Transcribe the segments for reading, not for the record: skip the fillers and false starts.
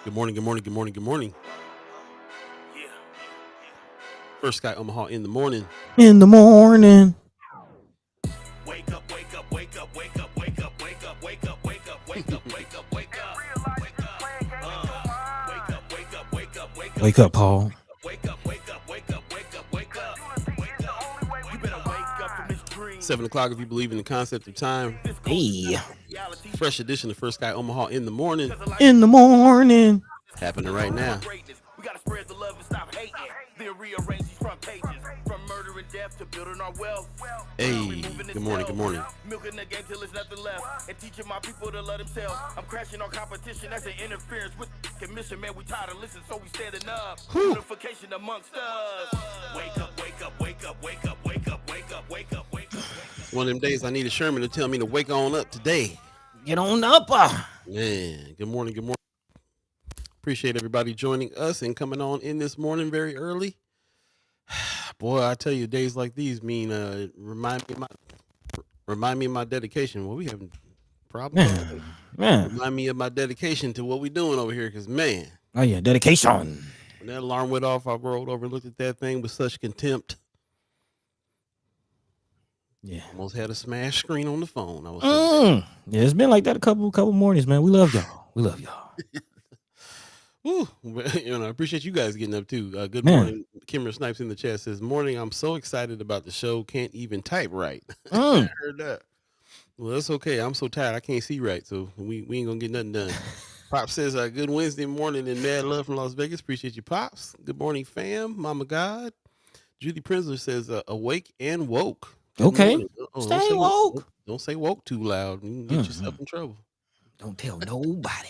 Good morning, good morning, good morning, good morning. First Sky Omaha in the morning. In the morning. Wake up, wake up, wake up, wake up, wake up, wake up, wake up, wake up, wake up, wake up, wake up. Wake up, wake up, wake up, wake up, wake up. Wake up, Paul. Wake up, wake up, wake up, wake up, wake up. Wake up. You better wake up from this dream. 7 o'clock if you believe in the concept of time. Hey. Fresh edition of First Sky Omaha in the morning. In the morning. Happening right now. We gotta spread the love and stop hating. Then rearrange these front pages. From murder and death to building our wealth. Hey, good morning, good morning. Milking the game till there's nothing left. And teaching my people to love themselves. I'm crashing on competition. That's an interference with the commission. Man, we tired of listening, so we standing up. Unification amongst us. Wake up, wake up, wake up, wake up, wake up, wake up, wake up, wake up. One of them days I need a Sherman to tell me to wake on up today. Get on up. Man, good morning, good morning. Appreciate everybody joining us and coming on in this morning very early. Boy, I tell you, days like these mean remind me of my dedication. Well, we having problems. Man. Remind me of my dedication to what we doing over here, because man, Oh, yeah. Dedication. when that alarm went off, I rolled over and looked at that thing with such contempt. Yeah. Almost had a smash screen on the phone. I was Yeah, it's been like that a couple mornings, man. We love y'all. We love y'all. Woo. I appreciate you guys getting up too. Good Man. morning. Kimmer Snipes in the chat says, "Morning. I'm so excited about the show. Can't even type right." I heard that. Well, that's okay. I'm so tired. I can't see right, so we ain't gonna get nothing done. Pop says, "Good Wednesday morning and mad love from Las Vegas. Appreciate you, Pops. Good morning, fam. Mama God." Judy Prinzler says, "Awake and woke." Good Okay. morning. Stay woke. Don't say woke too loud. You can get yourself in trouble. Don't tell nobody.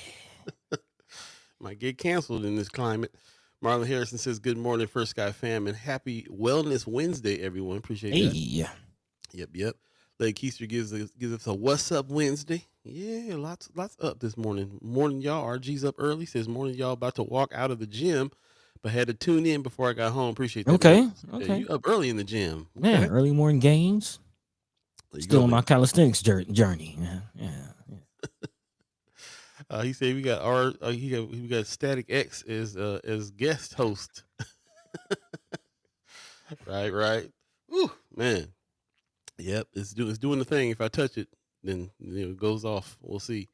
Might get canceled in this climate. Marlon Harrison says, "Good morning, First Sky fam, and happy Wellness Wednesday, everyone." Appreciate that. Hey. Yep. Lady Keister gives us a "What's up Wednesday." Yeah, lots up this morning. Morning, y'all. RG's up early. Says, "Morning, y'all. About to walk out of the gym, but had to tune in before I got home." Appreciate that. Okay. Man. Yeah, you up early in the gym. Man, Okay. early morning games. There you Still go, on my baby. calisthenics journey. Yeah. He said we got Static X as guest host. Right. Woo, man. Yep, it's doing the thing. If I touch it, then it goes off. We'll see.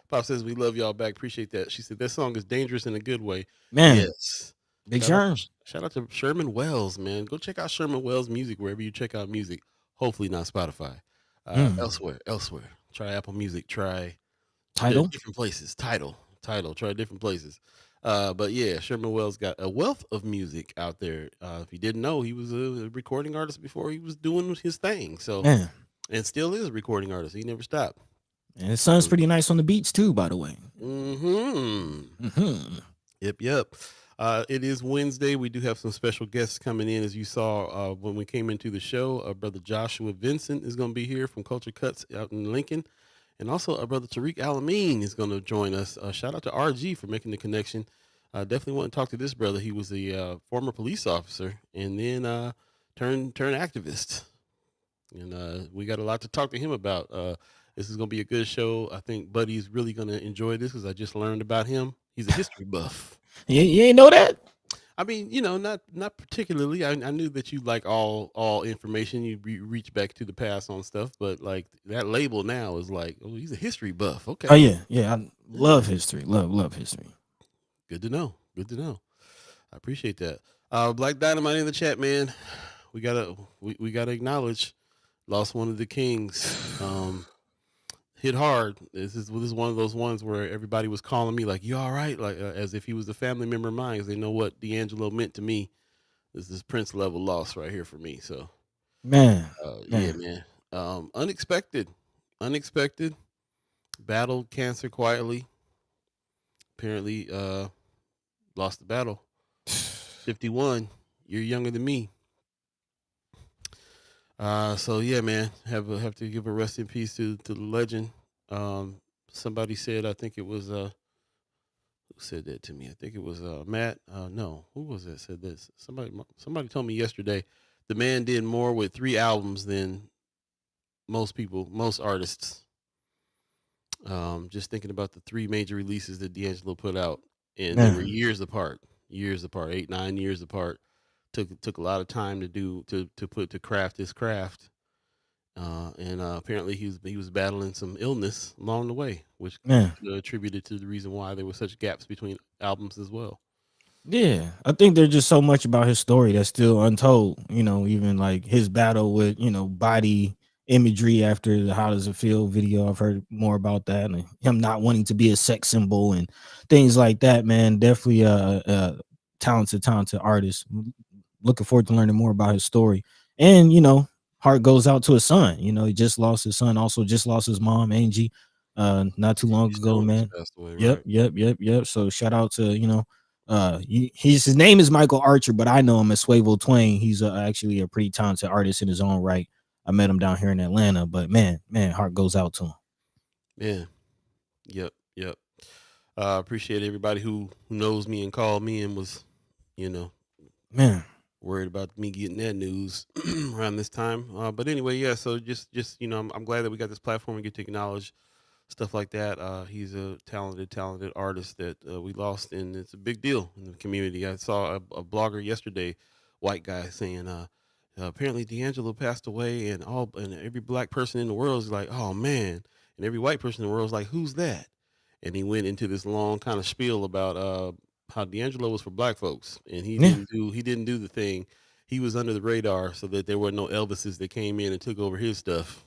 Pop says we love y'all back. Appreciate that. She said that song is dangerous in a good way. Man. Yes. Big Shout out to Sherman Wells, man. Go check out Sherman Wells music wherever you check out music. Hopefully not Spotify. Elsewhere. Try Apple Music. Try Tidal. different places. Tidal. Try different places. But yeah, Sherman Wells got a wealth of music out there. If you didn't know, he was a recording artist before he was doing his thing. So, Man. and still is a recording artist. He never stopped. And his son's pretty nice on the beats too, by the way. Yep. It is Wednesday. We do have some special guests coming in. As you saw when we came into the show, brother Joshua Vinson is going to be here from Culture Cutz out in Lincoln. And also, our brother Tariq Al-Amin is going to join us. Shout out to RG for making the connection. Definitely want to talk to this brother. He was a former police officer and then turned activist. And we got a lot to talk to him about. This is going to be a good show. I think Buddy's really going to enjoy this because I just learned about him. He's a history buff. You ain't know that? I mean, not particularly. I knew that you like all information. You reach back to the past on stuff, but like that label now is like, oh, he's a history buff. Okay. Oh yeah. I love history. Love history. Good to know. I appreciate that. Black Dynamite in the chat, man. We gotta acknowledge lost one of the kings. Hit hard. This is one of those ones where everybody was calling me like, "You all right?" Like as if he was a family member of mine, because they know what D'Angelo meant to me. This is Prince level loss right here for me. So, Man. yeah, man. Unexpected. Battled cancer quietly. Apparently, lost the battle. 51. You're younger than me. So yeah, man, have to give a rest in peace to the legend. Somebody said, I think it was who said that to me? I think it was Matt. No, who was that said this? Somebody told me yesterday. The man did more with 3 albums than most artists. Just thinking about the 3 major releases that D'Angelo put out, and they were Man, years apart, 8, 9 years apart. Took a lot of time to do to craft this craft, and apparently he was battling some illness along the way, which man. attributed to the reason why there were such gaps between albums as well. Yeah, I think there's just so much about his story that's still untold. Even like his battle with body imagery after the "How Does It Feel" video. I've heard more about that, and him not wanting to be a sex symbol and things like that. Man, definitely a talented artist. Looking forward to learning more about his story. And heart goes out to his son. He just lost his son. Also, just lost his mom, Angie, not too long ago. Stone just Man. passed away, Yep, right? yep, yep, yep. So shout out to his name is Michael Archer, but I know him as Swavo Twain. He's actually a pretty talented artist in his own right. I met him down here in Atlanta, but man, heart goes out to him. Yeah. Yep. Yep. Appreciate everybody who knows me and called me and was, you know, Man, worried about me getting that news around this time. But anyway, yeah. So just I'm glad that we got this platform and get to acknowledge stuff like that. He's a talented artist that we lost, and it's a big deal in the community. I saw a blogger yesterday, white guy, saying apparently D'Angelo passed away, and every black person in the world is like, oh man, and every white person in the world is like, who's that? And he went into this long kind of spiel about how D'Angelo was for black folks, and yeah, he didn't do the thing. He was under the radar so that there were no Elvises that came in and took over his stuff.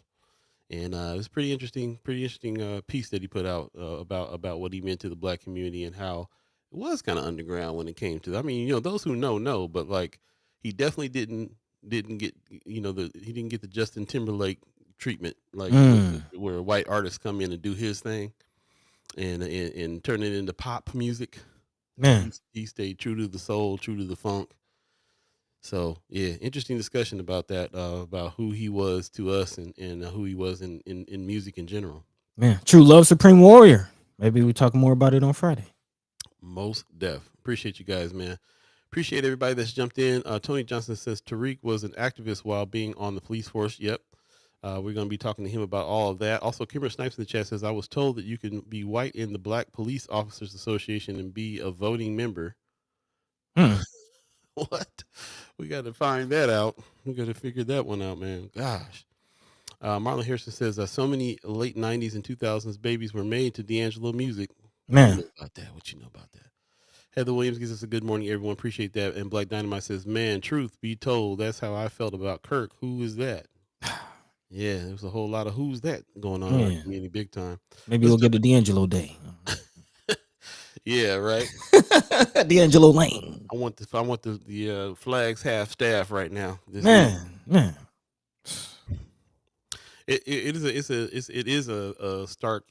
And it was pretty interesting piece that he put out about what he meant to the black community and how it was kind of underground when it came to. I mean, those who know, but like he definitely didn't get he didn't get the Justin Timberlake treatment like mm, where white artists come in and do his thing and turn it into pop music. man, He stayed true to the soul, true to the funk. So yeah, interesting discussion about that, about who he was to us and who he was in music in general. man. True love, supreme warrior. Maybe we talk more about it on Friday. Most def. Appreciate you guys, man. Appreciate everybody that's jumped in. Tony Johnson says Tariq was an activist while being on the police force. Yep. We're going to be talking to him about all of that. Also, Kimber Snipes in the chat says, I was told that you can be white in the Black Police Officers Association and be a voting member. Hmm. What? We got to find that out. We got to figure that one out, man. Gosh. Marlon Harrison says, so many late 90s and 2000s babies were made to D'Angelo music. What you Man, know about that? What you know about that? Heather Williams gives us a good morning, everyone. Appreciate that. And Black Dynamite says, man, truth be told, that's how I felt about Kirk. Who is that? Yeah, there's a whole lot of who's that going on in our yeah. community, big time. Maybe Let's we'll get jump. the D'Angelo Day. Yeah, right. D'Angelo Lane. I want the flags half staff right now. This week. Man. It is a stark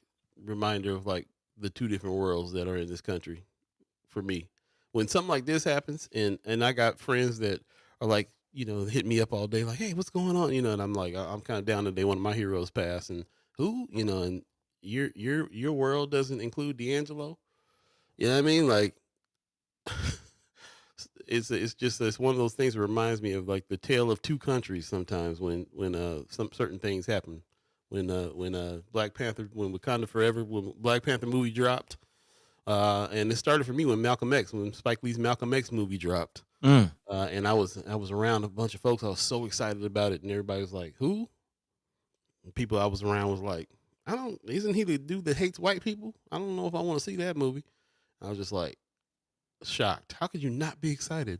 reminder of like the two different worlds that are in this country for me. When something like this happens, and I got friends that are like, hit me up all day, like, hey, what's going on? And I'm like, I'm kind of down today. One of my heroes passed, and who, and your world doesn't include D'Angelo. You know what I mean? Like, it's one of those things that reminds me of like the tale of two countries. Sometimes when some certain things happen, when Black Panther, when Wakanda Forever, when Black Panther movie dropped. And it started for me when Spike Lee's Malcolm X movie dropped. Mm. And I was around a bunch of folks. I was so excited about it, and everybody was like, "Who?" And people I was around was like, Isn't he the dude that hates white people? I don't know if I want to see that movie." I was just like shocked. How could you not be excited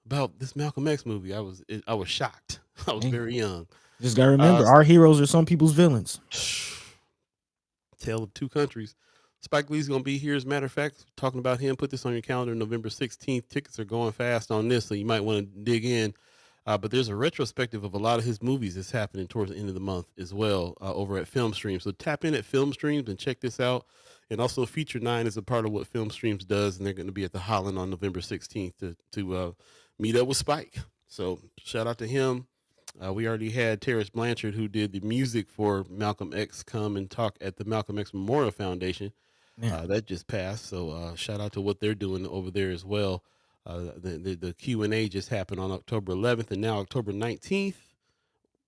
about this Malcolm X movie? I was shocked. I was Hey, very young. just gotta Uh, remember, our heroes are some people's villains. Tale of two countries. Spike Lee's going to be here. As a matter of fact, talking about him, put this on your calendar, November 16th. Tickets are going fast on this, so you might want to dig in. But there's a retrospective of a lot of his movies that's happening towards the end of the month as well over at Film Streams. So tap in at Film Streams and check this out. And also Feature 9 is a part of what Film Streams does, and they're going to be at the Holland on November 16th to meet up with Spike. So shout out to him. We already had Terrence Blanchard, who did the music for Malcolm X, come and talk at the Malcolm X Memorial Foundation. That just passed. So shout out to what they're doing over there as well. The Q&A just happened on October 11th, and now October 19th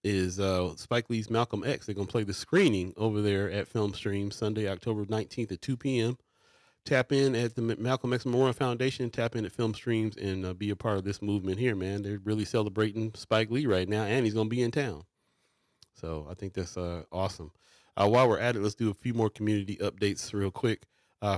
is Spike Lee's Malcolm X. They're going to play the screening over there at Film Stream Sunday, October 19th at 2 p.m. Tap in at the Malcolm X Memorial Foundation, tap in at Film Streams, and be a part of this movement here, man. They're really celebrating Spike Lee right now, and he's going to be in town. So I think that's awesome. While we're at it, let's do a few more community updates real quick.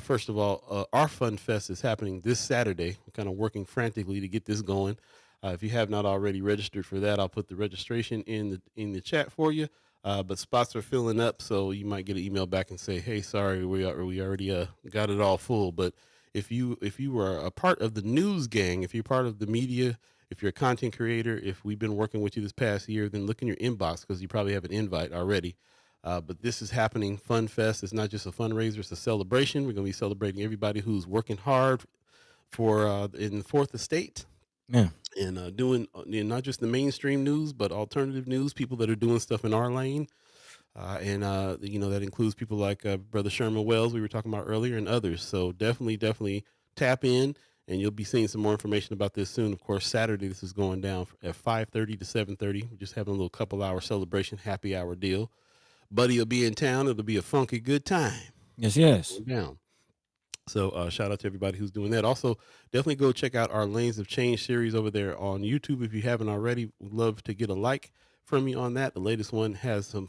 First of all, our Fun Fest is happening this Saturday. I'm kind of working frantically to get this going. If you have not already registered for that, I'll put the registration in the chat for you. But spots are filling up, so you might get an email back and say, "Hey, sorry, we already got it all full." But if you were a part of the news gang, if you're part of the media, if you're a content creator, if we've been working with you this past year, then look in your inbox because you probably have an invite already. But this is happening, Fun Fest. It's not just a fundraiser; it's a celebration. We're going to be celebrating everybody who's working hard for in the Fourth Estate. Yeah. And doing not just the mainstream news, but alternative news, people that are doing stuff in our lane. And that includes people like Brother Sherman Wells we were talking about earlier and others. So definitely tap in, and you'll be seeing some more information about this soon. Of course, Saturday, this is going down at 5:30 to 7:30. We're just having a little couple-hour celebration, happy hour deal. Buddy will be in town. It'll be a funky good time. Yes. Going down. So shout out to everybody who's doing that. Also, definitely go check out our Lanes of Change series over there on YouTube if you haven't already. Would love to get a like from you on that. The latest one has some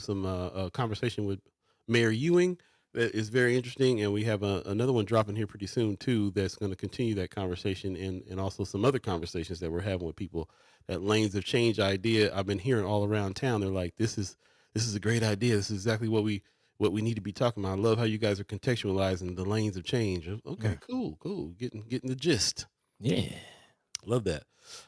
conversation with Mayor Ewing that is very interesting, and we have another one dropping here pretty soon too that's going to continue that conversation and also some other conversations that we're having with people. That Lanes of Change idea I've been hearing all around town. They're like, this is a great idea. This is exactly what we need to be talking about. I love how you guys are contextualizing the lanes of change. Okay, cool. Getting the gist. Yeah. Love that.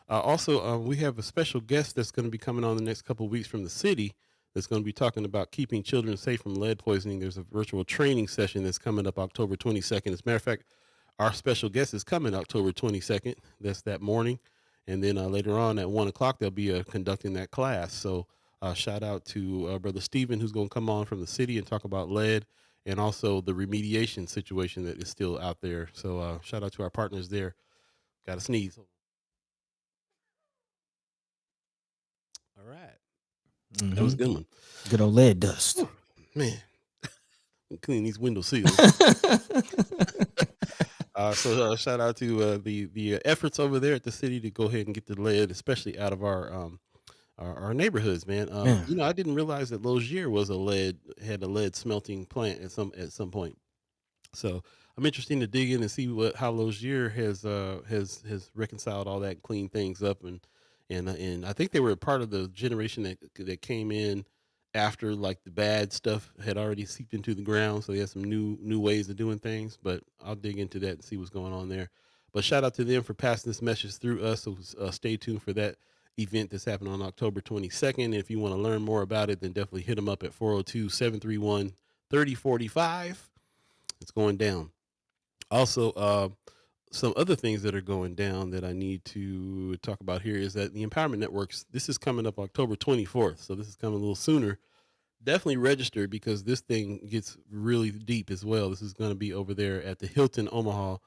Also, we have a special guest that's going to be coming on the next couple of weeks from the city that's going to be talking about keeping children safe from lead poisoning. There's a virtual training session that's coming up October 22nd. As a matter of fact, our special guest is coming October 22nd. That's that morning. And then later on at 1 o'clock, they'll be conducting that class. So shout out to Brother Stephen, who's going to come on from the city and talk about lead and also the remediation situation that is still out there. So shout out to our partners there. Got to sneeze. All right. Mm-hmm. That was a good one. Good old lead dust. Whew, man, clean these window seals. So shout out to the efforts over there at the city to go ahead and get the lead, especially out of our neighborhoods, man. I didn't realize that Logier had a lead smelting plant at some point. So I'm interested to dig in and see how Logier has reconciled all that, cleaned things up, and I think they were a part of the generation that came in after like the bad stuff had already seeped into the ground. So they had some new ways of doing things, but I'll dig into that and see what's going on there. But shout out to them for passing this message through us. So stay tuned for that event that's happening on October 22nd. And if you want to learn more about it, then definitely hit them up at 402-731-3045. It's going down. Also, some other things that are going down that I need to talk about here is that the Empowerment Networks, this is coming up October 24th. So this is coming a little sooner. Definitely register because this thing gets really deep as well. This is going to be over there at the Hilton Omaha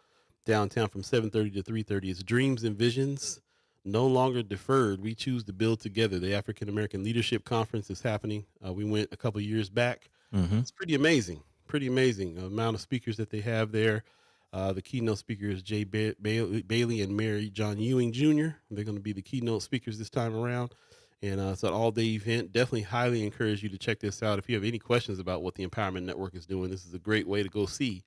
downtown from 7:30 to 3:30. It's Dreams and Visions, no longer deferred. We choose to build together. The African American Leadership Conference is happening. We went a couple years back. Mm-hmm. It's pretty amazing. The amount of speakers that they have there. The keynote speaker is Jay Bailey and Mary John Ewing Jr. They're going to be the keynote speakers this time around. And it's an all-day event. Definitely highly encourage you to check this out. If you have any questions about what the Empowerment Network is doing, this is a great way to go see.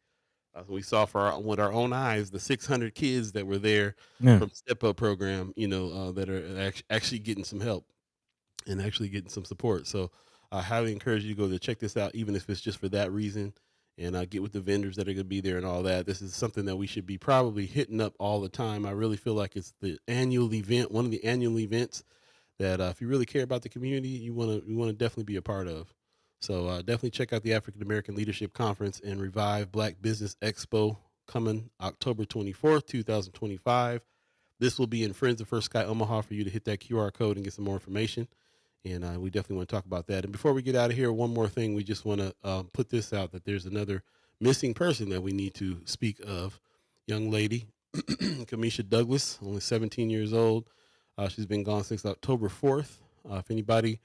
We saw with our own eyes the 600 kids that were there from the Step Up program, that are actually getting some help and actually getting some support. So I highly encourage you to go to check this out, even if it's just for that reason. And get with the vendors that are going to be there and all that. This is something that we should be probably hitting up all the time. I really feel like it's the annual event, one of the annual events that if you really care about the community, you want to definitely be a part of. So definitely check out the African American Leadership Conference and Revive Black Business Expo coming October 24th, 2025. This will be in Friends of First Sky Omaha for you to hit that QR code and get some more information. And we definitely want to talk about that. And before we get out of here, one more thing. We just want to put this out that there's another missing person that we need to speak of. Young lady, Kamisha Douglas, only 17 years old. She's been gone since October 4th. If anybody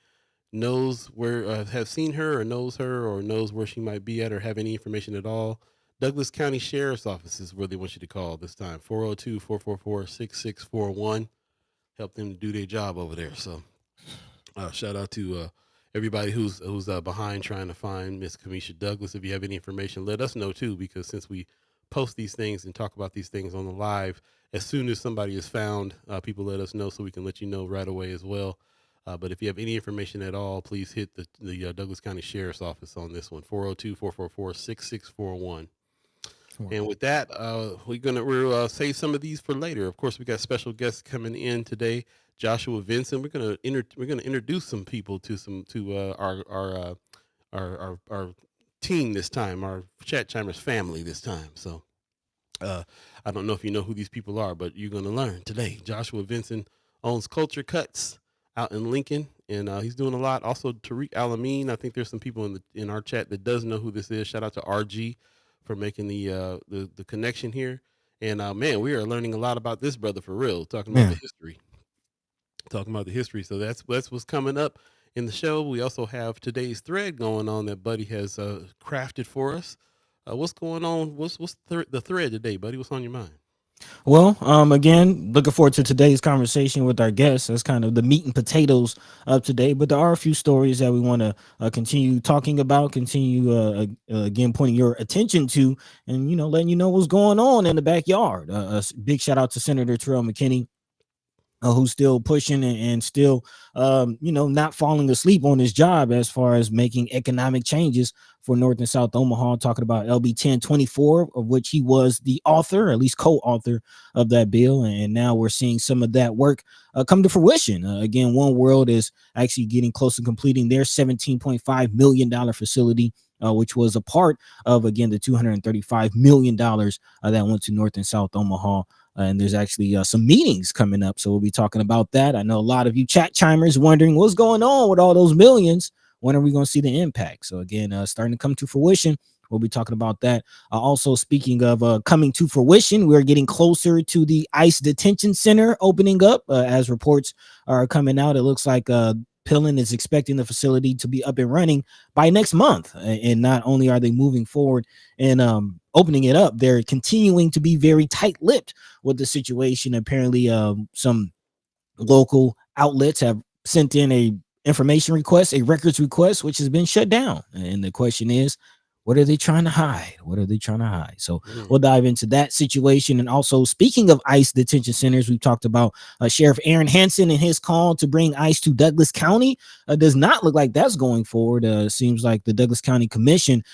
knows where, have seen her or knows her or knows where she might be at or have any information at all, Douglas County Sheriff's Office is where they want you to call this time. 402-444-6641. Help them do their job over there. So shout out to everybody who's behind trying to find Miss Kamisha Douglas. If you have any information, let us know too, because since we post these things and talk about these things on the live, as soon as somebody is found, people let us know so we can let you know right away as well. But if you have any information at all, please hit the Douglas County Sheriff's Office on this one, 402-444-6641. And with that, we'll save some of these for later. Of course, we got special guests coming in today. Joshua Vinson. We're gonna introduce some people to our team this time, our Chat Chimers family this time. So I don't know if you know who these people are, but you're gonna learn today. Joshua Vinson owns Culture Cutz out in Lincoln, and he's doing a lot. Also, Tariq Al-Amin. I think there's some people in our chat that does know who this is. Shout out to RG for making the connection here. And man, we are learning a lot about this brother for real. Talking about the history. So that's what's coming up in the show. We also have today's thread going on that Buddy has crafted for us. What's going on? What's the thread today, Buddy? What's on your mind? Well, again, looking forward to today's conversation with our guests. That's kind of the meat and potatoes of today. But there are a few stories that we want to continue talking about, again, pointing your attention to, and, letting you know what's going on in the backyard. A big shout out to Senator Terrell McKinney, who's still pushing and still, not falling asleep on his job as far as making economic changes for North and South Omaha, talking about LB 1024, of which he was the author, or at least co-author of that bill. And now we're seeing some of that work come to fruition. Again, One World is actually getting close to completing their $17.5 million facility, which was a part of, again, the $235 million that went to North and South Omaha. And there's actually some meetings coming up. So we'll be talking about that. I know a lot of you chat chimers wondering what's going on with all those millions. When are we going to see the impact? So again, starting to come to fruition. We'll be talking about that. Also, speaking of coming to fruition, we're getting closer to the ICE detention center opening up. As reports are coming out, it looks like Pillin is expecting the facility to be up and running by next month. And not only are they moving forward and opening it up, they're continuing to be very tight-lipped with the situation. Apparently, some local outlets have sent in a information request, a records request, which has been shut down. And the question is, what are they trying to hide? So we'll dive into that situation. And also, speaking of ICE detention centers, we've talked about Sheriff Aaron Hansen and his call to bring ICE to Douglas County. Does not look like that's going forward. Seems like the Douglas County Commission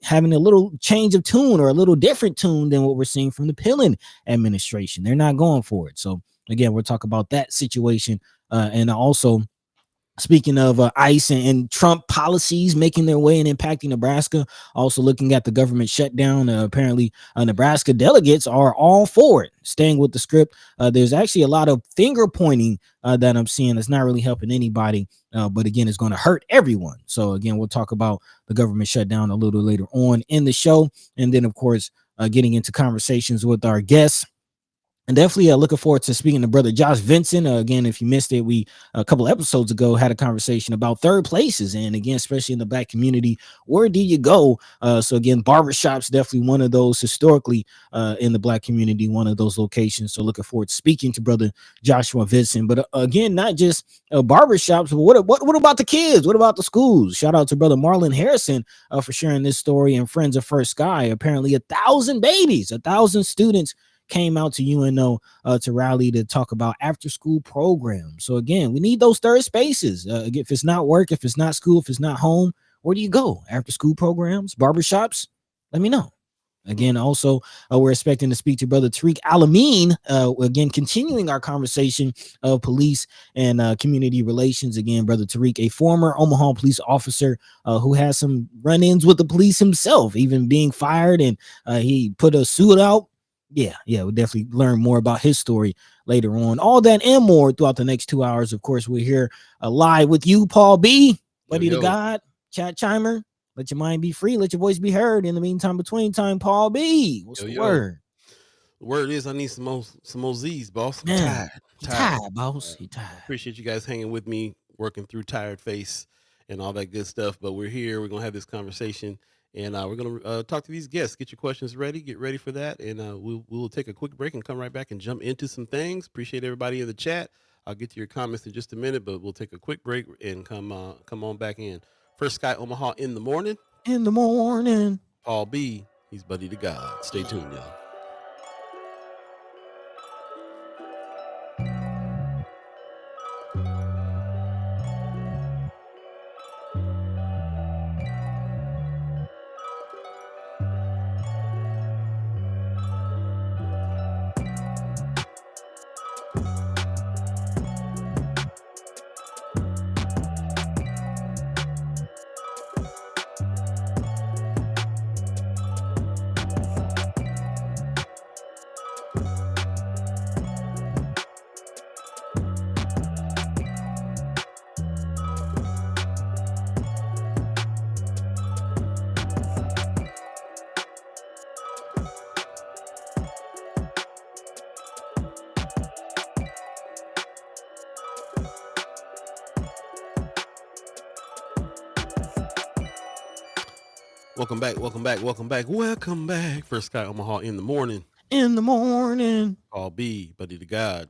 having a little change of tune, or a little different tune than what we're seeing from the Pillin administration. They're not going for it. So again, we'll talk about that situation. And also, speaking of ICE and Trump policies making their way and impacting Nebraska, also looking at the government shutdown. Apparently, Nebraska delegates are all for it. Staying with the script, there's actually a lot of finger pointing that I'm seeing that's not really helping anybody, but again, it's going to hurt everyone. So again, we'll talk about the government shutdown a little later on in the show. And then, of course, getting into conversations with our guests. And definitely looking forward to speaking to Brother Josh Vinson. Again, if you missed it, we a couple episodes ago had a conversation about third places. And again, especially in the Black community, where do you go? So again, barbershop's definitely one of those historically in the Black community, one of those locations. So looking forward to speaking to Brother Joshua Vinson. But again, not just barbershops, but what about the kids? What about the schools? Shout out to Brother Marlon Harrison for sharing this story, and Friends of First Sky. Apparently 1,000 babies, 1,000 students came out to UNO to rally to talk about after school programs. So again, we need those third spaces. If it's not work, if it's not school, if it's not home, where do you go? After school programs, barbershops? Let me know. Again, also, we're expecting to speak to Brother Tariq Al-Amin, again, continuing our conversation of police and community relations. Again, Brother Tariq, a former Omaha police officer who has some run-ins with the police himself, even being fired, and he put a suit out. Yeah, we'll definitely learn more about his story later on. All that and more throughout the next 2 hours. Of course, we're here live with you, Paul B, Buddy to God, Chat Chimer. Let your mind be free. Let your voice be heard. In the meantime, between time, Paul B, what's the word? The word is I need some more Z's, boss. Man, tired, boss. He tired. Appreciate you guys hanging with me working through tired face and all that good stuff. But we're here. We're gonna have this conversation, and we're gonna talk to these guests. Get your questions ready. Get ready for that, and we'll take a quick break and come right back and jump into some things. Appreciate everybody in the chat. I'll get to your comments in just a minute, but we'll take a quick break and come on back in. First Sky Omaha in the morning. In the morning. Paul B. He's buddy to God. Stay tuned, y'all. Welcome back. First Sky Omaha in the morning. In the morning. Paul B, buddy to God.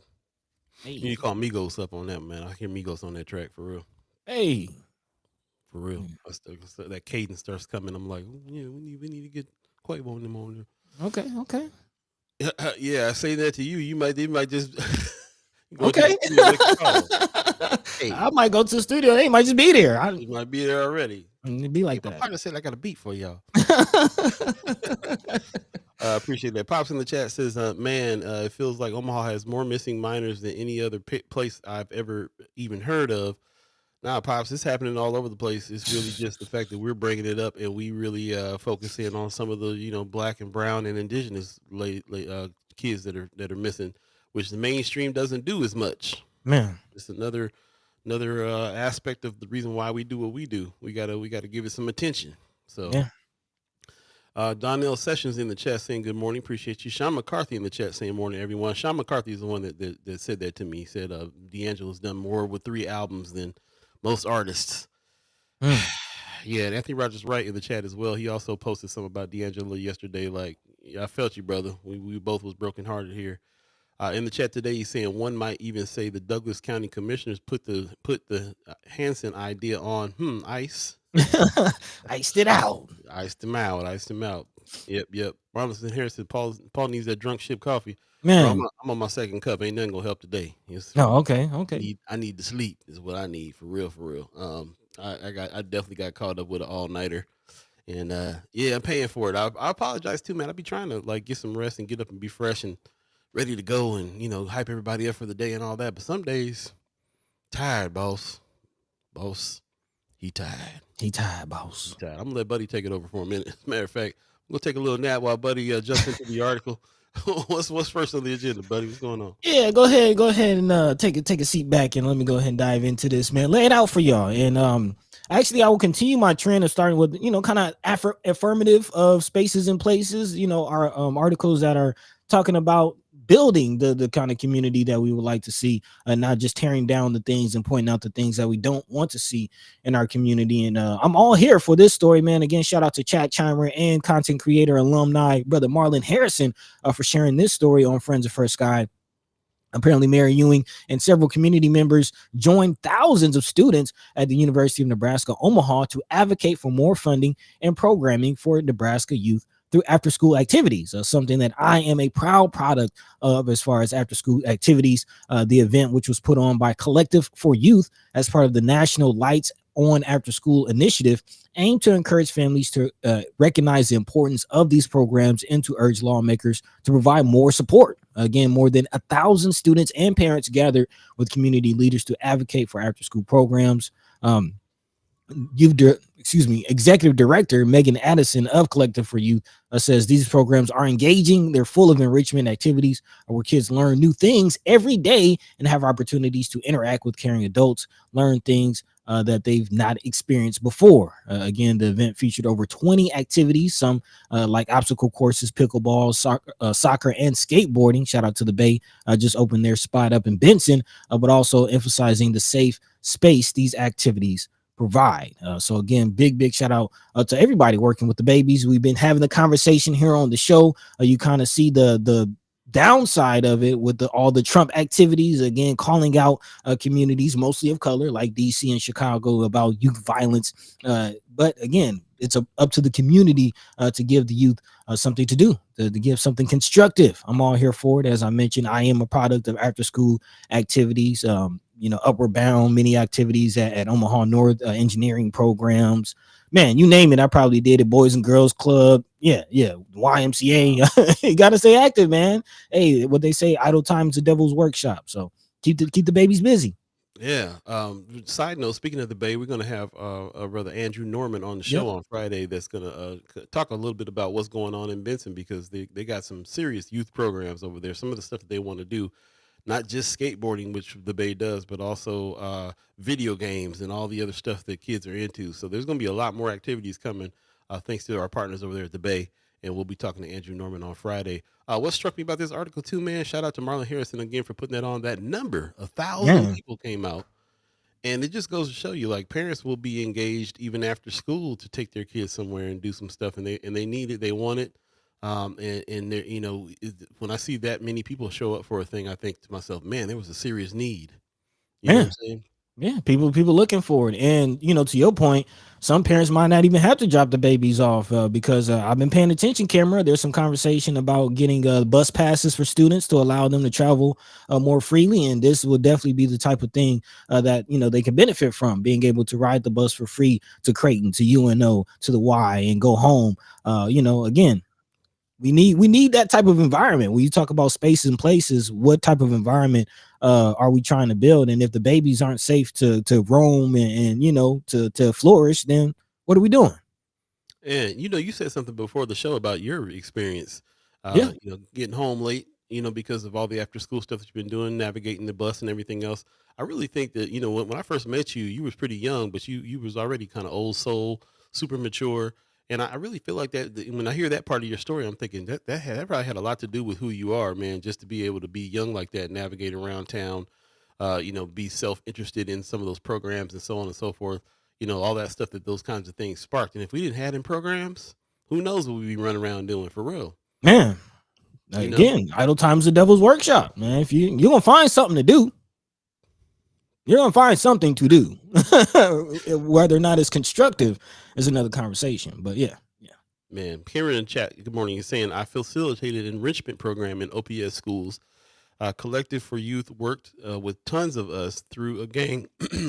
Hey. You need to call Migos up on that, man. I hear Migos on that track for real. Hey. For real. That cadence starts coming. I'm like, yeah, we need to get Quavo on them on there. Okay. Yeah, I say that to you. They might just okay. Hey. I might go to the studio. They might just be there. You might be there already. It'd be like that. My partner said I got a beat for y'all. Appreciate that. Pops in the chat says, man, it feels like Omaha has more missing minors than any other place I've ever even heard of. Nah, Pops, it's happening all over the place. It's really just the fact that we're bringing it up and we really focus in on some of the, black and brown and indigenous kids that are missing, which the mainstream doesn't do as much. Man, it's another aspect of the reason why we do what we do. We gotta give it some attention. So yeah. Donnell Sessions in the chat saying good morning, appreciate you. Sean McCarthy in the chat saying morning, everyone. Sean McCarthy is the one that said that to me. He said D'Angelo's done more with 3 albums than most artists. Yeah, and Anthony Rogers right in the chat as well. He also posted something about D'Angelo yesterday. Like, yeah, I felt you, brother. We both was brokenhearted here. In the chat today, he's saying one might even say the Douglas County commissioners put the Hanson idea on ice. Iced it out. Iced him out. Yep. Robinson Harris said Paul needs that drunk ship coffee. Man, Bro, I'm on my second cup. Ain't nothing gonna help today. Okay. I need to sleep is what I need for real. I definitely got caught up with an all-nighter. And yeah, I'm paying for it. I apologize too, man. I be trying to like get some rest and get up and be fresh and ready to go and hype everybody up for the day and all that. But some days, tired, boss. He tired. Boss. I'm gonna let Buddy take it over for a minute. As a matter of fact, I'm gonna take a little nap while Buddy jumps into the article. What's first on the agenda, Buddy? What's going on? Yeah, go ahead and take a seat back and let me go ahead and dive into this, man. Lay it out for y'all. And actually, I will continue my trend of starting with kind of affirmative of spaces and places. Our articles that are talking about building the kind of community that we would like to see, and not just tearing down the things and pointing out the things that we don't want to see in our community. And I'm all here for this story, man. Again, shout out to Chat Chimer and content creator alumni brother Marlon Harrison for sharing this story on Friends of First Sky. Apparently, Mayor Ewing and several community members joined thousands of students at the University of Nebraska, Omaha to advocate for more funding and programming for Nebraska youth through after-school activities, something that I am a proud product of as far as after-school activities. The event, which was put on by Collective for Youth as part of the National Lights on After-School initiative, aimed to encourage families to recognize the importance of these programs and to urge lawmakers to provide more support. Again, more than 1,000 students and parents gathered with community leaders to advocate for after-school programs. Executive Director Megan Addison of Collective for Youth says these programs are engaging. They're full of enrichment activities where kids learn new things every day and have opportunities to interact with caring adults, learn things that they've not experienced before. Again, the event featured over 20 activities, some like obstacle courses, pickleball, soccer, and skateboarding. Shout out to the Bay, just opened their spot up in Benson, but also emphasizing the safe space these activities provide. So again, big shout out to everybody working with the babies. We've been having the conversation here on the show. You kind of see the downside of it with all the Trump activities, again calling out communities mostly of color like DC and Chicago about youth violence, but again it's up to the community to give the youth something to do, to give something constructive. I'm all here for it. As I mentioned, I am a product of after school activities, Upward Bound, many activities at Omaha North, engineering programs, man, you name it, I probably did it. Boys and Girls Club, yeah, YMCA. You gotta stay active, man. Hey, what they say, idle time is a devil's workshop. So keep the babies busy. Yeah. Side note, speaking of the Bay, we're going to have brother Andrew Norman on the show Yep. on Friday. That's going to talk a little bit about what's going on in Benson, because they got some serious youth programs over there. Some of the stuff that they want to do, not just skateboarding, which the Bay does, but also video games and all the other stuff that kids are into. So there's going to be a lot more activities coming, thanks to our partners over there at the Bay. And we'll be talking to Andrew Norman on Friday. What struck me about this article too, man, shout out to Marlon Harrison again for putting that on. That number, 1,000 Yeah. people came out. And it just goes to show you, like, parents will be engaged even after school to take their kids somewhere and do some stuff, and they need it, they want it. And they're, when I see that many people show up for a thing, I think to myself, man, there was a serious need. You know what Yeah. I'm saying? Yeah, people looking for it. And to your point, some parents might not even have to drop the babies off because I've been paying attention, camera. There's some conversation about getting bus passes for students to allow them to travel more freely, and this will definitely be the type of thing that they can benefit from, being able to ride the bus for free to Creighton, to UNO, to the Y, and go home. Again, we need that type of environment. When you talk about spaces and places, what type of environment are we trying to build? And if the babies aren't safe to roam and to flourish, then what are we doing? And you said something before the show about your experience, Yeah. getting home late, because of all the after school stuff that you've been doing, navigating the bus and everything else. I really think that, when I first met you, you was pretty young, but you was already kind of old soul, super mature. And I really feel like that when I hear that part of your story, I'm thinking that probably had a lot to do with who you are, man, just to be able to be young like that, navigate around town, be self-interested in some of those programs and so on and so forth, all that stuff that those kinds of things sparked. And if we didn't have them programs, who knows what we'd be running around doing for real, Man, you know? again, idle time's the devil's workshop, man. If you're gonna find something to do, you're gonna find something to do. Whether or not it's constructive is another conversation. But yeah. Man, Karen in chat, good morning. He's saying, I facilitated enrichment program in OPS schools. Collective for Youth worked with tons of us through a gang,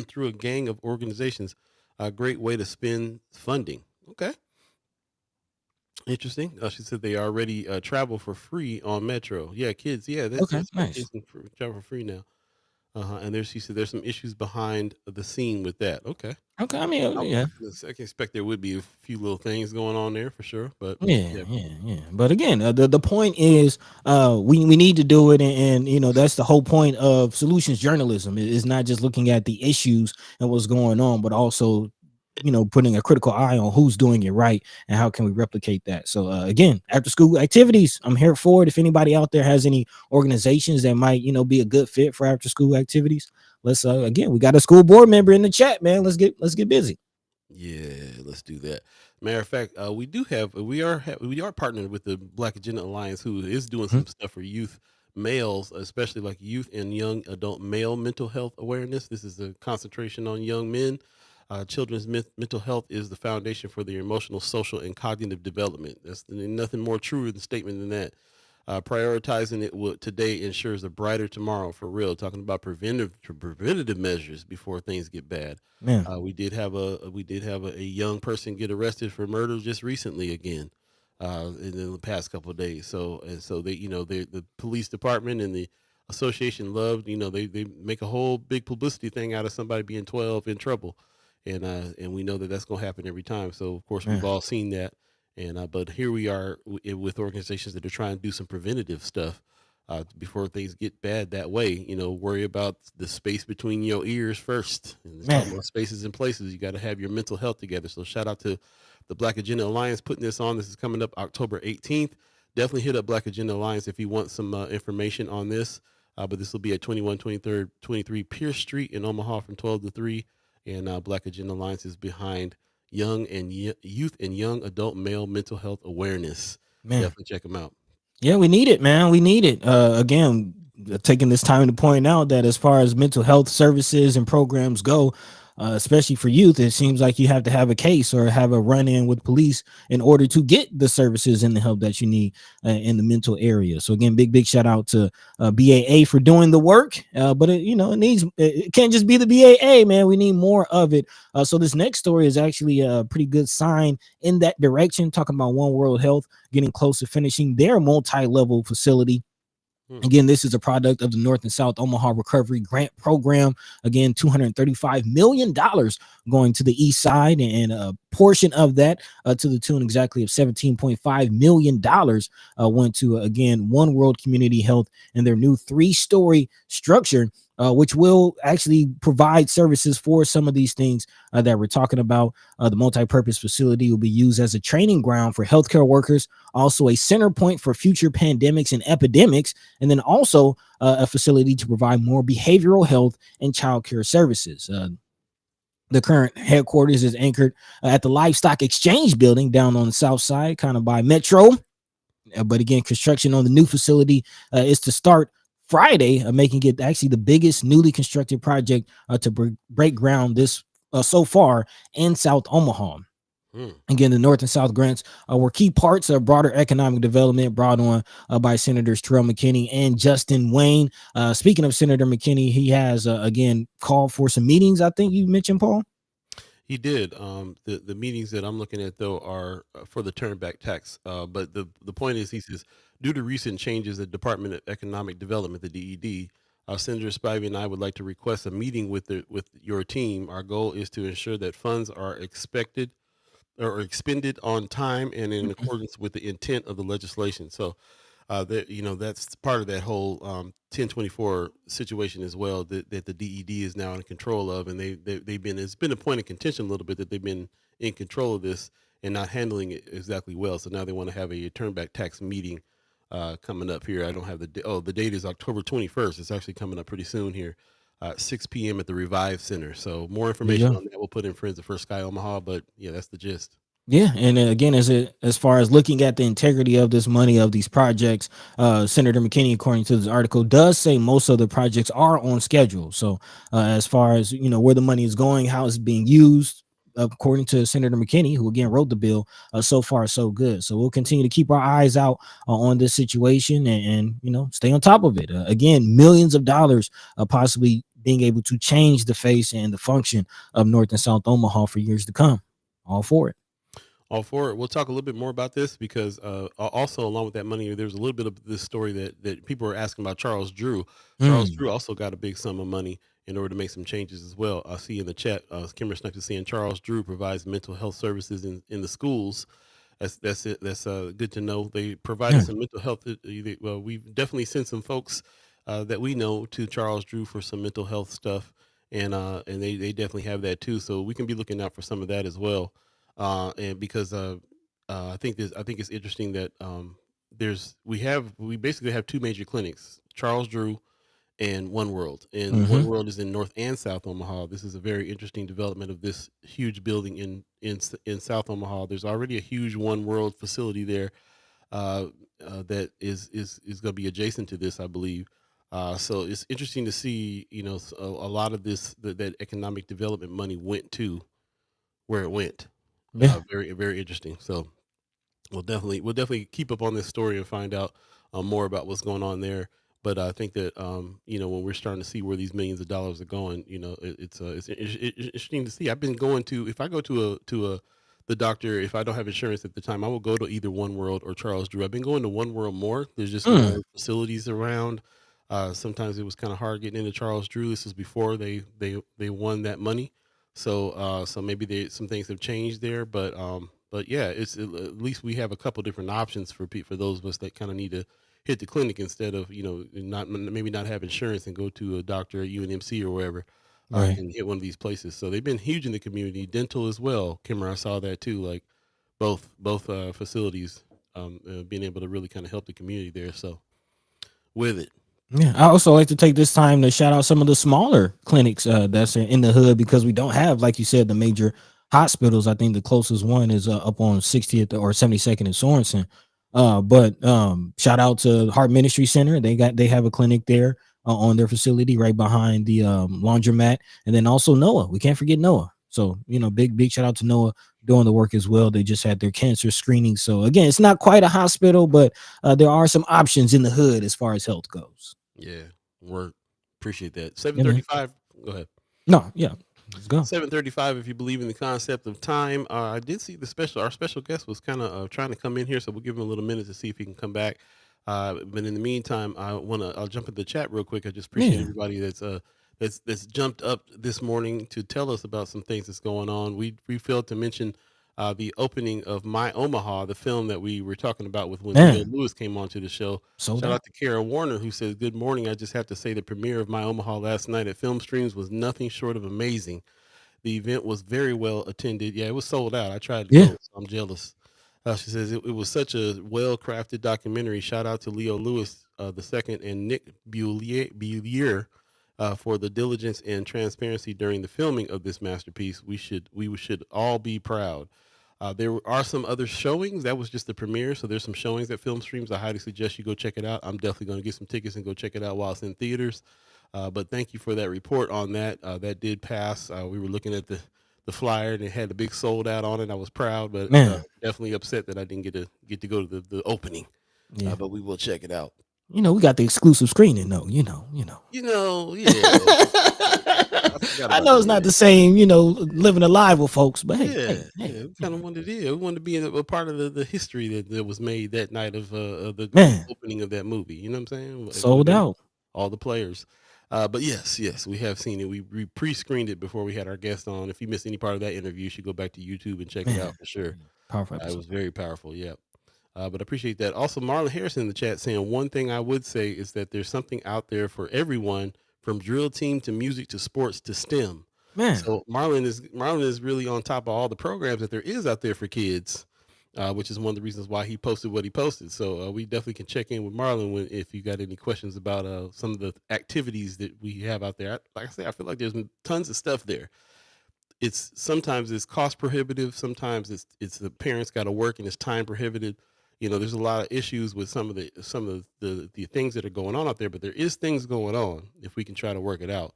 through a gang of organizations. A great way to spend funding. Okay. Interesting. She said they already travel for free on Metro. Yeah, kids. Yeah, Okay, that's nice. kids can travel for free now. And she said there's some issues behind the scene with that. Okay. Okay, I mean, yeah. I can expect there would be a few little things going on there for sure. But Yeah. But again, the point is, we need to do it, and that's the whole point of solutions journalism. Is not just looking at the issues and what's going on, but also putting a critical eye on who's doing it right and how can we replicate that. So again, after school activities, I'm here for it. If anybody out there has any organizations that might be a good fit for after school activities, let's again, we got a school board member in the chat, man. Let's get busy. yeah, let's do that. Matter of fact, we are partnered with the Black Agenda Alliance, who is doing Mhm. some stuff for youth males, especially like youth and young adult male mental health awareness. This is a concentration on young men. Children's mental health is the foundation for their emotional, social, and cognitive development. That's nothing more true than statement than that. Prioritizing it today ensures a brighter tomorrow, for real. Talking about preventative measures before things get bad. Man. We did have a young person get arrested for murder just recently again, in the past couple of days. So they the police department and the association loved, they make a whole big publicity thing out of somebody being 12 in trouble. and we know that that's going to happen every time. So of course Yeah. we've all seen that, and but here we are with organizations that are trying to do some preventative stuff before things get bad that way. Worry about the space between your ears first, and talk Man. about spaces and places. You got to have your mental health together. So shout out to the Black Agenda Alliance putting this on. This is coming up October 18th. Definitely hit up Black Agenda Alliance if you want some information on this. But this will be at 23 Pierce Street in Omaha from 12 to 3. And Black Agenda Alliance is behind youth and young adult male mental health awareness. Man. Definitely check them out. Yeah, we need it, man. We need it. Again, taking this time to point out that as far as mental health services and programs go, especially for youth, it seems like you have to have a case or have a run-in with police in order to get the services and the help that you need in the mental area. So again, big shout out to BAA for doing the work. But it can't just be the BAA, man. We need more of it. So this next story is actually a pretty good sign in that direction, talking about One World Health getting close to finishing their multi-level facility. Again, this is a product of the North and South Omaha Recovery Grant Program. Again, $235 million going to the east side, and a portion of that to the tune exactly of $17.5 million went to, again, One World Community Health and their new 3-story structure, which will actually provide services for some of these things that we're talking about. The multi-purpose facility will be used as a training ground for healthcare workers, also a center point for future pandemics and epidemics, and then also a facility to provide more behavioral health and childcare services. The current headquarters is anchored at the Livestock Exchange building down on the south side, kind of by Metro. But again, construction on the new facility is to start Friday, making it actually the biggest newly constructed project to break ground this so far in South Omaha. Again, the North and South grants were key parts of broader economic development brought on by Senators Terrell McKinney and Justin Wayne. Speaking of Senator McKinney, he has again called for some meetings. I think you mentioned, Paul. He did. The meetings that I'm looking at, though, are for the turnback tax. But the point is, he says, due to recent changes at Department of Economic Development, the DED, Senator Spivey and I would like to request a meeting with your team. Our goal is to ensure that funds are expended on time and in accordance with the intent of the legislation. So that's part of that whole 1024 situation as well, that the DED is now in control of, and it's been a point of contention a little bit that they've been in control of this and not handling it exactly well. So now they want to have a turnback tax meeting coming up here. I don't have the date is October 21st. It's actually coming up pretty soon here. 6 p.m. at the Revive Center. So more information on that we'll put in Friends of First Sky Omaha. But yeah, that's the gist. Yeah, and again, as far as looking at the integrity of this money of these projects, Senator McKinney, according to this article, does say most of the projects are on schedule. So as far as where the money is going, how it's being used, according to Senator McKinney, who again wrote the bill, so far so good. So we'll continue to keep our eyes out on this situation and stay on top of it. Again, millions of dollars possibly being able to change the face and the function of North and South Omaha for years to come. All for it. All for it. We'll talk a little bit more about this because also along with that money, there's a little bit of this story that people are asking about Charles Drew. Charles Drew also got a big sum of money in order to make some changes as well. I see in the chat, Kimber Snuck is saying Charles Drew provides mental health services in the schools. That's it. That's good to know. They provided some mental health. Well, we've definitely sent some folks that we know to Charles Drew for some mental health stuff, and they definitely have that too. So we can be looking out for some of that as well. And because I think it's interesting that we basically have 2 major clinics, Charles Drew and One World, and One World is in North and South Omaha. This is a very interesting development of this huge building in South Omaha. There's already a huge One World facility there that is going to be adjacent to this, I believe. So it's interesting to see, a lot of that economic development money went to where it went. Very, very interesting. So we'll definitely keep up on this story and find out more about what's going on there. But I think that when we're starting to see where these millions of dollars are going, it's interesting to see. I've been going to, if I go to the doctor, if I don't have insurance at the time, I will go to either One World or Charles Drew. I've been going to One World more. There's just more facilities around. Sometimes it was kind of hard getting into Charles Drew. This was before they won that money. So maybe some things have changed there, but yeah, it's at least we have a couple different options for those of us that kind of need to hit the clinic instead of not maybe not have insurance and go to a doctor at UNMC or wherever. Right. And hit one of these places. So they've been huge in the community. Dental as well. Kimmer, I saw that too. Like both facilities being able to really kind of help the community there. So with it. Yeah, I also like to take this time to shout out some of the smaller clinics that's in the hood, because we don't have, like you said, the major hospitals. I think the closest one is up on 60th or 72nd in Sorensen. But shout out to Heart Ministry Center. They have a clinic there on their facility right behind the laundromat, and then also Noah. We can't forget Noah. So big shout out to Noah doing the work as well. They just had their cancer screening. So again, it's not quite a hospital, but there are some options in the hood as far as health goes. Yeah, work. Appreciate that. Yeah, man. 7:35. Go ahead. No, yeah, let's go. 7:35. If you believe in the concept of time, I did see our special guest was kind of trying to come in here, so we'll give him a little minute to see if he can come back. But in the meantime, I'll jump in the chat real quick. I just appreciate everybody that's jumped up this morning to tell us about some things that's going on. We failed to mention the opening of My Omaha, the film that we were talking about with when Leo Lewis came onto the show. Shout out to Kara Warner, who says, "Good morning. I just have to say the premiere of My Omaha last night at Film Streams was nothing short of amazing. The event was very well attended. Yeah, it was sold out. I tried to go, so I'm jealous." She says it was such a well-crafted documentary. Shout out to Leo Lewis the second and Nick Beeee for the diligence and transparency during the filming of this masterpiece. We should all be proud. There are some other showings. That was just the premiere. So there's some showings at Film Streams. I highly suggest you go check it out. I'm definitely going to get some tickets and go check it out while it's in theaters. But thank you for that report on that. That did pass. We were looking at the flyer and it had a big sold out on it. I was proud, but definitely upset that I didn't get to go to the opening. Yeah. But we will check it out. We got the exclusive screening though, yeah. I know it's not the same, living alive with folks, but hey, we kind of wanted to do. We wanted to be a part of the history that was made that night of the opening of that movie. You know what I'm saying? Sold out. All the players. But yes, we have seen it. We pre-screened it before we had our guest on. If you missed any part of that interview, you should go back to YouTube and check it out for sure. Powerful. It was very powerful. Yeah. But I appreciate that. Also, Marlon Harrison in the chat saying, one thing I would say is that there's something out there for everyone, from drill team to music to sports to STEM. Man. So Marlon is really on top of all the programs that there is out there for kids, which is one of the reasons why he posted what he posted. So we definitely can check in with Marlon if you got any questions about some of the activities that we have out there. Like I say, I feel like there's tons of stuff there. Sometimes it's cost prohibitive. Sometimes it's the parents got to work and it's time prohibitive. There's a lot of issues with some of the things that are going on out there, but there is things going on if we can try to work it out.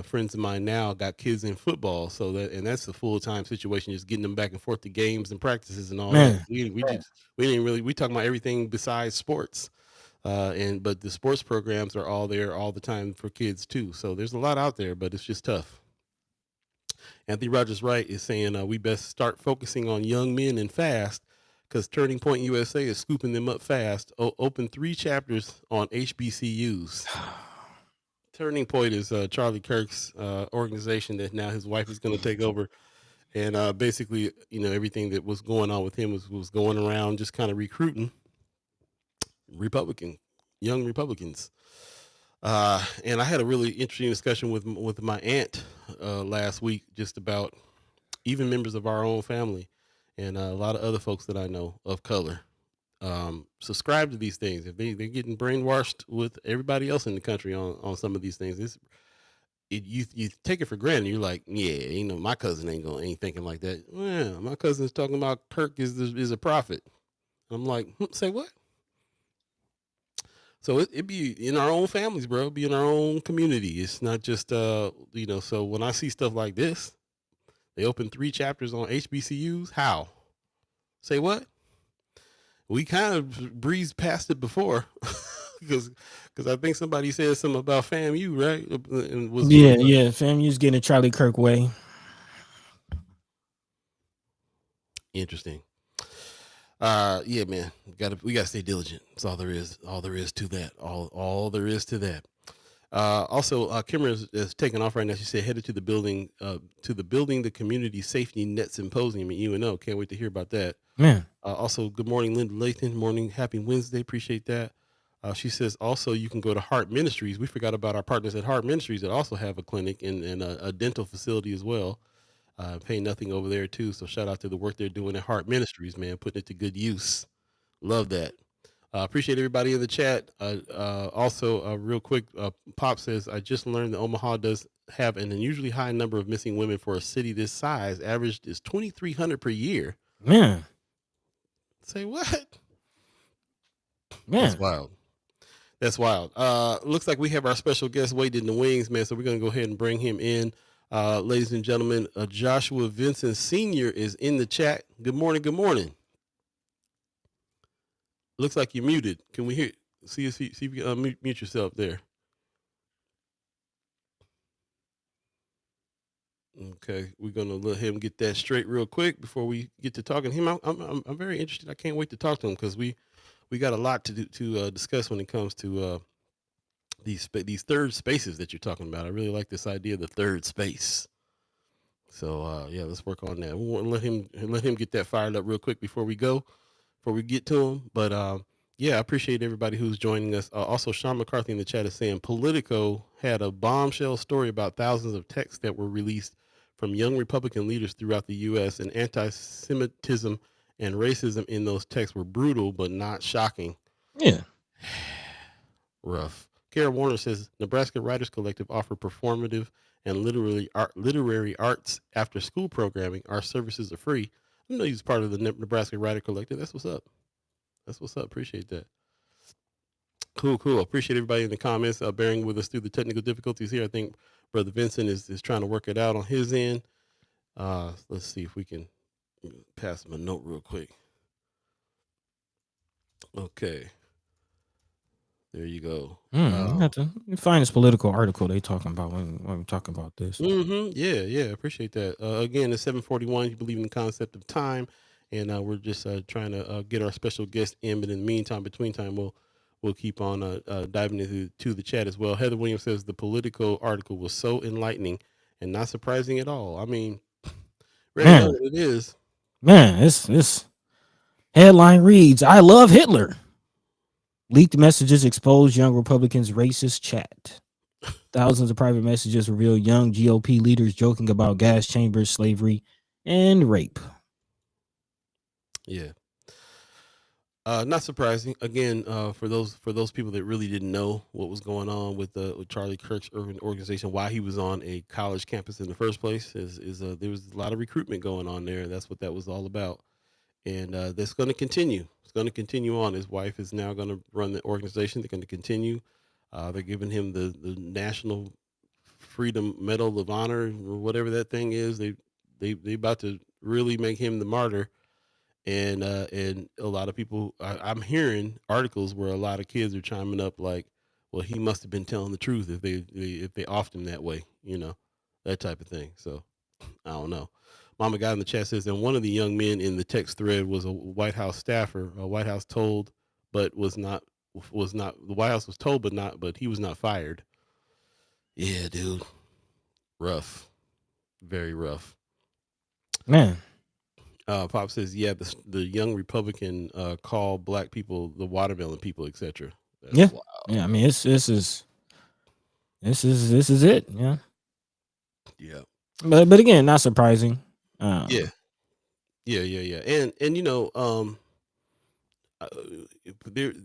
Friends of mine now got kids in football, that's the full-time situation, just getting them back and forth to games and practices and all that. We talking about everything besides sports. But the sports programs are all there all the time for kids too. So there's a lot out there, but it's just tough. Anthony Rogers Wright is saying we best start focusing on young men and fast, because Turning Point USA is scooping them up fast. Open 3 chapters on HBCUs. Turning Point is Charlie Kirk's organization that now his wife is going to take over. And basically, everything that was going on with him was going around just kind of recruiting young Republicans. And I had a really interesting discussion with my aunt last week, just about even members of our own family and a lot of other folks that I know of color subscribe to these things. If they're getting brainwashed with everybody else in the country on some of these things, you take it for granted. You're like, yeah, my cousin ain't thinking like that. Yeah, my cousin's talking about Kirk is a prophet. I'm like, say what? So it be in our own families, bro. Be in our own community. It's not just so when I see stuff like this, they open 3 chapters on HBCUs. How? Say what? We kind of breezed past it before because I think somebody said something about FAMU, right? And FAMU's getting a Charlie Kirk way. Interesting. Yeah, man, we gotta stay diligent. That's all there is. All there is to that. All there is to that. Also, Kimmer is taking off right now. She said headed to the building, the Community Safety Net Symposium at UNO. Can't wait to hear about that. Man. Also, good morning, Linda Lathan. Morning, happy Wednesday. Appreciate that. She says also you can go to Heart Ministries. We forgot about our partners at Heart Ministries that also have a clinic and a dental facility as well. Pay nothing over there too. So shout out to the work they're doing at Heart Ministries, man, putting it to good use. Love that. Appreciate everybody in the chat. Also, real quick, Pop says, I just learned that Omaha does have an unusually high number of missing women for a city this size. Averaged is 2,300 per year. Man. Say what? Man. That's wild. That's wild. Looks like we have our special guest waiting in the wings, man. So we're going to go ahead and bring him in. Ladies and gentlemen, Joshua Vinson Sr. is in the chat. Good morning. Good morning. Looks like you're muted. Can we hear? See if you can mute yourself there. Okay, we're gonna let him get that straight real quick before we get to talking to him. I'm very interested. I can't wait to talk to him because we got a lot to discuss when it comes to these third spaces that you're talking about. I really like this idea of the third space. So yeah, let's work on that. We want to let him get that fired up real quick before we get to him. But yeah, I appreciate everybody who's joining us. Also, Sean McCarthy in the chat is saying Politico had a bombshell story about thousands of texts that were released from young Republican leaders throughout the U.S. and anti-Semitism and racism in those texts were brutal, but not shocking. Yeah. Rough. Kara Warner says Nebraska Writers Collective offer performative and literary arts after school programming. Our services are free. I know he's part of the Nebraska Writer Collective. That's what's up. That's what's up. Appreciate that. Cool. Appreciate everybody in the comments bearing with us through the technical difficulties here. I think Brother Vinson is trying to work it out on his end. Let's see if we can pass him a note real quick. Okay. There you go. You have to find this political article they talking about when we talk about this. Yeah. Appreciate that. Again, it's 7:41. You believe in the concept of time, and we're just trying to get our special guest in. But in the meantime, between time, we'll keep on diving into the chat as well. Heather Williams says the Politico article was so enlightening and not surprising at all. I mean, really know what it is. Man, this headline reads, I love Hitler. Leaked messages expose young Republicans' racist chat. Thousands of private messages reveal young GOP leaders joking about gas chambers, slavery, and rape. Yeah. Not surprising. Again, for those people that really didn't know what was going on with Charlie Kirk's urban organization, why he was on a college campus in the first place, is there was a lot of recruitment going on there. That's what that was all about, and that's going to continue. It's going to continue on. His wife is now going to run the organization. They're going to continue. They're giving him the National Freedom Medal of Honor or whatever that thing is. They about to really make him the martyr. And a lot of people, I'm hearing articles where a lot of kids are chiming up like, well, he must have been telling the truth if they offed him that way, that type of thing. So I don't know. Mama Guy in the chat says, and one of the young men in the text thread was a White House staffer. White House told, but was not. The White House was told, but he was not fired. Yeah, dude. Rough. Very rough. Man. Pop says, yeah, the young Republican call black people the watermelon people, etc. Yeah. Wild. Yeah. I mean, this is it. Yeah. Yeah. But again, not surprising. Yeah. And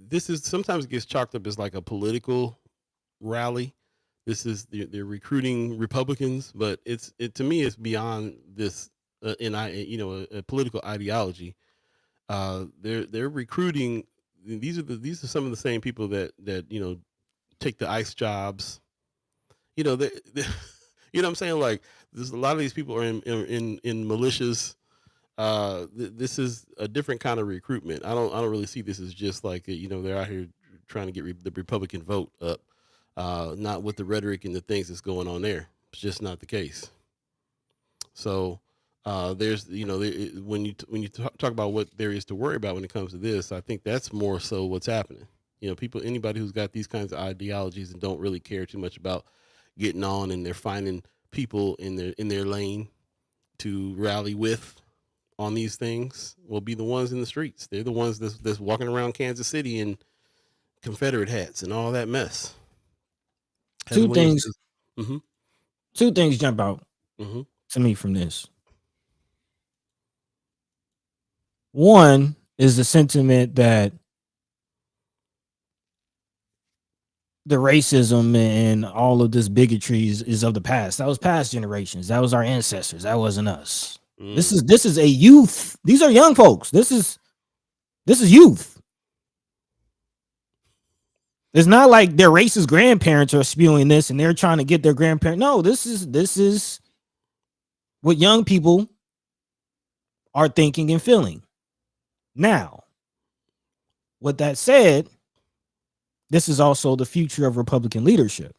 this is sometimes gets chalked up as like a political rally. This is they're recruiting Republicans, but to me it's beyond this. A political ideology. They're recruiting. These are some of the same people that take the ICE jobs. They you know what I'm saying? Like there's a lot of these people are in militias. This is a different kind of recruitment. I don't really see this as just like they're out here trying to get the Republican vote up. Not with the rhetoric and the things that's going on there. It's just not the case. So. There's when you talk about what there is to worry about when it comes to this, I think that's more so what's happening. People, anybody who's got these kinds of ideologies and don't really care too much about getting on, and they're finding people in their lane to rally with on these things, will be the ones in the streets. They're the ones that's walking around Kansas City in Confederate hats and all that mess. Heather Two Williams things. says, mm-hmm, Two things jump out mm-hmm. to me from this. One is the sentiment that the racism and all of this bigotry is of the past. That was past generations. That was our ancestors. That wasn't us. This is a youth. These are young folks. This is youth. It's not like their racist grandparents are spewing this and they're trying to get their grandparent. No, this is what young people are thinking and feeling. Now, with that said, this is also the future of Republican leadership.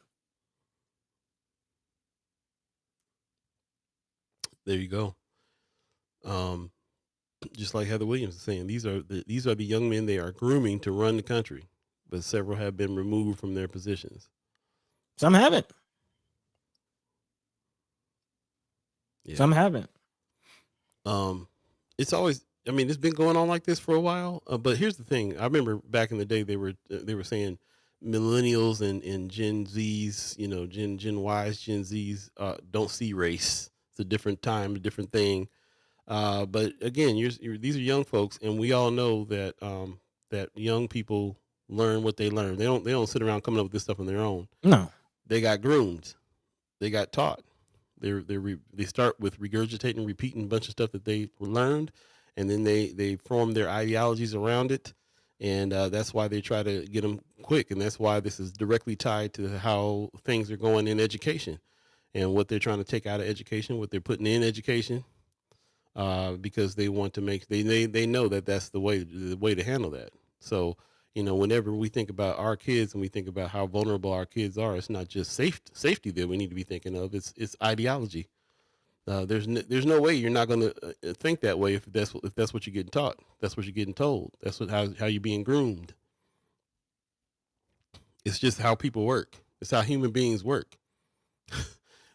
There you go. Just like Heather Williams is saying, these are the young men they are grooming to run the country, but several have been removed from their positions. Some haven't. Yeah. Some haven't. It's always, it's been going on like this for a while. But here's the thing: I remember back in the day, they were saying millennials and Gen Zs, Gen Ys, Gen Zs don't see race. It's a different time, a different thing. But again, these are young folks, and we all know that that young people learn what they learn. They don't sit around coming up with this stuff on their own. No, they got groomed, they got taught. They start with regurgitating, repeating a bunch of stuff that they learned, and then they form their ideologies around it, and that's why they try to get them quick, and that's why this is directly tied to how things are going in education, and what they're trying to take out of education, what they're putting in education, because they want to make they know that that's the way to handle that. So whenever we think about our kids and we think about how vulnerable our kids are, it's not just safety that we need to be thinking of. It's ideology. There's no way you're not going to think that way if that's what you're getting taught. That's what you're getting told. That's how you're being groomed. It's just how people work. It's how human beings work.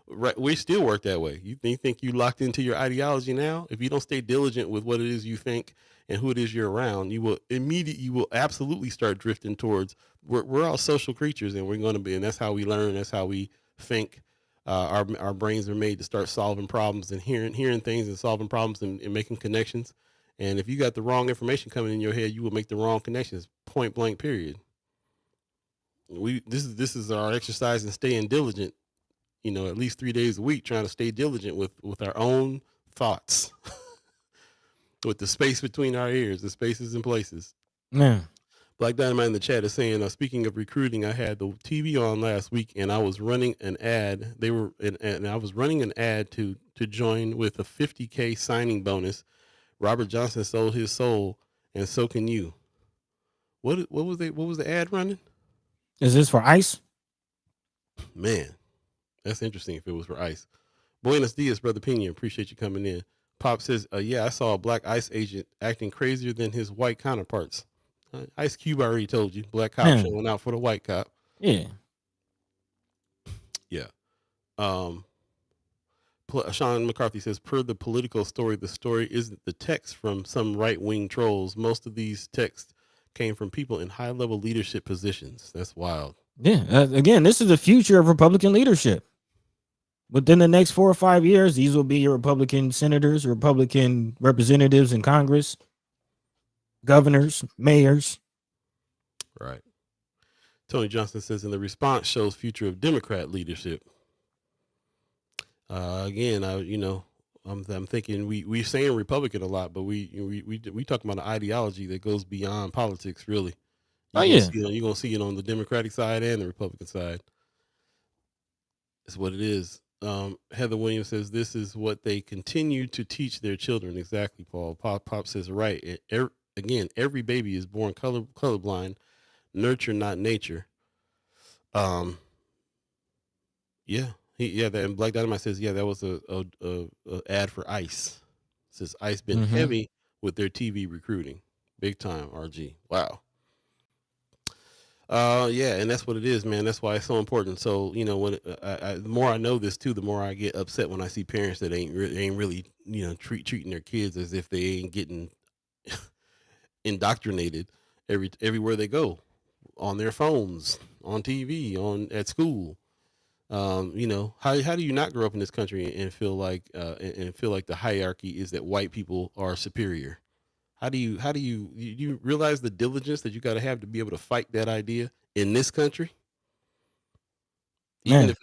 Right, we still work that way. You think you locked into your ideology now? If you don't stay diligent with what it is you think and who it is you're around, you will absolutely start drifting towards. We're all social creatures, and we're going to be, and that's how we learn. That's how we think. Our brains are made to start solving problems and hearing things and solving problems and making connections. And if you got the wrong information coming in your head, you will make the wrong connections. Point blank. Period. This is our exercise in staying diligent. At least 3 days a week, trying to stay diligent with our own thoughts, with the space between our ears, the spaces and places. Man. Black Dynamite in the chat is saying, speaking of recruiting, I had the TV on last week and I was running an ad. And I was running an ad to join with a $50K signing bonus. Robert Johnson sold his soul, and so can you. What was the ad running? Is this for ICE? Man. That's interesting if it was for ICE. Buenos dias, Brother Pena. Appreciate you coming in. Pop says, yeah, I saw a black ICE agent acting crazier than his white counterparts. Ice Cube already told you. Black cop showing out for the white cop. Yeah. Yeah. Sean McCarthy says, per the political story, the story isn't the text from some right-wing trolls. Most of these texts came from people in high-level leadership positions. That's wild. Yeah. Again, this is the future of Republican leadership. Within the next 4 or 5 years, these will be your Republican senators, Republican representatives in Congress, governors, mayors. Right. Tony Johnson says, and the response shows future of Democrat leadership. Again, I'm thinking we're saying Republican a lot, but we talk about an ideology that goes beyond politics, really. You're gonna see it on the Democratic side and the Republican side. It's what it is. Heather Williams says, this is what they continue to teach their children. Exactly, Paul. Pop says, right. Again, every baby is born colorblind. Nurture, not nature. Yeah. And Black Dynamite says, yeah, that was a ad for ICE. It says ICE been heavy with their TV recruiting. Big time, RG. Wow. Yeah, and that's what it is, man. That's why it's so important. So, when the more I know this too, the more I get upset when I see parents that ain't really, treating their kids as if they ain't getting indoctrinated everywhere they go, on their phones, on TV, on at school. How do you not grow up in this country and feel like and feel like the hierarchy is that white people are superior? How do you realize the diligence that you got to have to be able to fight that idea in this country? Even Man,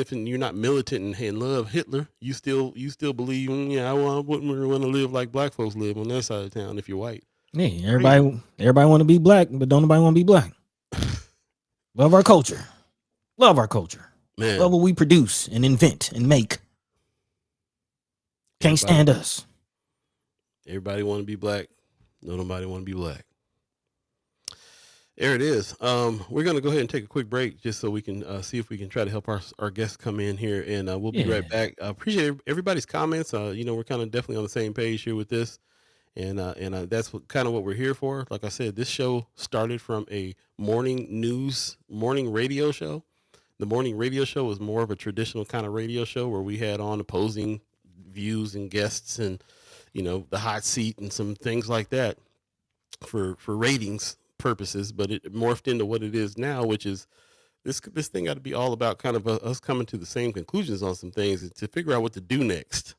if you're not militant and love Hitler, you still believe, yeah, I wouldn't really want to live like black folks live on that side of town if you're white. hey, Crazy. everybody want to be black, but don't nobody want to be black. Love our culture. Love our culture. Love Man, what we produce and invent and make. Can't everybody stand us. everybody want to be black. No, nobody want to be black. There it is. We're going to go ahead and take a quick break just so we can see if we can try to help our guests come in here, and we'll be right Yeah. back. Appreciate everybody's comments. We're kind of definitely on the same page here with this, and that's kind of what we're here for. Like I said, this show started from a morning radio show. The morning radio show was more of a traditional kind of radio show where we had on opposing views and guests, and the hot seat and some things like that for ratings purposes, but it morphed into what it is now, which is this thing got to be all about kind of us coming to the same conclusions on some things and to figure out what to do next.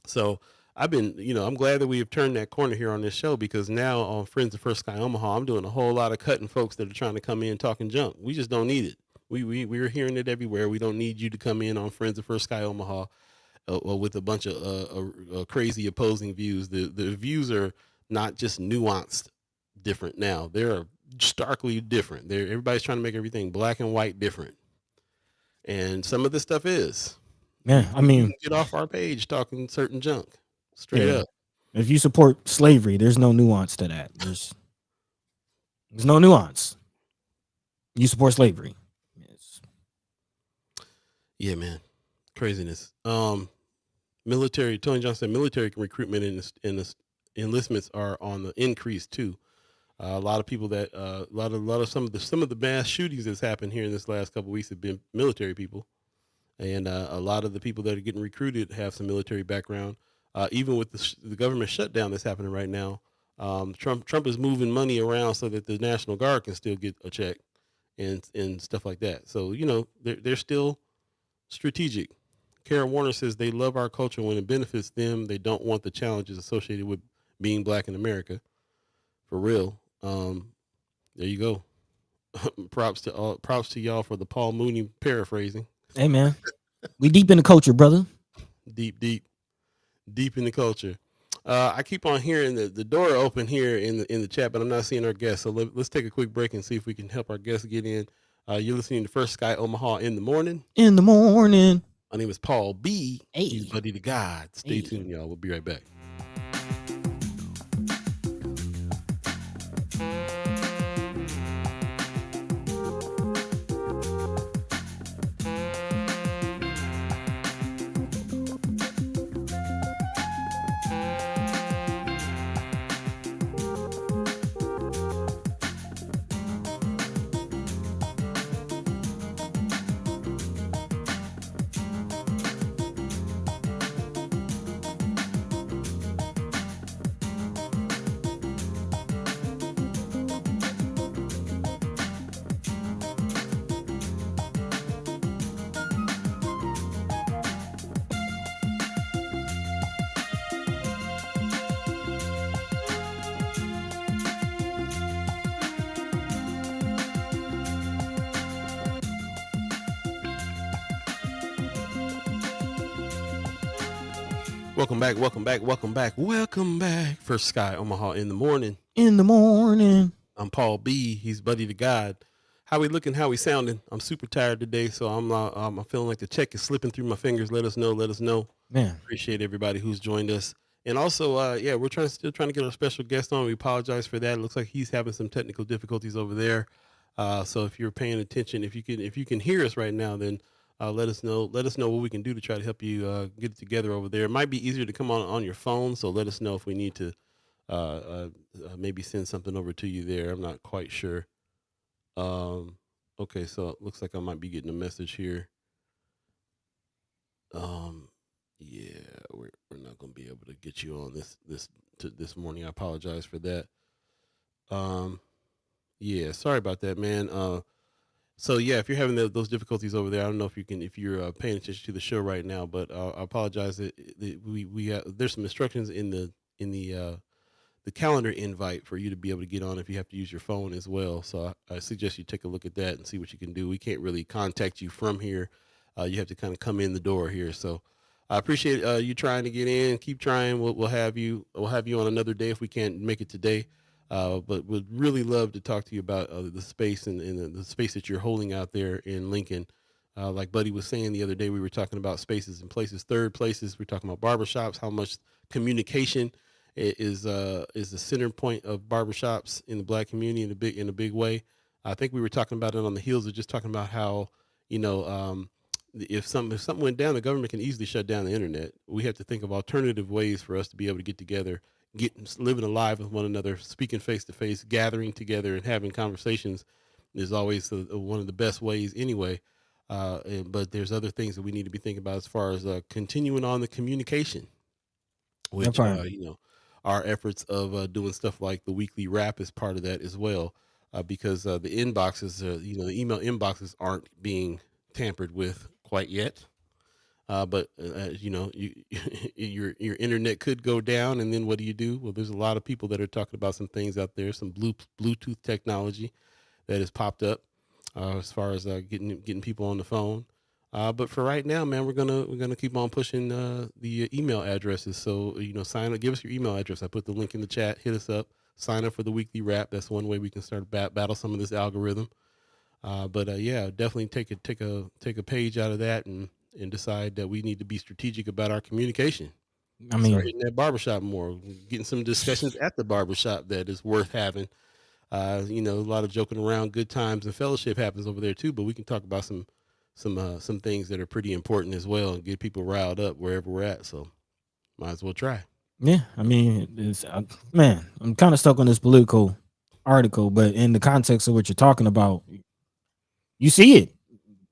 So I'm glad that we have turned that corner here on this show, because now on Friends of First Sky Omaha, I'm doing a whole lot of cutting folks that are trying to come in talking junk. We just don't need it. We're hearing it everywhere. We don't need you to come in on Friends of First Sky Omaha with a bunch of crazy opposing views. The views are not just nuanced different now. They're starkly different. Everybody's trying to make everything black and white different. And some of this stuff is. Yeah. I You mean, can get off our page talking certain junk. Straight yeah. up. If you support slavery, there's no nuance to that. There's no nuance. You support slavery. Yes. Yeah, man. Craziness. Military, Tony Johnson said military recruitment and enlistments are on the increase too. A lot of people that a lot of some of the mass shootings that's happened here in this last couple of weeks have been military people, and a lot of the people that are getting recruited have some military background. Even with the government shutdown that's happening right now, Trump is moving money around so that the National Guard can still get a check and stuff like that. So they're still strategic. Kara Warner says they love our culture when it benefits them. They don't want the challenges associated with being black in America. For real. There you go. props to y'all for the Paul Mooney paraphrasing. Hey, man. We deep in the culture, brother. Deep in the culture. I keep on hearing the door open here in the chat, but I'm not seeing our guests. So let's take a quick break and see if we can help our guests get in. You're listening to First Sky Omaha in the morning. In the morning. My name is Paul B. Hey. He's buddy to God. Stay Hey. tuned, y'all. We'll be right back. Welcome back. First Sky Omaha in the morning. In the morning. I'm Paul B. He's buddy to God. How we looking? How we sounding? I'm super tired today, so I'm feeling like the check is slipping through my fingers. Let us know. Man. Appreciate everybody who's joined us. And also, we're still trying to get our special guest on. We apologize for that. It looks like he's having some technical difficulties over there. So if you're paying attention, if you can hear us right now, then let us know. Let us know what we can do to try to help you get it together over there. It might be easier to come on your phone, so let us know if we need to maybe send something over to you there. I'm not quite sure. Okay, so it looks like I might be getting a message here. Yeah, we're not gonna be able to get you on this morning. I apologize for that. Um, yeah, sorry about that, man. So yeah, if you're having those difficulties over there, I don't know if you're paying attention to the show right now, but I apologize that there's some instructions in the calendar invite for you to be able to get on if you have to use your phone as well. So I suggest you take a look at that and see what you can do. We can't really contact you from here. You have to kind of come in the door here. So I appreciate you trying to get in. Keep trying. We'll have you. We'll have you on another day if we can't make it today. But would really love to talk to you about the space and the space that you're holding out there in Lincoln. Like Buddy was saying the other day, we were talking about spaces and places, third places. We're talking about barbershops, how much communication is the center point of barbershops in the Black community in a big way. I think we were talking about it on the heels of just talking about how, you know, if something went down, the government can easily shut down the internet. We have to think of alternative ways for us to be able to get together, living alive with one another, speaking face to face, gathering together, and having conversations is always one of the best ways anyway. But there's other things that we need to be thinking about as far as continuing on the communication, which you know, our efforts of doing stuff like the weekly wrap is part of that as well, because the inboxes, you know, the email inboxes aren't being tampered with quite yet. But you know, your internet could go down, and then what do you do? Well, there's a lot of people that are talking about some things out there, some Bluetooth technology that has popped up as far as getting people on the phone. But for right now, man, we're gonna keep on pushing the email addresses. So you know, sign up, give us your email address. I put the link in the chat. Hit us up. Sign up for the weekly wrap. That's one way we can start battle some of this algorithm. But yeah, definitely take a page out of that and decide that we need to be strategic about our communication. I mean, start hitting that barbershop more, getting some discussions at the barbershop that is worth having. You know, a lot of joking around, good times and fellowship happens over there too. But we can talk about some things that are pretty important as well and get people riled up wherever we're at. So might as well try. yeah, I mean, it's man, I'm kind of stuck on this political article, but in the context of what you're talking about, you see it.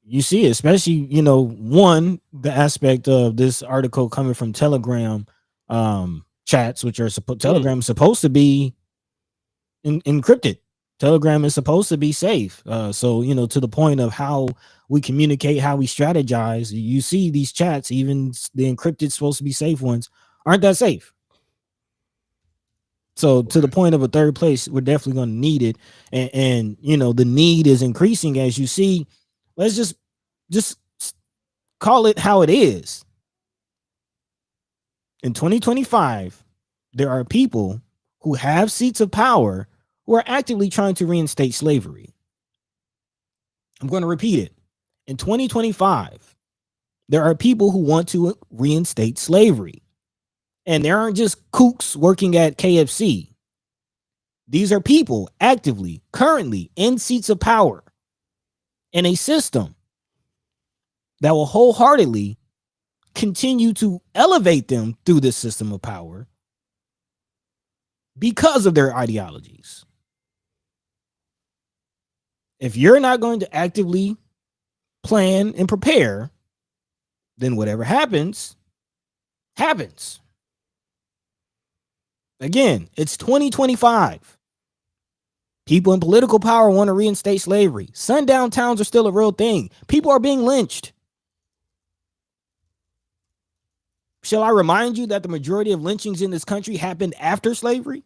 You see it, especially, you know, one, the aspect of this article coming from Telegram chats, which are Telegram is supposed to be encrypted. Telegram is supposed to be safe. So, you know, to the point of how we communicate, how we strategize, you see these chats, even the encrypted, supposed to be safe ones, aren't that safe. So to the point of a third place, we're definitely going to need it. And, you know, the need is increasing as you see. Let's just call it how it is. In 2025, there are people who have seats of power who are actively trying to reinstate slavery. I'm going to repeat it. In 2025, there are people who want to reinstate slavery. And there aren't just kooks working at KFC. These are people actively, currently in seats of power in a system that will wholeheartedly continue to elevate them through this system of power because of their ideologies. If you're not going to actively plan and prepare, then whatever happens, happens. Again, it's 2025. People in political power want to reinstate slavery. Sundown towns are still a real thing. People are being lynched. Shall I remind you that the majority of lynchings in this country happened after slavery?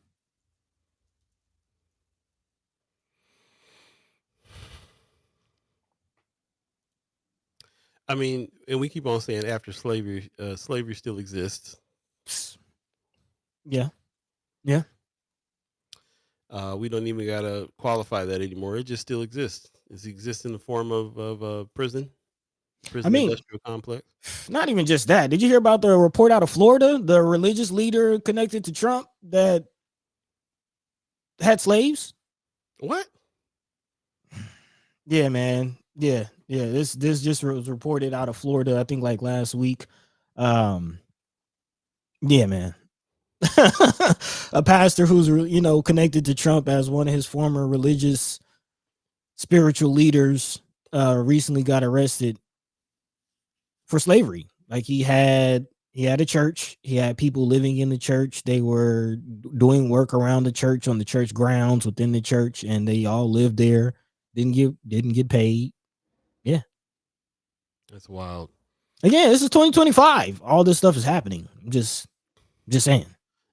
I mean, and we keep on saying after slavery, slavery still exists. Yeah. Yeah. We don't even got to qualify that anymore. It just still exists. It exists in the form of prison industrial complex. Not even just that. Did you hear about the report out of Florida? The religious leader connected to Trump that had slaves? What? Yeah, man. Yeah. This just was reported out of Florida, I think like last week. Yeah, man. A pastor who's, you know, connected to Trump as one of his former religious spiritual leaders recently got arrested for slavery. Like he had a church. He had people living in the church. They were doing work around the church on the church grounds within the church, and they all lived there. Didn't get paid. Yeah, That's wild. again, this is 2025. All this stuff is happening. Just saying.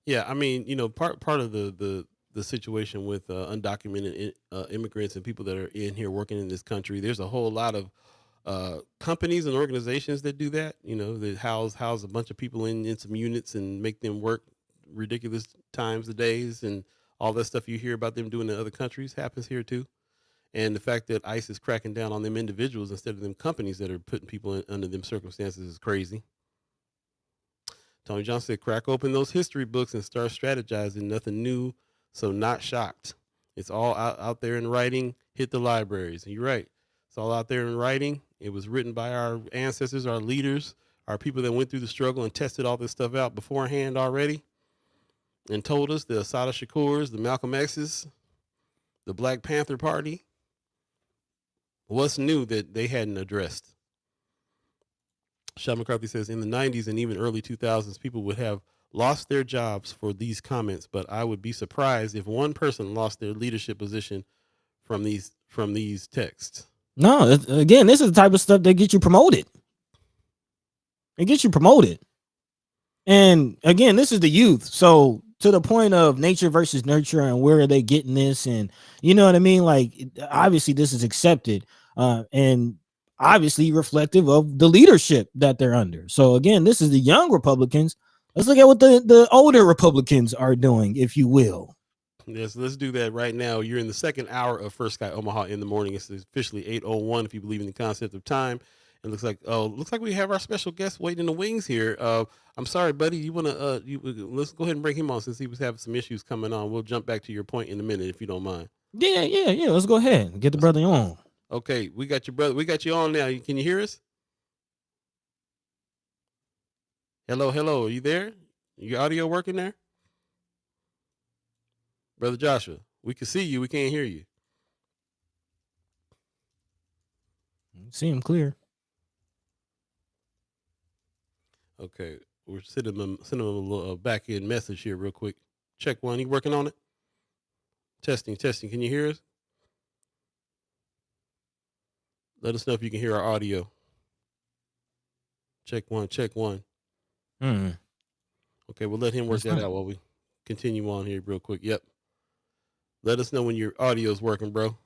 Yeah, I mean, part of the situation with undocumented immigrants and people that are in here working in this country, there's a whole lot of companies and organizations that do that. That house a bunch of people in some units and make them work ridiculous times of days, and all that stuff you hear about them doing in other countries happens here too. And the fact that ICE is cracking down on them individuals instead of them companies that are putting people under them circumstances is crazy. Tony Johnson said, crack open those history books and start strategizing. Nothing new, so not shocked. It's all out there in writing. Hit the libraries. And you're right. It's all out there in writing. It was written by our ancestors, our leaders, our people that went through the struggle and tested all this stuff out beforehand already and told us, the Assata Shakurs, the Malcolm X's, the Black Panther Party, what's new that they hadn't addressed. Sean McCarthy says, in the 90s and even early 2000s, people would have lost their jobs for these comments, but I would be surprised if one person lost their leadership position from these texts. No, again, this is the type of stuff that gets you promoted. It gets you promoted. And again, this is the youth. So to the point of nature versus nurture and where are they getting this? And you know what I mean? Like, obviously this is accepted and obviously reflective of the leadership that they're under. So again, this is the young Republicans. Let's look at what the older Republicans are doing, if you will. Yes, let's do that right now. You're in the second hour of First Sky Omaha in the morning. It's officially 8:01 if you believe in the concept of time. It looks like we have our special guest waiting in the wings here. I'm sorry, buddy. You want to let's go ahead and bring him on since he was having some issues coming on. We'll jump back to your point in a minute if you don't mind. Yeah. Let's go ahead and get the brother on. Okay, we got your brother. We got you on now. Can you hear us? Hello. Are you there? Your audio working there? Brother Joshua, we can see you. We can't hear you. See him clear. Okay, we're sending him a little back end message here real quick. Check one. You working on it? Testing. Can you hear us? Let us know if you can hear our audio. Check one. Okay, we'll let him work that out while we continue on here real quick. Yep. Let us know when your audio is working, bro.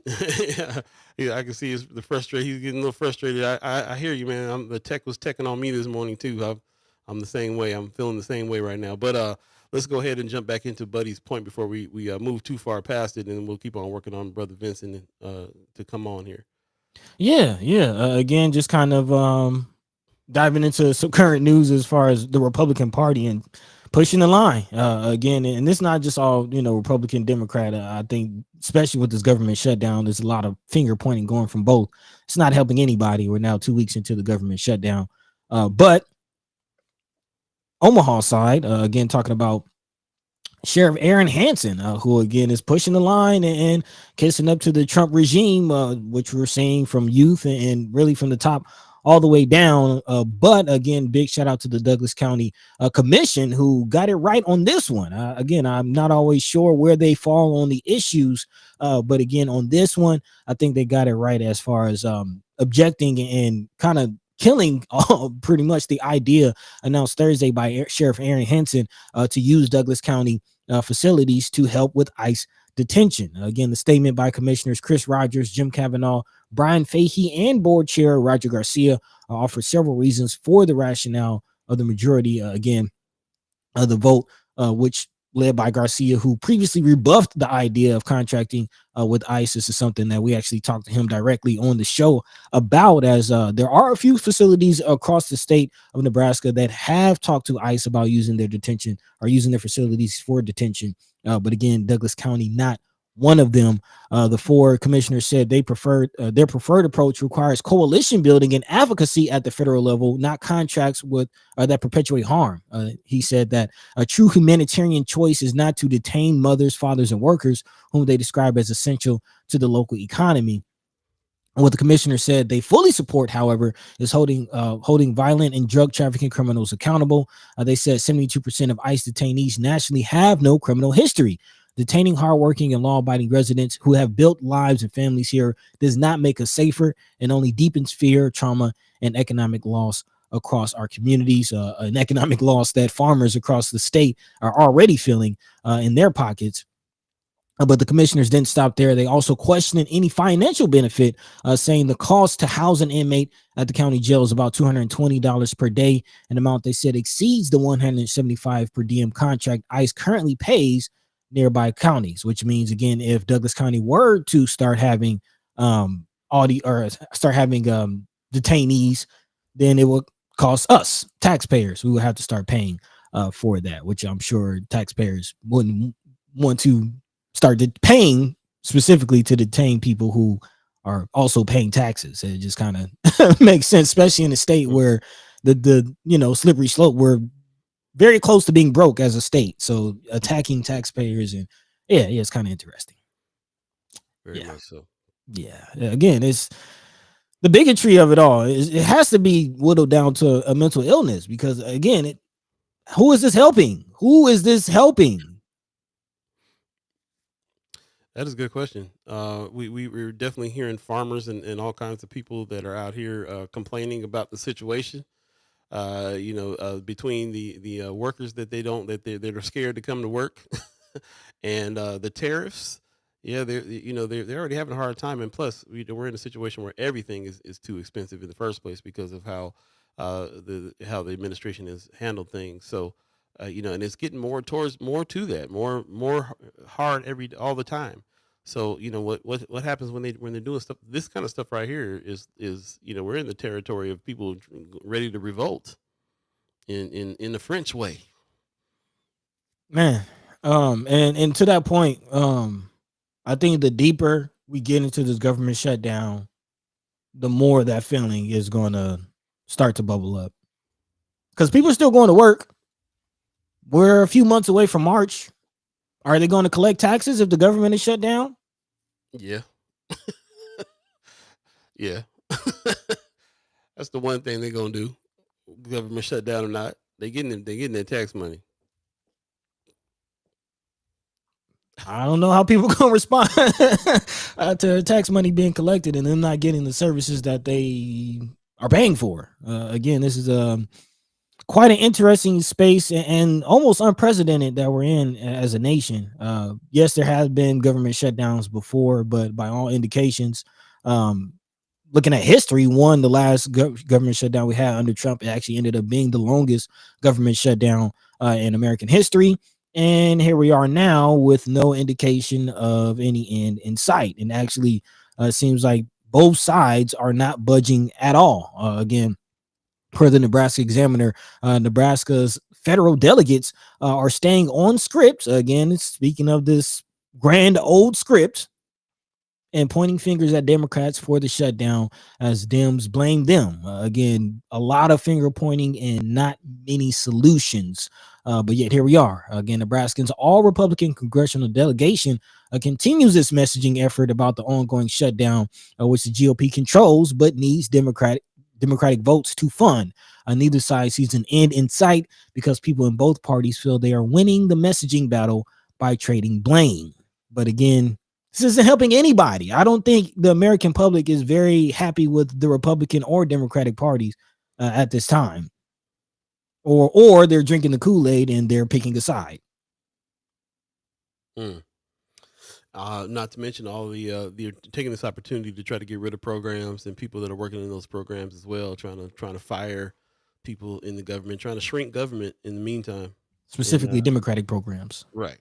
Yeah, I can see the frustrated. He's getting a little frustrated. I hear you, man. The tech was teching on me this morning too. I'm the same way. I'm feeling the same way right now. But let's go ahead and jump back into Buddy's point before we move too far past it, and we'll keep on working on Brother Vinson to come on here. Yeah. Again, just kind of diving into some current news as far as the Republican Party and pushing the line again. And it's not just all, Republican, Democrat. I think especially with this government shutdown, there's a lot of finger pointing going from both. It's not helping anybody. We're now 2 weeks into the government shutdown. But Omaha side, again, talking about Sheriff Aaron Hansen, who again is pushing the line and kissing up to the Trump regime, which we're seeing from youth and really from the top all the way down. But again, big shout out to the Douglas County Commission who got it right on this one. Again, I'm not always sure where they fall on the issues, but again, on this one, I think they got it right as far as objecting and kind of killing pretty much the idea announced Thursday by Sheriff Aaron Hansen to use Douglas County facilities to help with ICE detention. Again, the statement by Commissioners Chris Rogers, Jim Kavanaugh, Brian Fahey, and Board Chair Roger Garcia offer several reasons for the rationale of the majority, again, of the vote, which led by Garcia, who previously rebuffed the idea of contracting with ICE. This is something that we actually talked to him directly on the show about, as there are a few facilities across the state of Nebraska that have talked to ICE about using their detention or using their facilities for detention. But again, Douglas County not one of them. The four commissioners said their preferred approach requires coalition building and advocacy at the federal level, not contracts with that perpetuate harm. He said that a true humanitarian choice is not to detain mothers, fathers, and workers whom they describe as essential to the local economy. What the commissioner said they fully support, however, is holding violent and drug trafficking criminals accountable. They said 72% of ICE detainees nationally have no criminal history. Detaining hardworking and law-abiding residents who have built lives and families here does not make us safer and only deepens fear, trauma, and economic loss across our communities. An economic loss that farmers across the state are already feeling in their pockets. But the commissioners didn't stop there. They also questioned any financial benefit, saying the cost to house an inmate at the county jail is about $220 per day, an amount they said exceeds the $175 per diem contract ICE currently pays nearby counties. Which means, again, if Douglas County were to start having detainees, then it would cost us taxpayers. We would have to start paying for that, which I'm sure taxpayers wouldn't want to start paying specifically to detain people who are also paying taxes. It just kind of makes sense, especially in a state where the slippery slope, we're very close to being broke as a state. So attacking taxpayers and it's kind of interesting. Very much so. Yeah. Again, it's the bigotry of it all. It has to be whittled down to a mental illness because, again, who is this helping? Who is this helping? That is a good question. We're definitely hearing farmers and all kinds of people that are out here complaining about the situation. Between the workers that they're scared to come to work, and the tariffs. Yeah, they're already having a hard time, and plus we're in a situation where everything is too expensive in the first place because of how the administration has handled things. So. And it's getting more to that, more hard all the time. So what happens when they're doing stuff, this kind of stuff right here is we're in the territory of people ready to revolt in the French way, man. And to that point, I think the deeper we get into this government shutdown, the more that feeling is going to start to bubble up because people are still going to work. We're a few months away from March. Are they going to collect taxes if the government is shut down? Yeah. Yeah. That's the one thing they're going to do. Government shut down or not, they're getting their tax money. I don't know how people going to respond to tax money being collected and them not getting the services that they are paying for. Again, this is quite an interesting space and almost unprecedented that we're in as a nation. Yes, there has been government shutdowns before, but by all indications, looking at history, the last government shutdown we had under Trump, it actually ended up being the longest government shutdown in American history. And here we are now with no indication of any end in sight. And actually, it seems like both sides are not budging at all. Again, per the Nebraska Examiner, Nebraska's federal delegates are staying on script. Again, speaking of this grand old script, and pointing fingers at Democrats for the shutdown as Dems blame them. Again, a lot of finger pointing and not many solutions. But yet here we are. Again, Nebraskans, all Republican congressional delegation continues this messaging effort about the ongoing shutdown, which the GOP controls, but needs Democratic votes to fund. Neither side sees an end in sight because people in both parties feel they are winning the messaging battle by trading blame. But again, this isn't helping anybody. I don't think the American public is very happy with the Republican or Democratic parties at this time. Or they're drinking the Kool-Aid and they're picking a side. Not to mention all they're taking this opportunity to try to get rid of programs and people that are working in those programs as well, trying to fire people in the government, trying to shrink government in the meantime. Specifically, Democratic programs. Right.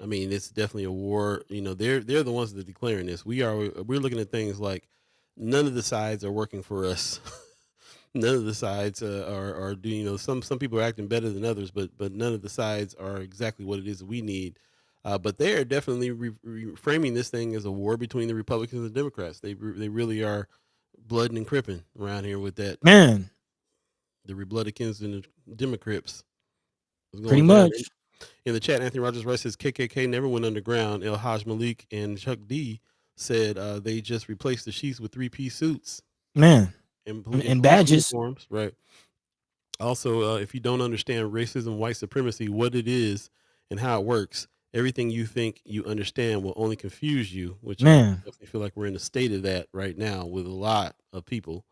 I mean, it's definitely a war. They're the ones that are declaring this. We're looking at things like none of the sides are working for us. None of the sides are doing. Some people are acting better than others, but none of the sides are exactly what it is that we need. But they are definitely framing this thing as a war between the Republicans and the Democrats. They really are blood and cripping around here with that. Man, The Republicans and the Democrats. pretty much. In the chat, Anthony Rogers Rice says KKK never went underground. El Haj Malik and Chuck D said they just replaced the sheets with 3-piece suits. Man, And badges. Uniforms, right. Also, if you don't understand racism, white supremacy, what it is and how it works, everything you think you understand will only confuse you, which I definitely feel like we're in a state of that right now with a lot of people.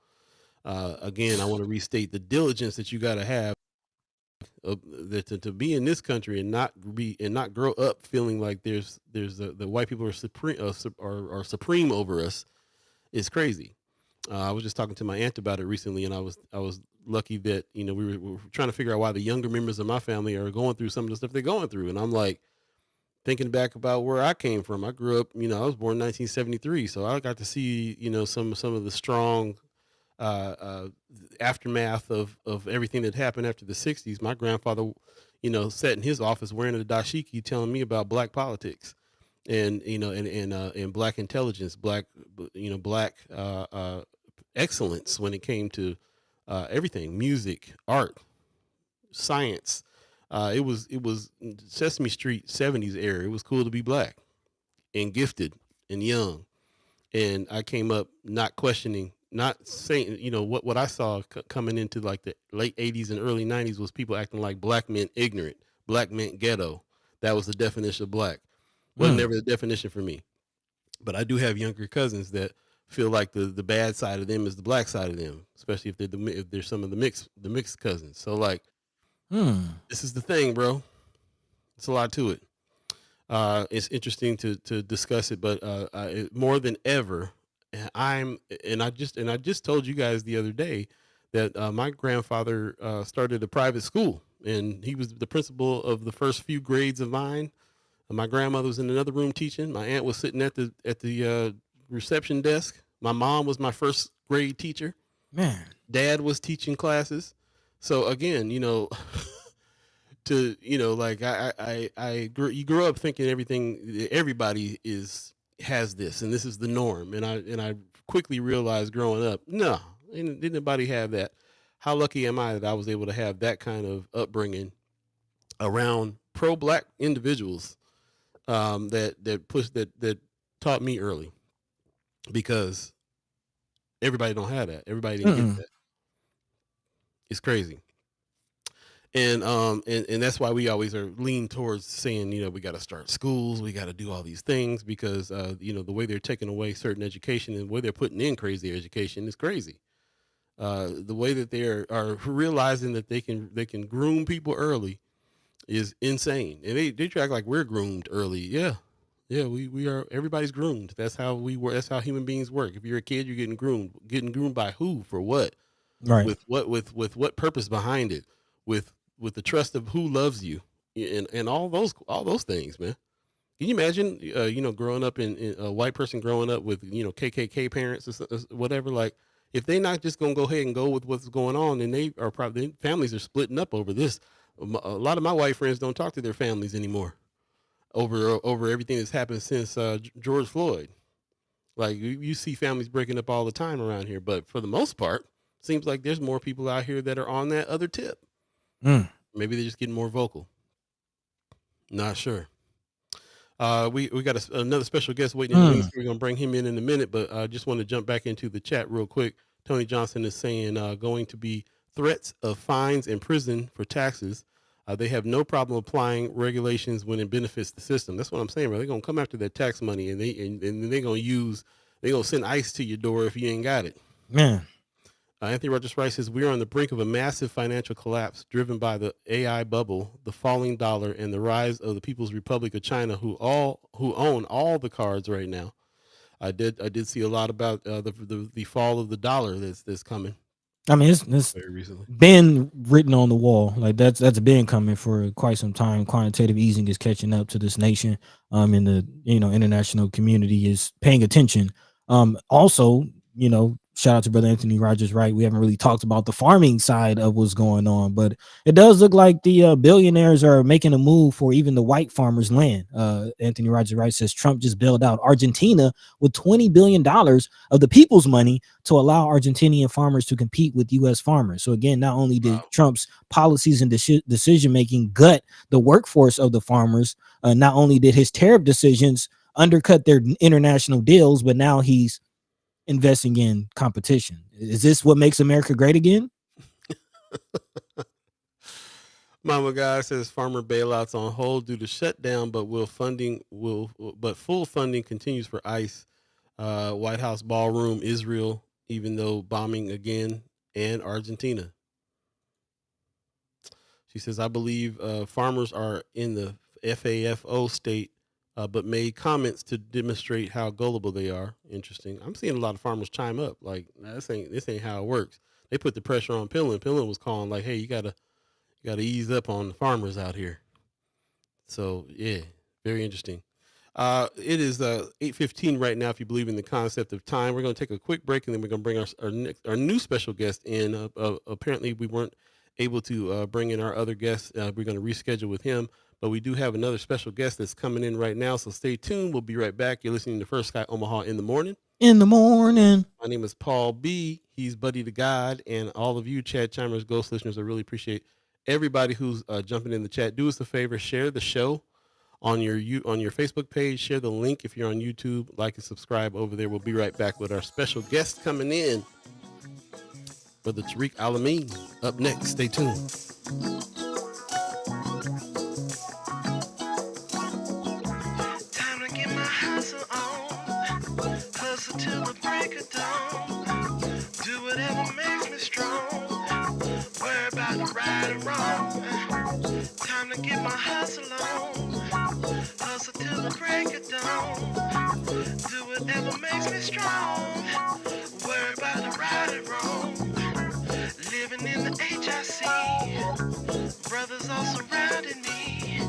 Again, I want to restate the diligence that you got to have to be in this country and not grow up feeling like there's the white people are supreme over us is crazy. I was just talking to my aunt about it recently, and I was lucky that we were trying to figure out why the younger members of my family are going through some of the stuff they're going through, and I'm like thinking back about where I came from. I grew up, I was born in 1973, so I got to see some of the strong aftermath of everything that happened after the 60s. My grandfather, sat in his office wearing a dashiki telling me about black politics and black intelligence, black excellence when it came to everything, music, art, science. It was Sesame Street 70s era. It was cool to be black and gifted and young. And I came up not questioning, not saying, what I saw coming into like the late 80s and early 90s was people acting like black meant ignorant, black meant ghetto. That was the definition of black. Wasn't never the definition for me. But I do have younger cousins that feel like the bad side of them is the black side of them, especially if they're some of the mixed cousins. So like, this is the thing, bro. It's a lot to it. It's interesting to discuss it, but more than ever, I just told you guys the other day that my grandfather started a private school, and he was the principal of the first few grades of mine. My grandmother was in another room teaching. My aunt was sitting at the reception desk. My mom was my first grade teacher. Man, Dad was teaching classes. So again, you grew up thinking everybody has this, and this is the norm. And I quickly realized growing up, no, didn't anybody have that. How lucky am I that I was able to have that kind of upbringing around pro-black individuals that taught me early, because everybody don't have that. Everybody didn't get that. It's crazy. And that's why we always are lean towards saying, we got to start schools, we got to do all these things, because the way they're taking away certain education and the way they're putting in crazy education is crazy. The way that they are realizing that they can groom people early is insane. And they try to act like we're groomed early. Yeah, we are. Everybody's groomed. That's how we work. That's how human beings work. If you're a kid, you're getting groomed. Getting groomed by who? For what? right? With what purpose behind it? With the trust of who loves you, and all those things, man. Can you imagine, growing up in a white person growing up with KKK parents or whatever? Like, if they not just gonna go ahead and go with what's going on, then they are probably, families are splitting up over this. A lot of my white friends don't talk to their families anymore over everything that's happened since George Floyd. Like, you see families breaking up all the time around here, but for the most part, seems like there's more people out here that are on that other tip. Maybe they're just getting more vocal. Not sure. We got another special guest waiting in the wings. We're gonna bring him in a minute, but I just want to jump back into the chat real quick. Tony Johnson is saying going to be threats of fines and prison for taxes. They have no problem applying regulations when it benefits the system. That's what I'm saying, bro. They're gonna come after that tax money, and they're gonna send ICE to your door if you ain't got it. Man, Anthony Rogers Rice says we are on the brink of a massive financial collapse driven by the AI bubble, the falling dollar, and the rise of the People's Republic of China, who own all the cards right now. I did see a lot about the fall of the dollar that's coming. I mean, it's Very recently been written on the wall. Like that's been coming for quite some time. Quantitative easing is catching up to this nation. And the international community is paying attention. Also, Shout out to brother Anthony Rogers. Right, we haven't really talked about the farming side of what's going on, but it does look like the billionaires are making a move for even the white farmers' land. Anthony Rogers Wright says Trump just bailed out Argentina with $20 billion of the people's money to allow Argentinian farmers to compete with U.S. farmers. So again, not only did Trump's policies and decision making gut the workforce of the farmers, not only did his tariff decisions undercut their international deals, but now he's investing in competition. Is this what makes America great again? Mama Guy says farmer bailouts on hold due to shutdown, but full funding continues for ICE. White House ballroom, Israel, even though bombing again, and Argentina. She says, I believe farmers are in the FAFO state, but made comments to demonstrate how gullible they are. Interesting. I'm seeing a lot of farmers chime up like, nah, this ain't how it works. They put the pressure on Pillin. Pillin was calling like, hey, you gotta ease up on the farmers out here. So yeah, very interesting. It is 8:15 right now. If you believe in the concept of time, we're going to take a quick break, and then we're going to bring our new special guest in. Apparently, we weren't able to bring in our other guest. We're going to reschedule with him, but we do have another special guest that's coming in right now. So stay tuned. We'll be right back. You're listening to First Sky Omaha in the morning. In the morning. My name is Paul B. He's buddy to Gawd, and all of you Chad Chimers Ghost listeners, I really appreciate everybody who's jumping in the chat. Do us a favor, share the show on your Facebook page. Share the link if you're on YouTube. Like and subscribe over there. We'll be right back with our special guest coming in, Brother Tariq Al-Amin. Up next. Stay tuned. Time to get my hustle on. Hustle till the break of dawn. Do whatever makes me strong. Worry about the right and wrong. Time to get my hustle on. Hustle till the break of dawn. Do whatever makes me strong. Worry about the right and wrong. Living in the HIC. Brothers all surrounding me.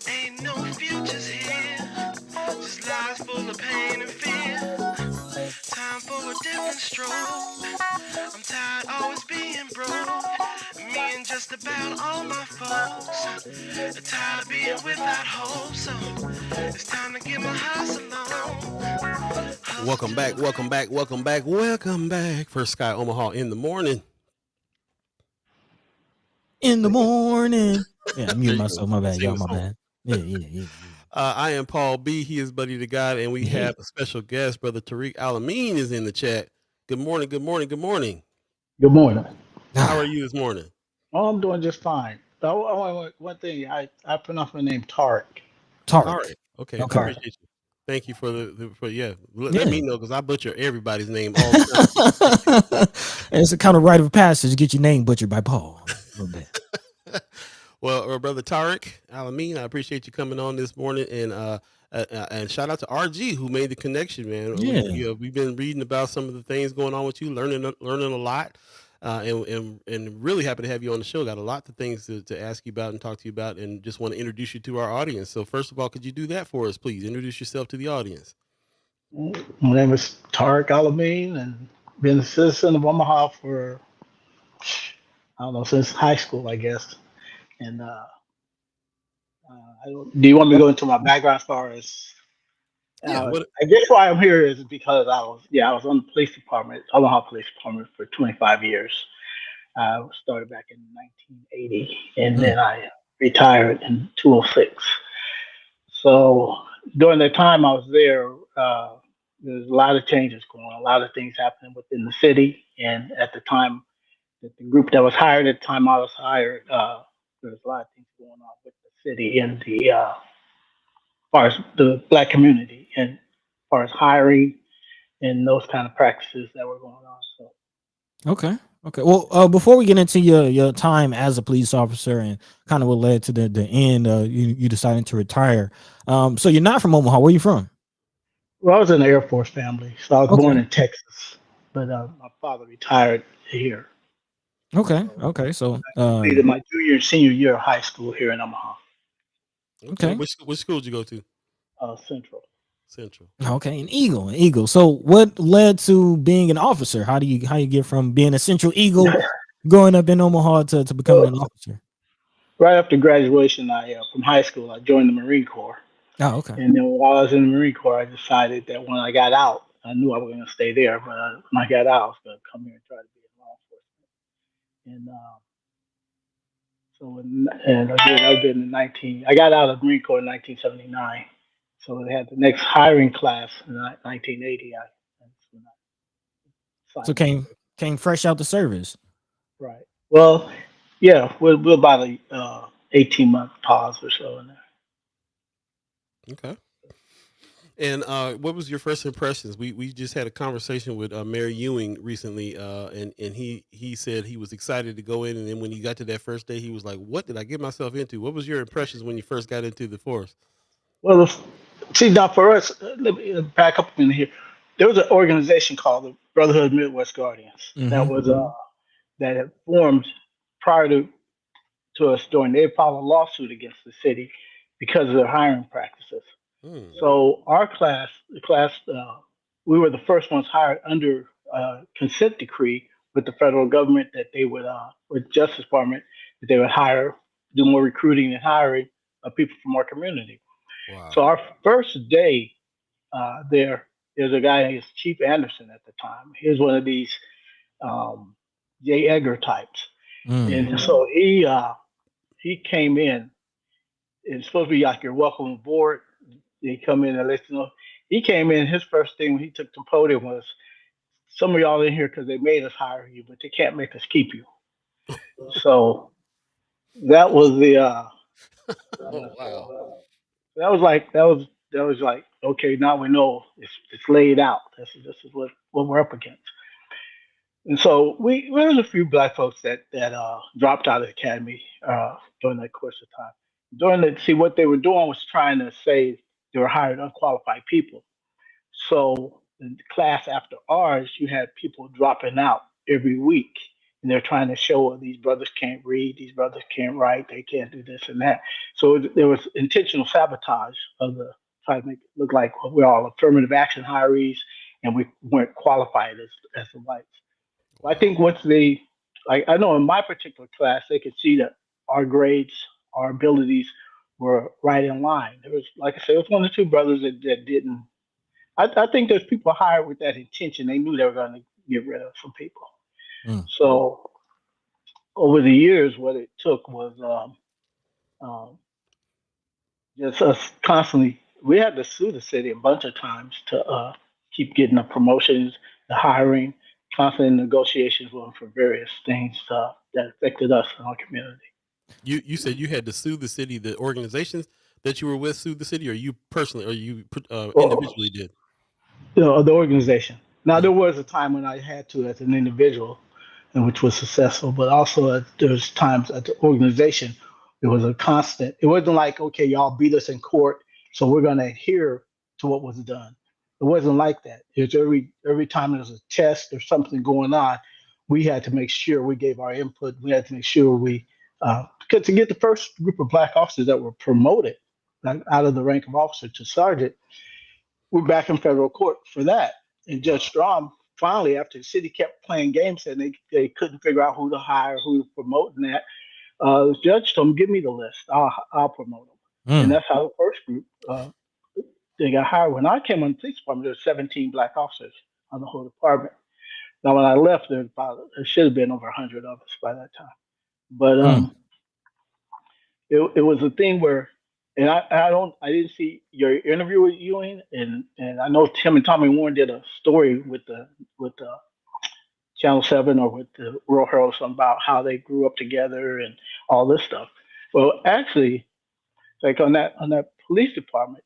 Ain't no futures here. Just lives full of pain and fear. Time for a different stroke. I'm tired always being broke. Me and just about all my folks. Tired of being without hope. So it's time to get my hustle on. Welcome back. First Sky Omaha in the morning. In the morning. Yeah, I muted myself. My bad, y'all. My bad. Yeah. I am Paul B. He is buddy to God, and we have a special guest. Brother Tariq Al-Amin is in the chat. Good morning. Good morning. How are you this morning? Oh, I'm doing just fine. One thing, I pronounce my name Tariq. Tariq. Okay. Appreciate you. Thank you for let me know, because I butcher everybody's name all the time. It's a kind of rite of passage to get your name butchered by Paul. A little bit. Well, Brother Tariq Al-Amin, I appreciate you coming on this morning, and shout out to RG who made the connection, man. Yeah. We've been reading about some of the things going on with you, learning a lot, and really happy to have you on the show. Got a lot of things to ask you about and talk to you about, and just want to introduce you to our audience. So first of all, could you do that for us, please? Introduce yourself to the audience. My name is Tariq Al-Amin, and been a citizen of Omaha for, I don't know, since high school, I guess. And do you want me to go into my background as far as? I guess why I'm here is because I was on the police department, Omaha Police Department, for 25 years. I started back in 1980, and then I retired in 2006. So during the time I was there, there's a lot of changes going on, a lot of things happening within the city. And at the time, the group that was hired, at the time I was hired, there's a lot of things going on with the city and the as far as the Black community, and as far as hiring and those kind of practices that were going on. So okay. Well, before we get into your time as a police officer and kind of what led to the end, you deciding to retire. So you're not from Omaha. Where are you from? Well, I was in the Air Force family, so I was born in Texas, but my father retired here. Okay. So completed my junior and senior year of high school here in Omaha. Okay. Which school did you go to? Central. Central. Okay, an Eagle. So what led to being an officer? How you get from being a Central Eagle, growing up in Omaha to becoming an Well, officer? right after graduation, I from high school, I joined the Marine Corps. Oh, okay. And then while I was in the Marine Corps, I decided that when I got out, I knew I was going to stay there. But when I got out, I was going to come here and try to be in law enforcement. And and again, I've been in 19. I got out of the Marine Corps in 1979. So they had the next hiring class in 1980. That's when I So signed up. came fresh out the service. Right. Well, yeah, we're about a 18-month pause or so in there. Okay. And what was your first impressions? We just had a conversation with Mary Ewing recently, and he said he was excited to go in, and then when he got to that first day, he was like, "What did I get myself into?" What was your impressions when you first got into the force? Well, see, now for us, let me back up a minute here. There was an organization called the Brotherhood of Midwest Guardians that Mm-hmm. was that had formed prior to us doing. They filed a lawsuit against the city because of their hiring practices. Hmm. So our class, we were the first ones hired under consent decree with the federal government that they would, with Justice Department, that they would hire, do more recruiting and hiring of people from our community. Wow. So our first day there's a guy named Chief Anderson at the time. He was one of these um, J. Edgar types, Mm. and so he came in. It's supposed to be like you're welcome aboard. They come in and let you know. He came in. His first thing when he took the podium was, "Some of y'all in here because they made us hire you, but they can't make us keep you." So that was the Oh wow. that was like, okay, now we know it's laid out. This is what we're up against. And so there was a few black folks that dropped out of the academy during that course of time. See, what they were doing was trying to say they were hiring unqualified people. So in the class after ours, you had people dropping out every week, and they're trying to show, well, these brothers can't read, these brothers can't write, they can't do this and that. So there was intentional sabotage of the trying to make it look like we're all affirmative action hirees, and we weren't qualified as the whites. I Wow. think once they, like, I know in my particular class, they could see that our grades, our abilities were right in line. There was, like I said, it was one or two brothers that didn't. I think there's people hired with that intention. They knew they were going to get rid of some people. Mm. So over the years, what it took was um, just us constantly. We had to sue the city a bunch of times to keep getting the promotions, the hiring, constant negotiations with them for various things that affected us in our community. You said you had to sue the city, the organizations that you were with sued the city, or you personally, or you Well, individually did. the organization. Now Mm. there was a time when I had to as an individual, and which was successful, but also there's times at the organization it was a constant. It wasn't like, okay, y'all beat us in court, so we're going to adhere to what was done. It wasn't like that. It's every time there was a test or something going on, we had to make sure we gave our input. We had to make sure because to get the first group of black officers that were promoted, like, out of the rank of officer to sergeant, we're back in federal court for that. And Judge Wow. Strom finally, after the city kept playing games and they couldn't figure out who to hire, who to promote, and that, the judge told them, "Give me the list. I'll promote them." And Mm. that's how the first group they got hired. When I came on the police department, there were 17 black officers on the whole department. Now, when I left, there should have been over 100 of us by that time. But Mm. it was a thing where, and I didn't see your interview with Ewing, and I know Tim and Tommy Warren did a story with the Channel Seven or with the Rural Herald something about how they grew up together and all this stuff. Well, actually, like on that police department,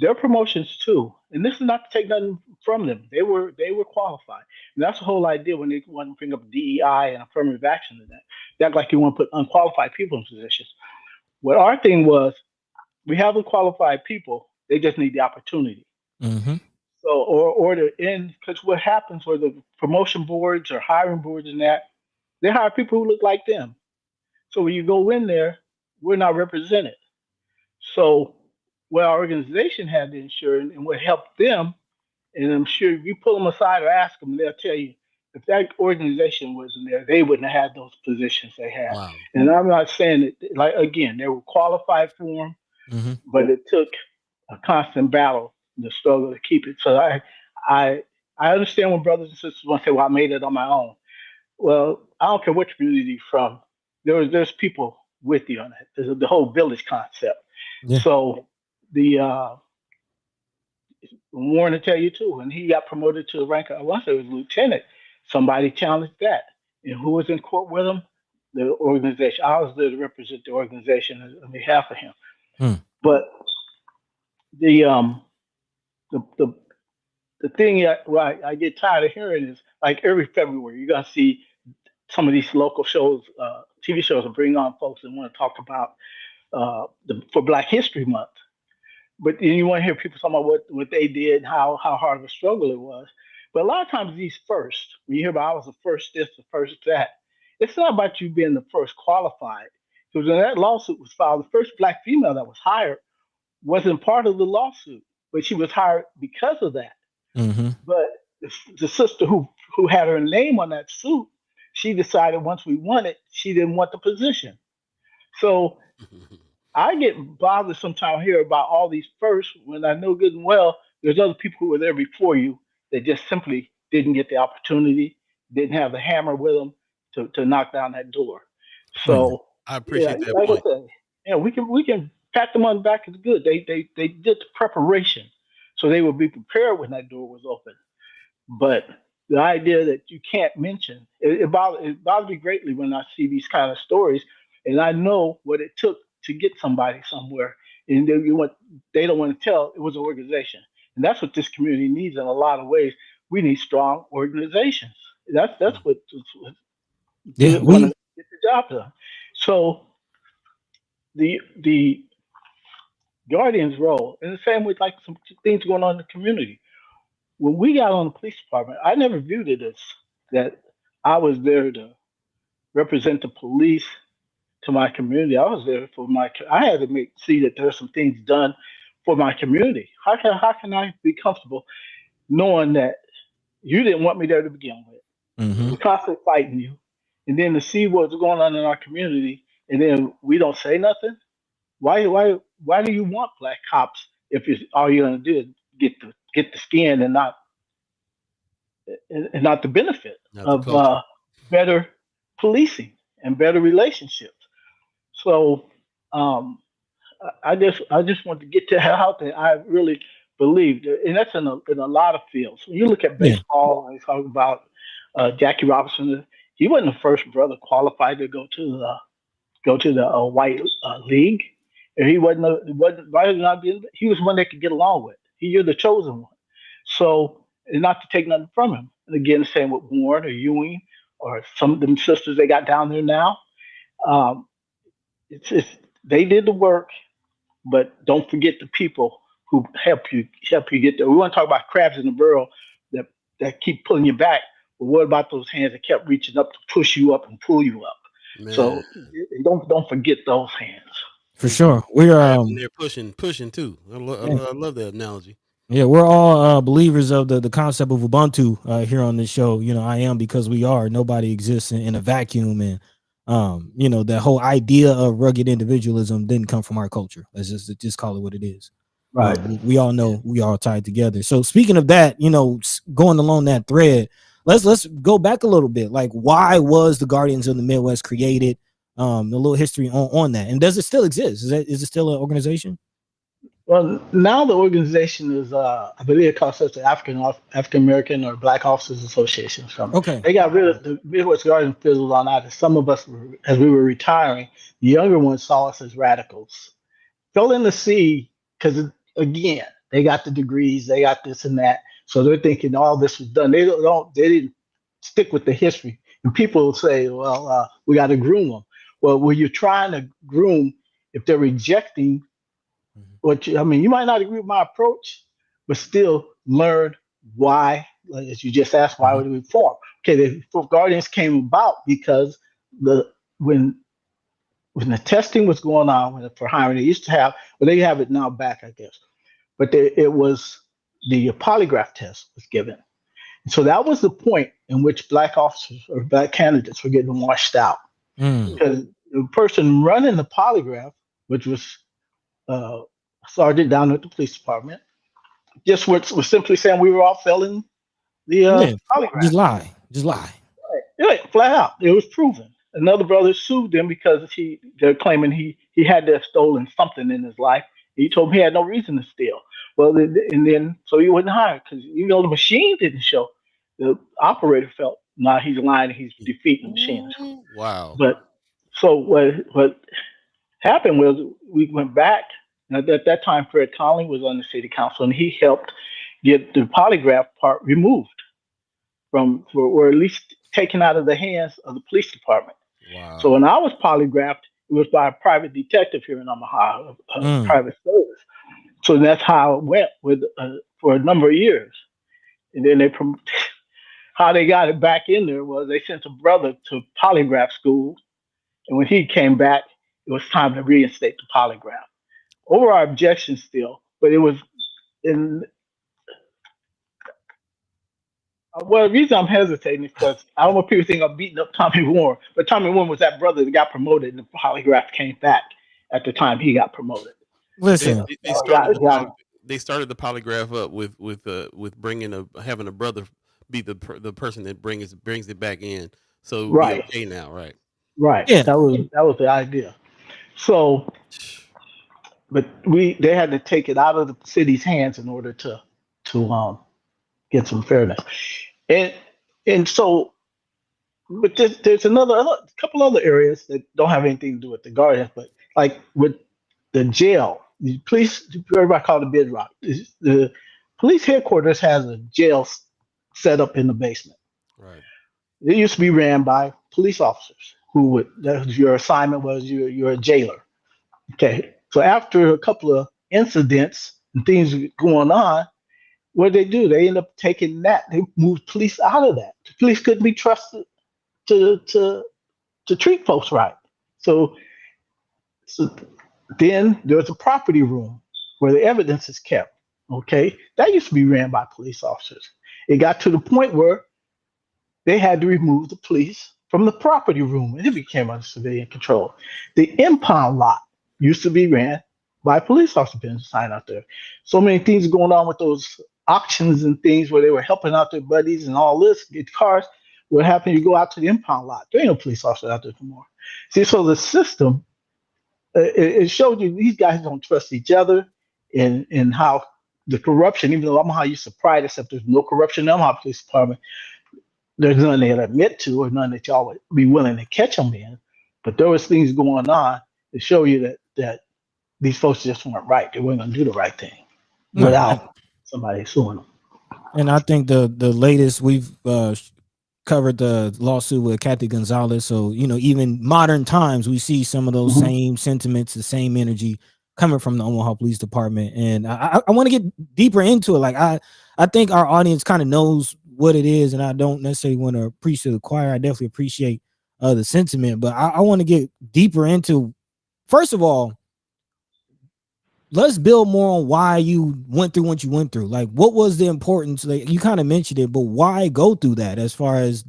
their promotions too, and this is not to take nothing from them. They were qualified, and that's the whole idea when they want to bring up DEI and affirmative action and that. They act like you want to put unqualified people in positions. What our thing was, we have the qualified people. They just need the opportunity. Mm-hmm. So, or to end, because what happens where the promotion boards or hiring boards and that, they hire people who look like them. So when you go in there, we're not represented. So Well, our organization had the insurance, and what helped them, and I'm sure if you pull them aside or ask them, they'll tell you if that organization wasn't there, they wouldn't have had those positions they had. Wow. And I'm not saying that, like, again, they were qualified for them, Mm-hmm. but it took a constant battle, the struggle to keep it. So I, I understand when brothers and sisters want to say, "Well, I made it on my own." Well, I don't care what community you're from. There's people with you on it. There's the whole village concept. Yeah. So the Warren to tell you too, when he got promoted to the rank, I want to say it was lieutenant. Somebody challenged that, and who was in court with him? The organization. I was there to represent the organization on behalf of him. Hmm. But the the the the thing where I get tired of hearing is like every February you're gonna see some of these local shows, TV shows, will bring on folks that want to talk about for Black History Month. But then you want to hear people talking about what they did, how hard of a struggle it was. But a lot of times these first, when you hear about I was the first this, the first that, it's not about you being the first qualified. Because when that lawsuit was filed, the first Black female that was hired wasn't part of the lawsuit, but she was hired because of that. Mm-hmm. But the sister who had her name on that suit, she decided once we won it, she didn't want the position. So I get bothered sometimes here about all these firsts when I know good and well there's other people who were there before you that just simply didn't get the opportunity, didn't have the hammer with them to knock down that door. So I appreciate that like point. I said, we can pat them on the back. It's good. They did the preparation, so they would be prepared when that door was open. But the idea that you can't mention it bothers me greatly when I see these kind of stories, and I know what it took to get somebody somewhere, and they don't want to tell it was an organization, and that's what this community needs in a lot of ways. We need strong organizations. That's what Yeah, going to get the job done. So the guardian's role, and the same with like some things going on in the community. When we got on the police department, I never viewed it as that I was there to represent the police to my community. I was there for I had to see that there's some things done for my community. How can I be comfortable knowing that you didn't want me there to begin with? Mm-hmm. We're constantly fighting you, and then to see what's going on in our community, and then we don't say nothing. Why do you want Black cops if it's all you're gonna do is get the skin and not the benefit Not the of culture. better policing and better relationships? So I just want to get to out there. I really believe, and that's in a lot of fields. When you look at Yeah. baseball, I talk about Jackie Robinson. He wasn't the first brother qualified to go to the white league. And he wasn't rather not being. He was one they could get along with. You're the chosen one. So, and not to take nothing from him. And again, the same with Warren or Ewing or some of them sisters they got down there now. Um, it's they did the work, but don't forget the people who help you get there. We want to talk about crabs in the barrel that keep pulling you back. But what about those hands that kept reaching up to push you up and pull you up? Man. So don't forget those hands. For sure. We're they're pushing too. I love that analogy. Yeah, we're all believers of the concept of Ubuntu here on this show. I am because we are. Nobody exists in a vacuum, and that whole idea of rugged individualism didn't come from our culture. Let's just call it what it is. Right. We all know we all tied together. So speaking of that, going along that thread, let's go back a little bit. Like, why was the Guardians of the Midwest created? A little history on that, and does it still exist? Is it still an organization? Well, now the organization is, I believe it calls itself the African American or Black Officers Association. Okay. They got rid of the Midwest Guardian fizzled on out. Some of us, as we were retiring, the younger ones saw us as radicals. Fell in the sea because, again, they got the degrees, they got this and that. So they're thinking all this was done. They didn't stick with the history. And people will say, well, we got to groom them. Well, when you're trying to groom, if they're rejecting you might not agree with my approach, but still learn why, as you just asked, why would we form? Okay, the Guardians came about because when when the testing was going on for hiring, they used to have, well, they have it now back, I guess, but it was the polygraph test was given. So that was the point in which black officers or black candidates were getting washed out Mm. because the person running the polygraph, which was uh, sergeant down at the police department, just was simply saying we were all failing the Yeah, polygraph. just lie, just lie. Yeah, flat out. It was proven. Another brother sued them because they're claiming he had to have stolen something in his life. He told him he had no reason to steal. Well, and then so he wasn't hired because the machine didn't show. The operator felt now he's lying. He's defeating the machine. Wow. But so what happened was we went back. And at that time, Fred Conley was on the city council, and he helped get the polygraph part removed or at least taken out of the hands of the police department. Wow. So when I was polygraphed, it was by a private detective here in Omaha, a private service. So that's how it went with for a number of years. And then how they got it back in there was they sent a brother to polygraph school, and when he came back, it was time to reinstate the polygraph. Over our objection still, but it was in. Well, the reason I'm hesitating is because I don't want people to think I'm beating up Tommy Warren, but Tommy Warren was that brother that got promoted, and the polygraph came back at the time he got promoted. Listen, They started the polygraph up with having a brother be the person that brings it back in, so it would be okay now, right? Right. Yeah. That was the idea. So, but they had to take it out of the city's hands in order to get some fairness, and so, but there's a couple other areas that don't have anything to do with the Guardians, but like with the jail, the police, everybody call it Bid Rock. The police headquarters has a jail set up in the basement. Right. It used to be ran by police officers your assignment was you're a jailer. Okay. So after a couple of incidents and things going on, what did they do? They end up taking that. They moved police out of that. The police couldn't be trusted to treat folks right. So then there's a property room where the evidence is kept. Okay. That used to be ran by police officers. It got to the point where they had to remove the police from the property room, and it became under civilian control. The impound lot used to be ran by police officers being assigned out there. So many things going on with those auctions and things where they were helping out their buddies and all this, get cars. What happened? You go out to the impound lot. There ain't no police officer out there anymore. See, so the system, it showed you these guys don't trust each other, and how the corruption, even though Omaha used to pride itself, there's no corruption in Omaha Police Department. There's none they'd admit to, or none that y'all would be willing to catch them in. But there was things going on to show you that these folks just weren't right. They weren't going to do the right thing without somebody suing them. And I think the latest we've covered the lawsuit with Kathy Gonzalez. So, even modern times, we see some of those same sentiments, the same energy coming from the Omaha Police Department. And I want to get deeper into it. Like, I think our audience kind of knows what it is, and I don't necessarily want to preach to the choir. I definitely appreciate the sentiment, but I want to get deeper into, first of all, let's build more on why you went through what you went through. Like, what was the importance? Like, you kind of mentioned it, but why go through that? As far as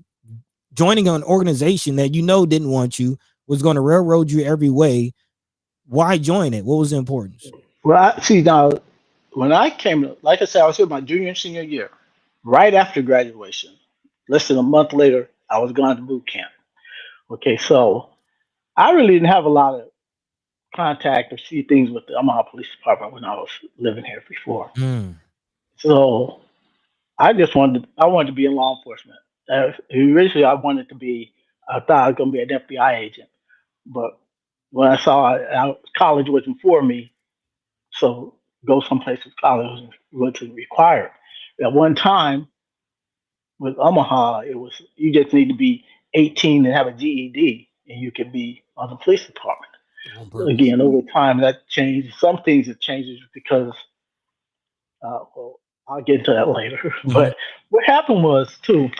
joining an organization that didn't want you, was going to railroad you every way, why join it? What was the importance? Well, now, when I came, like I said, I was here my junior and senior year. Right after graduation, less than a month later, I was gone to boot camp. Okay, so I really didn't have a lot of contact or see things with the Omaha Police Department when I was living here before. So I wanted to be in law enforcement. Originally, I thought I was going to be an FBI agent, but when I saw college wasn't for me, so go someplace with college wasn't required. At one time, with Omaha, it was you just need to be 18 and have a GED, and you can be on the police department. Again, over time, that changed. Some things have changed because, well, I'll get into that later. But what happened was too.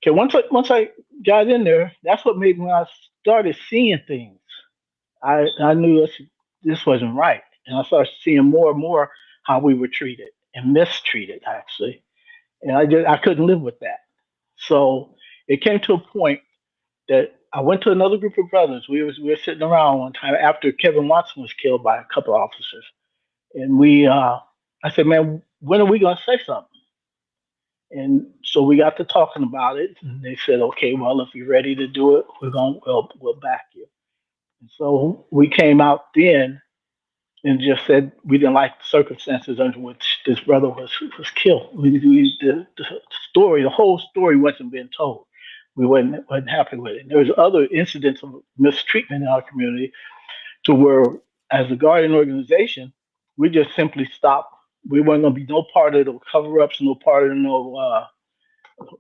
Okay, once I got in there, that's what made me when I started seeing things. I knew this wasn't right, and I started seeing more and more how we were treated and mistreated actually, and I couldn't live with that. So it came to a point that I went to another group of brothers. We were sitting around one time after Kevin Watson was killed by a couple of officers, and I said, man, when are we gonna say something? And so we got to talking about it, and they said, okay, well, if you're ready to do it, we'll back you. And so we came out then and just said we didn't like the circumstances under which this brother was killed. The story, the whole story wasn't being told. We wasn't happy with it. There was other incidents of mistreatment in our community to where, as a guardian organization, we just simply stopped. We weren't going to be no part of the cover-ups, no part of no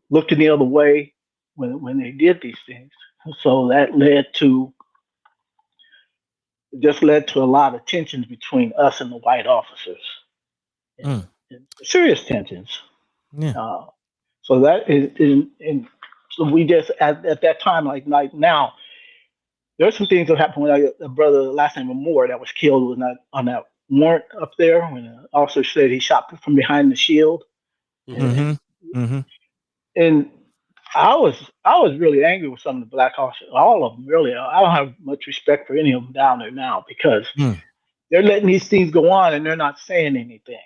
looking the other way when they did these things. So that led to a lot of tensions between us and the white officers, Mm. and serious tensions. Yeah. So that is, and so we just at that time, like now, there's some things that happened when a brother last name of Moore that was killed was not on that warrant up there when the officer said he shot from behind the shield, Mm-hmm. and Mm-hmm. and I was really angry with some of the black officers, all of them really. I don't have much respect for any of them down there now because Mm. they're letting these things go on and they're not saying anything.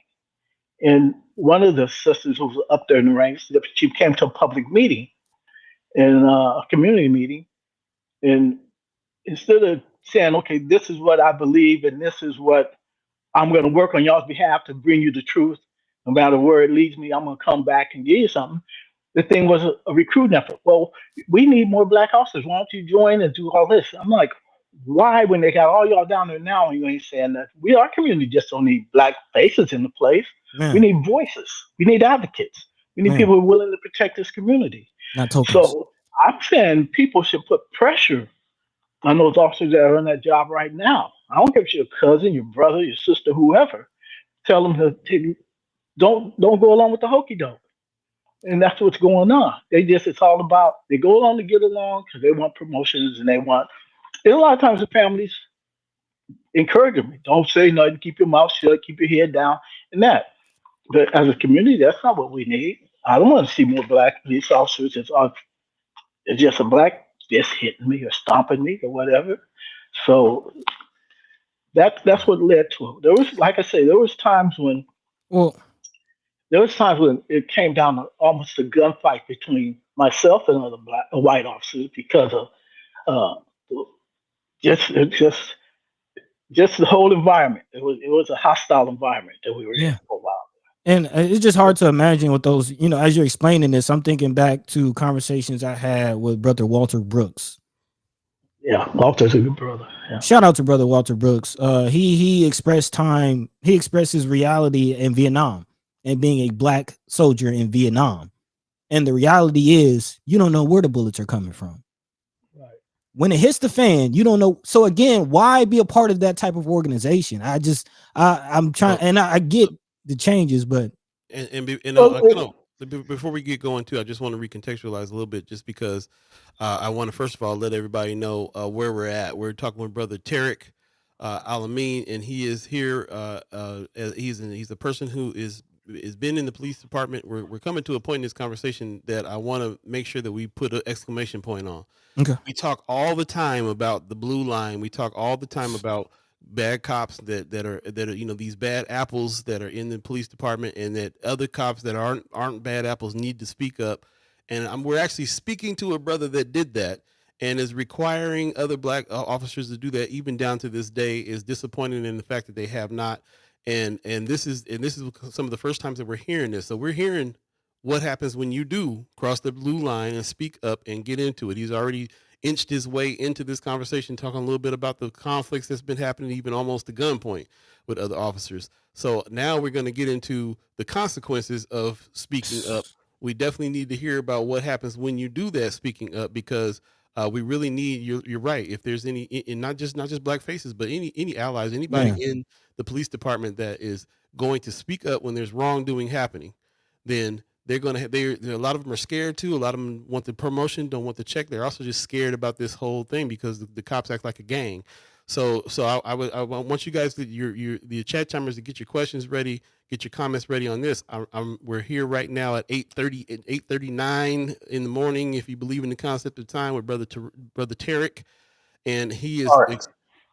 And one of the sisters who was up there in the ranks, she came to a public meeting and a community meeting, and instead of saying, "Okay, this is what I believe and this is what I'm going to work on y'all's behalf to bring you the truth, no matter where it leads me, I'm going to come back and give you something." The thing was a recruiting effort. Well, we need more black officers. Why don't you join and do all this? I'm like, why, when they got all y'all down there now and you ain't saying that? Our community just don't need black faces in the place. We Man, need voices. We need advocates. We need man, people who are willing to protect this community. not tokens. So I'm saying people should put pressure on those officers that are on that job right now. I don't care if you're your cousin, your brother, your sister, whoever. Tell them to don't go along with the hokey doke, and that's what's going on. It's all about they go along to get along because they want promotions and they want. And a lot of times the families encourage them, don't say nothing, keep your mouth shut, keep your head down, and that. But as a community, that's not what we need. I don't want to see more black police officers. It's just a black just hitting me or stomping me or whatever. So that's what led to it. There was, like I say, Well, there was times when it came down to almost a gunfight between myself and other white officers because of uh, just just the whole environment. It was a hostile environment that we were in yeah. for a while. And it's just hard to imagine with those, as you're explaining this, I'm thinking back to conversations I had with brother Walter Brooks. Yeah, Walter's a good brother. Yeah. Shout out to brother Walter Brooks. He expressed his reality in Vietnam and being a black soldier in Vietnam. And the reality is you don't know where the bullets are coming from. Right. When it hits the fan, you don't know. So again, why be a part of that type of organization? I'm trying, and I get the changes, but before we get going too, I just want to recontextualize a little bit, just because I want to first of all let everybody know where we're at. We're talking with brother Tariq Al-Amin, and he is here. He's a person who is been in the police department. We're coming to a point in this conversation that I want to make sure that we put an exclamation point on. okay. We talk all the time about the blue line. We talk all the time about bad cops that are these bad apples that are in the police department, and that other cops that aren't bad apples need to speak up. And we're actually speaking to a brother that did that and is requiring other black officers to do that, even down to this day. Is disappointed in the fact that they have not. And this is some of the first times that we're hearing this. So we're hearing what happens when you do cross the blue line and speak up and get into it. He's already inched his way into this conversation, talking a little bit about the conflicts that's been happening, even almost to gunpoint with other officers. So now we're going to get into the consequences of speaking up. We definitely need to hear about what happens when you do that speaking up, because we really need, you're right. If there's any, and not just black faces, but any allies, anybody in the police department that is going to speak up when there's wrongdoing happening, then they're going to have, a lot of them are scared too. A lot of them want the promotion, don't want the check. They're also just scared about this whole thing because the cops act like a gang. So I want you guys to the chat timers to get your questions ready, get your comments ready on this. We're here right now at 8:39 in the morning. If you believe in the concept of time, with brother Tariq, and he is All right.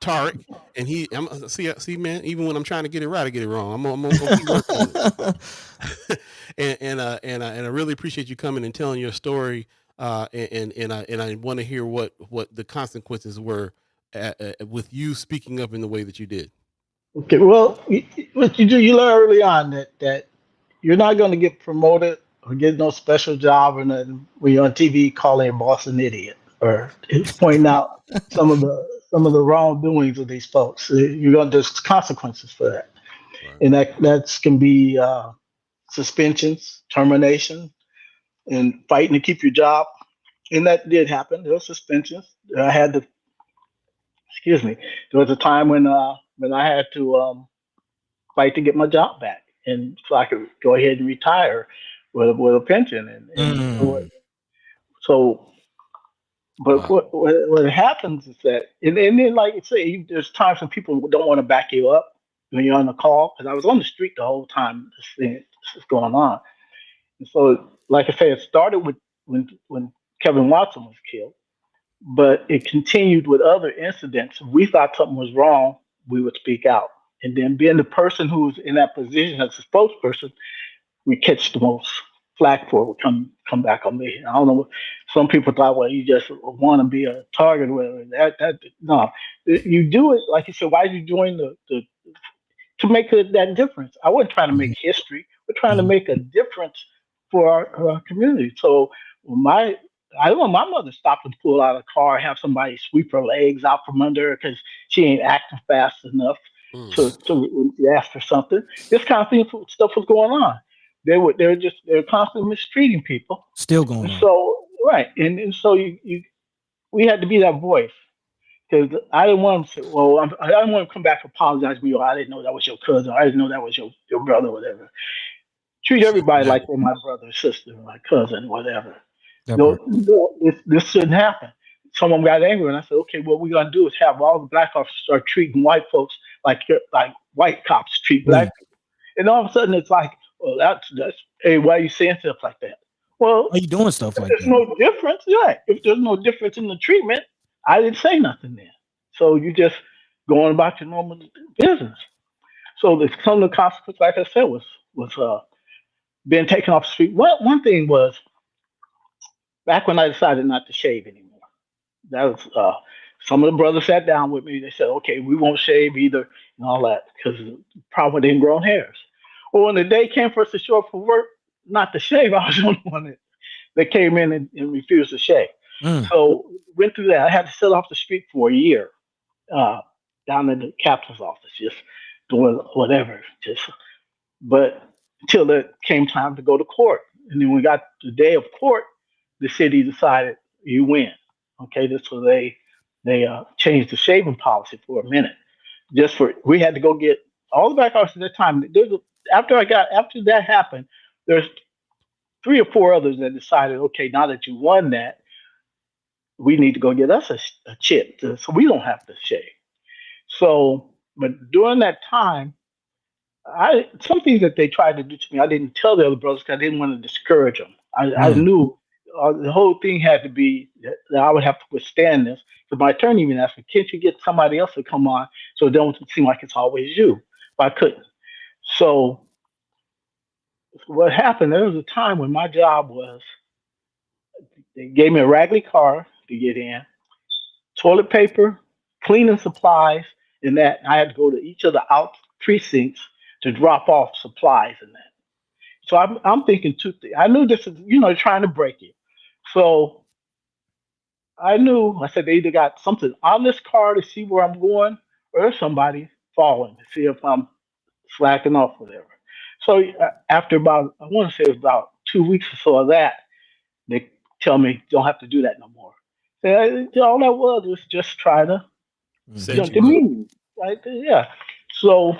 Tariq, and see man. Even when I'm trying to get it right, I get it wrong. I'm gonna keep working on it. and I really appreciate you coming and telling your story. And I want to hear what the consequences were with you speaking up in the way that you did. Okay. Well, what you do, you learn early on that you're not going to get promoted or get no special job or nothing when you're on TV calling your boss an idiot or pointing out some of the wrongdoings of these folks. You're going to there's consequences for that, Right. and that's can be suspensions, termination, and fighting to keep your job. And that did happen. There were suspensions. I had to. Excuse me. There was a time when I had to fight to get my job back, and so I could go ahead and retire with a pension. And Mm. so, but Wow. what happens is that, and then like I say, there's times when people don't want to back you up when you're on the call, because I was on the street the whole time this is going on. And so, like I say, it started with when Kevin Watson was killed, but it continued with other incidents. If we thought something was wrong, we would speak out. And then being the person who's in that position as a spokesperson, we catch the most flack for it would come back on me. I don't know. Some people thought, well, you just want to be a target or whatever. That no, you do it like you said. Why are you doing the to make that difference? I wasn't trying to make Mhm. history. We're trying to Mhm. make a difference for our community. So my I don't know. My mother stopped and pulled out a car, have somebody sweep her legs out from under her because she ain't acting fast enough Mm. to when she asked for something. This kind of stuff was going on. They're constantly mistreating people, Still and going on. so right, and so you we had to be that voice because I didn't want to say, well, I didn't want to come back and apologize to me, or I didn't know that was your cousin, or I didn't know that was your brother, or whatever. Treat everybody like Exactly. they're my brother, sister, my cousin, whatever. That No, part. no, this shouldn't happen. Someone got angry, and I said, okay, what we're gonna do is have all the black officers start treating white folks like white cops treat black Please. people. And all of a sudden, it's like, well, that's hey, why are you saying stuff like that? Why Well, you doing stuff if like there's that? no difference, yeah. If there's no difference in the treatment, I didn't say nothing then. So you just going about your normal business. So some of the consequences, like I said, was being taken off the street. One thing was back when I decided not to shave anymore. That was some of the brothers sat down with me. They said, "Okay, we won't shave either," and all that because of the problem with ingrown hairs. Well, when the day came for us to show up for work, not to shave, I was the only one that came in and refused to shave. Mm. So went through that. I had to sit off the street for a year, uh, down in the captain's office, just doing whatever. Just but until it came time to go to court, and then we got the day of court, the city decided you win. Okay, this was they changed the shaving policy for a minute. Just for we had to go get all the back officers at that time. After that happened, there's three or four others that decided, okay, now that you won that, we need to go get us a chip so we don't have to shave. So, but during that time, I some things that they tried to do to me, I didn't tell the other brothers because I didn't want to discourage them. I Mm. knew the whole thing had to be that I would have to withstand this. Because my attorney even asked me, "Can't you get somebody else to come on so it don't seem like it's always you?" But I couldn't. So what happened? There was a time when my job was they gave me a raggedy car to get in, toilet paper, cleaning supplies, and that I had to go to each of the out precincts to drop off supplies and that. So I'm thinking two things. I knew this is, trying to break it. So I knew, I said, they either got something on this car to see where I'm going, or there's somebody following to see if I'm slacking off, whatever. So after about, I want to say it was about 2 weeks or so of that, they tell me, don't have to do that no more. All that was just try to, Mhm. Set you up. demean me. Right? Yeah. So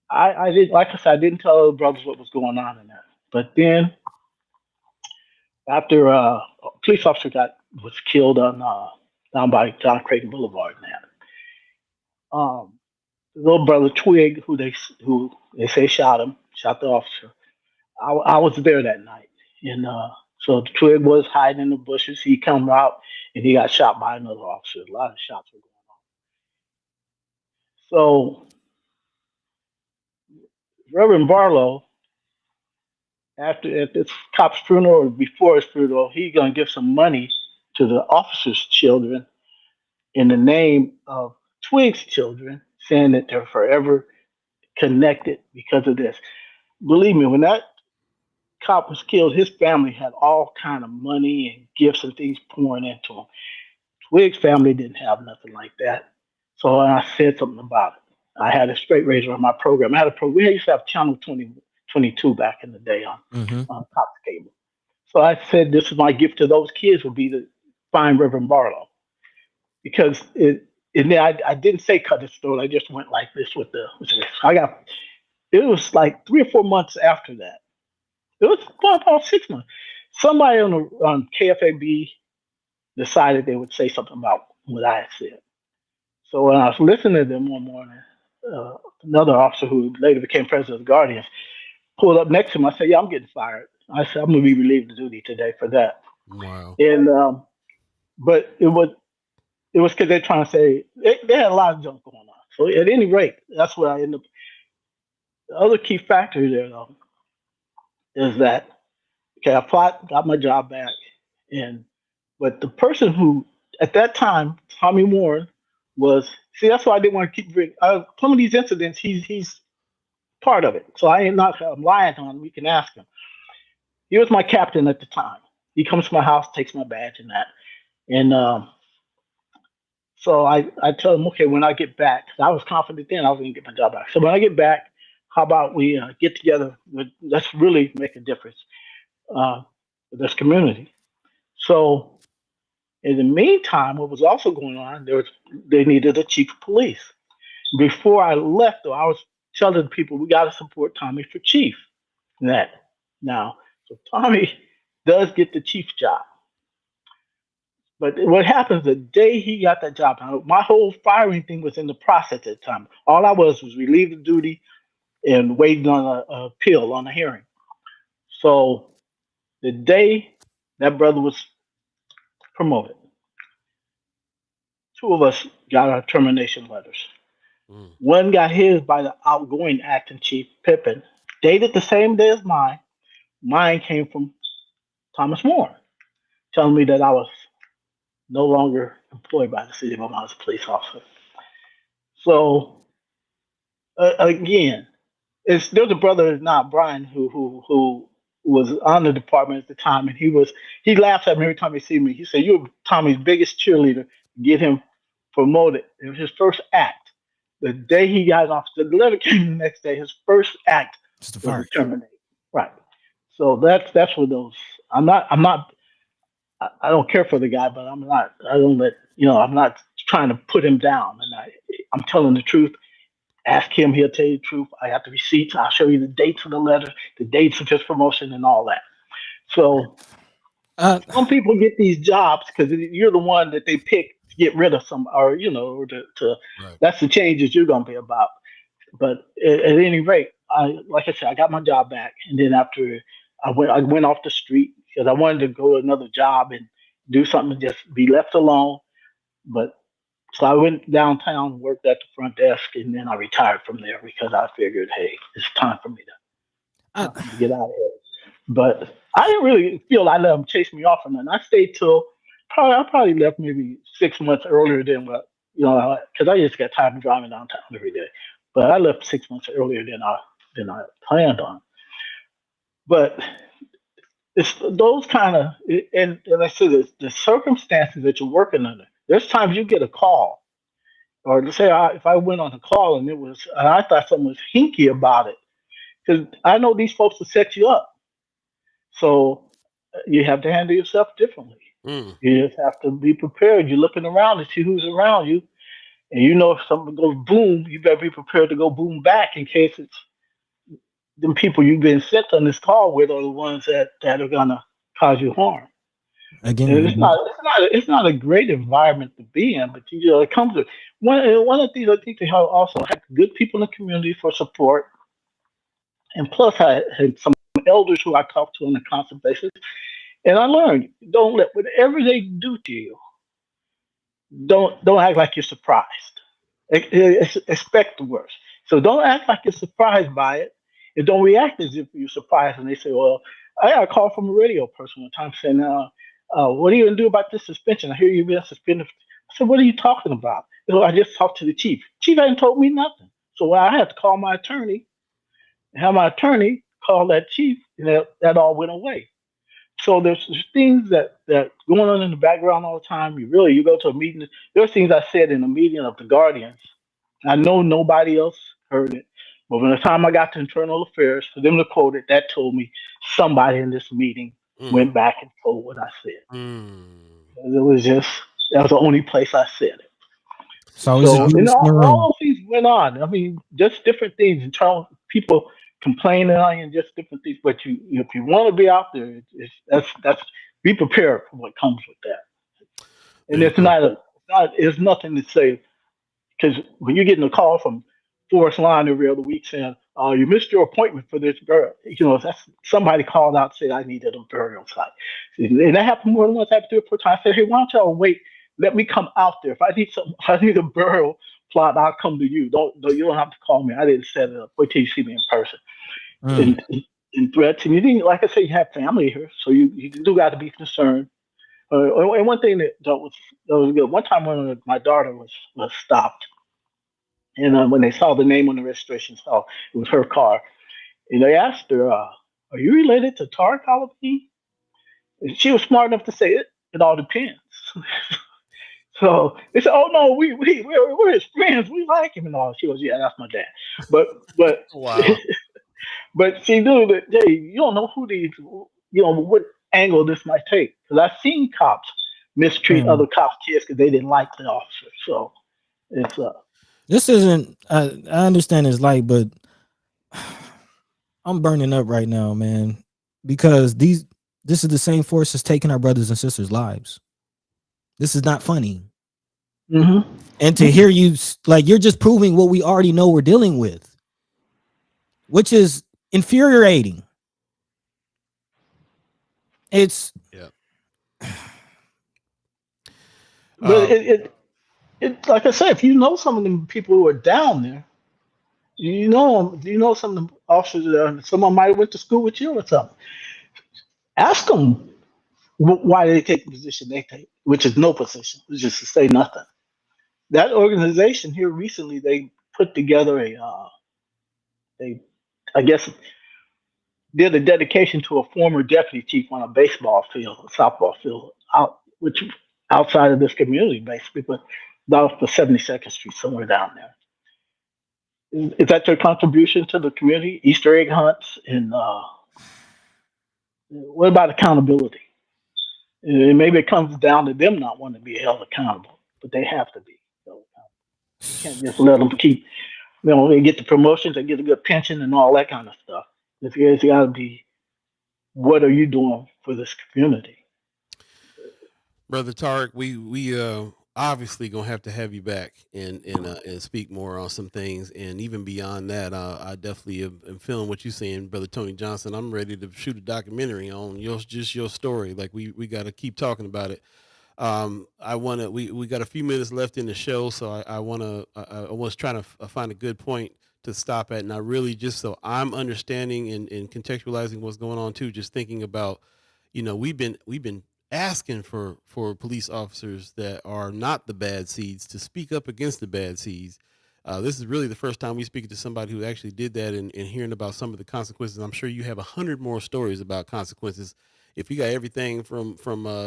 I did, like I said, I didn't tell the brothers what was going on in that. But then after a police officer was killed on down by John Creighton Boulevard and that. Little brother Twig, who they say shot the officer. I was there that night, and so the Twig was hiding in the bushes. He come out and he got shot by another officer. A lot of shots were going on. So Reverend Barlow, at this cop's funeral or before his funeral, he gonna give some money to the officers' children in the name of Twig's children, saying that they're forever connected because of this. Believe me, when that cop was killed, his family had all kind of money and gifts and things pouring into him. Twig's family didn't have nothing like that. So I said something about it. I had a straight razor on my program. I had a program. We used to have Channel 22 back in the day on Cox Cable. So I said, this is my gift to those kids would be to find Reverend Barlow. Because I didn't say cut his throat. I just went like this with this. It was like 3 or 4 months after that. It was about 6 months. Somebody on KFAB decided they would say something about what I had said. So when I was listening to them one morning, another officer who later became president of the Guardians pulled up next to him. I said, "Yeah, I'm getting fired." I said, "I'm going to be relieved of duty today for that." Wow. And but it was because they're trying to say they had a lot of junk going on. So at any rate, that's what I ended up. The other key factor there, though, is that okay, I applied, got my job back, but the person who at that time, Tommy Warren, was that's why I didn't want to keep some of these incidents. He's part of it, so I'm lying on him. You can ask him. He was my captain at the time. He comes to my house, takes my badge and that, and so I tell him, okay, when I get back, 'cause I was confident then I was going to get my job back. So when I get back, how about we get together? Let's really make a difference with this community. So in the meantime, what was also going on, they needed a chief of police. Before I left, though, I was telling people we got to support Tommy for chief. Now, so Tommy does get the chief job. But what happens the day he got that job? My whole firing thing was in the process at the time. All I was relieved of duty and waiting on a appeal on a hearing. So the day that brother was promoted, 2 of us got our termination letters. One got his by the outgoing acting chief, Pippin, dated the same day as mine. Mine came from Thomas Warren, telling me that I was no longer employed by the city of Omaha as a police officer. So again, there's a brother now, Brian, who was on the department at the time, and he laughs at me every time he sees me. He said, "You're Tommy's biggest cheerleader to get him promoted." It was his first act. The day he got off, the letter came the next day. His first act was to terminate. Right. So that's what those. I don't care for the guy, but I'm not. I don't let I'm not trying to put him down, and I'm telling the truth. Ask him; he'll tell you the truth. I have the receipts. I'll show you the dates of the letter, the dates of his promotion, and all that. So some people get these jobs because you're the one that they pick to get rid of some, or right. That's the changes you're going to be about. But at any rate, like I said, I got my job back, and then after I went off the street because I wanted to go to another job and do something, just be left alone. But so I went downtown, worked at the front desk, and then I retired from there because I figured, hey, it's time for me to get out of here. But I didn't really feel I let them chase me off or nothing. I stayed till I probably left maybe 6 months earlier than what because I just got tired of driving downtown every day. But I left 6 months earlier than I planned on. But it's those kind of, and I said, the circumstances that you're working under. There's times you get a call, or let's say if I went on a call and I thought something was hinky about it, because I know these folks will set you up. So you have to handle yourself differently. You just have to be prepared. You're looking around to see who's around you, and if something goes boom, you better be prepared to go boom back in case it's them people you've been sent on this call with are the ones that are gonna cause you harm. Again, And it's not a great environment to be in, but it comes with one of the things I think they have also had good people in the community for support, and plus I had some elders who I talked to on a constant basis, and I learned don't let whatever they do to you, don't act like you're surprised. Expect the worst. So don't act like you're surprised by it, and don't react as if you're surprised. And they say, "Well, I got a call from a radio person one time saying, what are you gonna do about this suspension? I hear you've been suspended." I said, "What are you talking about?" They go, "I just talked to the chief. Chief hadn't told me nothing." So I had to call my attorney and have my attorney call that chief, and that all went away. So there's things that going on in the background all the time. You go to a meeting. There's things I said in a meeting of the Guardians. I know nobody else heard it, but by the time I got to internal affairs, for them to quote it, that told me somebody in this meeting Mm. went back and told what I said. Mm. It was just that was the only place I said it. So is it So, you and was in the room? all those things went on. I mean, just different things in terms of people complaining on you and just different things. But if you want to be out there, that's be prepared for what comes with that. There And you go. it's nothing to say because when you're getting a call from Forest Line every other week saying, "You missed your appointment for this girl," that's somebody called out and said I needed a burial site, and that happened more than once. I happened 3 or 4 times. I said, "Hey, why don't y'all wait? Let me come out there. If I need a burial plot, I'll come to you. You don't have to call me. I didn't set it up. Wait till you see me in person." Mm. And threats, and you didn't, like I said, you have family here, so you do got to be concerned. And one thing that was good. One time when my daughter was stopped, and when they saw the name on the registration, saw it was her car, and they asked her, "Are you related to Tariq Al-Amin?" And she was smart enough to say it all depends. So they said, "Oh no, we're his friends. We like him and all." She goes, "Yeah, that's my dad." But but Wow. but she knew that hey, you don't know what angle this might take because I've seen cops mistreat And other cops' kids because they didn't like the officer. So it's this isn't. I understand it's light, but I'm burning up right now, man, because this is the same force that's taking our brothers and sisters' lives. This is not funny. mm-hmm. And to hear you like you're just proving what we already know we're dealing with, which is infuriating. It's Yeah. But Um, it like I said, if you know some of them people who are down there, you know some of the officers there, someone might have went to school with you or something. Ask them why they take the position they take, which is no position, which is to say nothing. That organization here recently, they put together they, I guess, did a dedication to a former deputy chief on a baseball field, a softball field, which outside of this community, basically, but off the 72nd Street, somewhere down there. Is that your contribution to the community? Easter egg hunts and what about accountability? And maybe it comes down to them not wanting to be held accountable, but they have to be. So you can't just let them keep. They get the promotions, they get a good pension and all that kind of stuff. It's got to be, what are you doing for this community? Brother Tarek, we obviously gonna have to have you back and speak more on some things, and even beyond that, I definitely am feeling what you're saying, Brother Tony Johnson. I'm ready to shoot a documentary on your story. Like we got to keep talking about it. I want to. We got a few minutes left in the show, so I want to. I was trying to find a good point to stop at, and I really just so I'm understanding and contextualizing what's going on too. Just thinking about, we've been asking for police officers that are not the bad seeds to speak up against the bad seeds. This is really the first time we speak to somebody who actually did that and hearing about some of the consequences. I'm sure you have 100 more stories about consequences. If you got everything from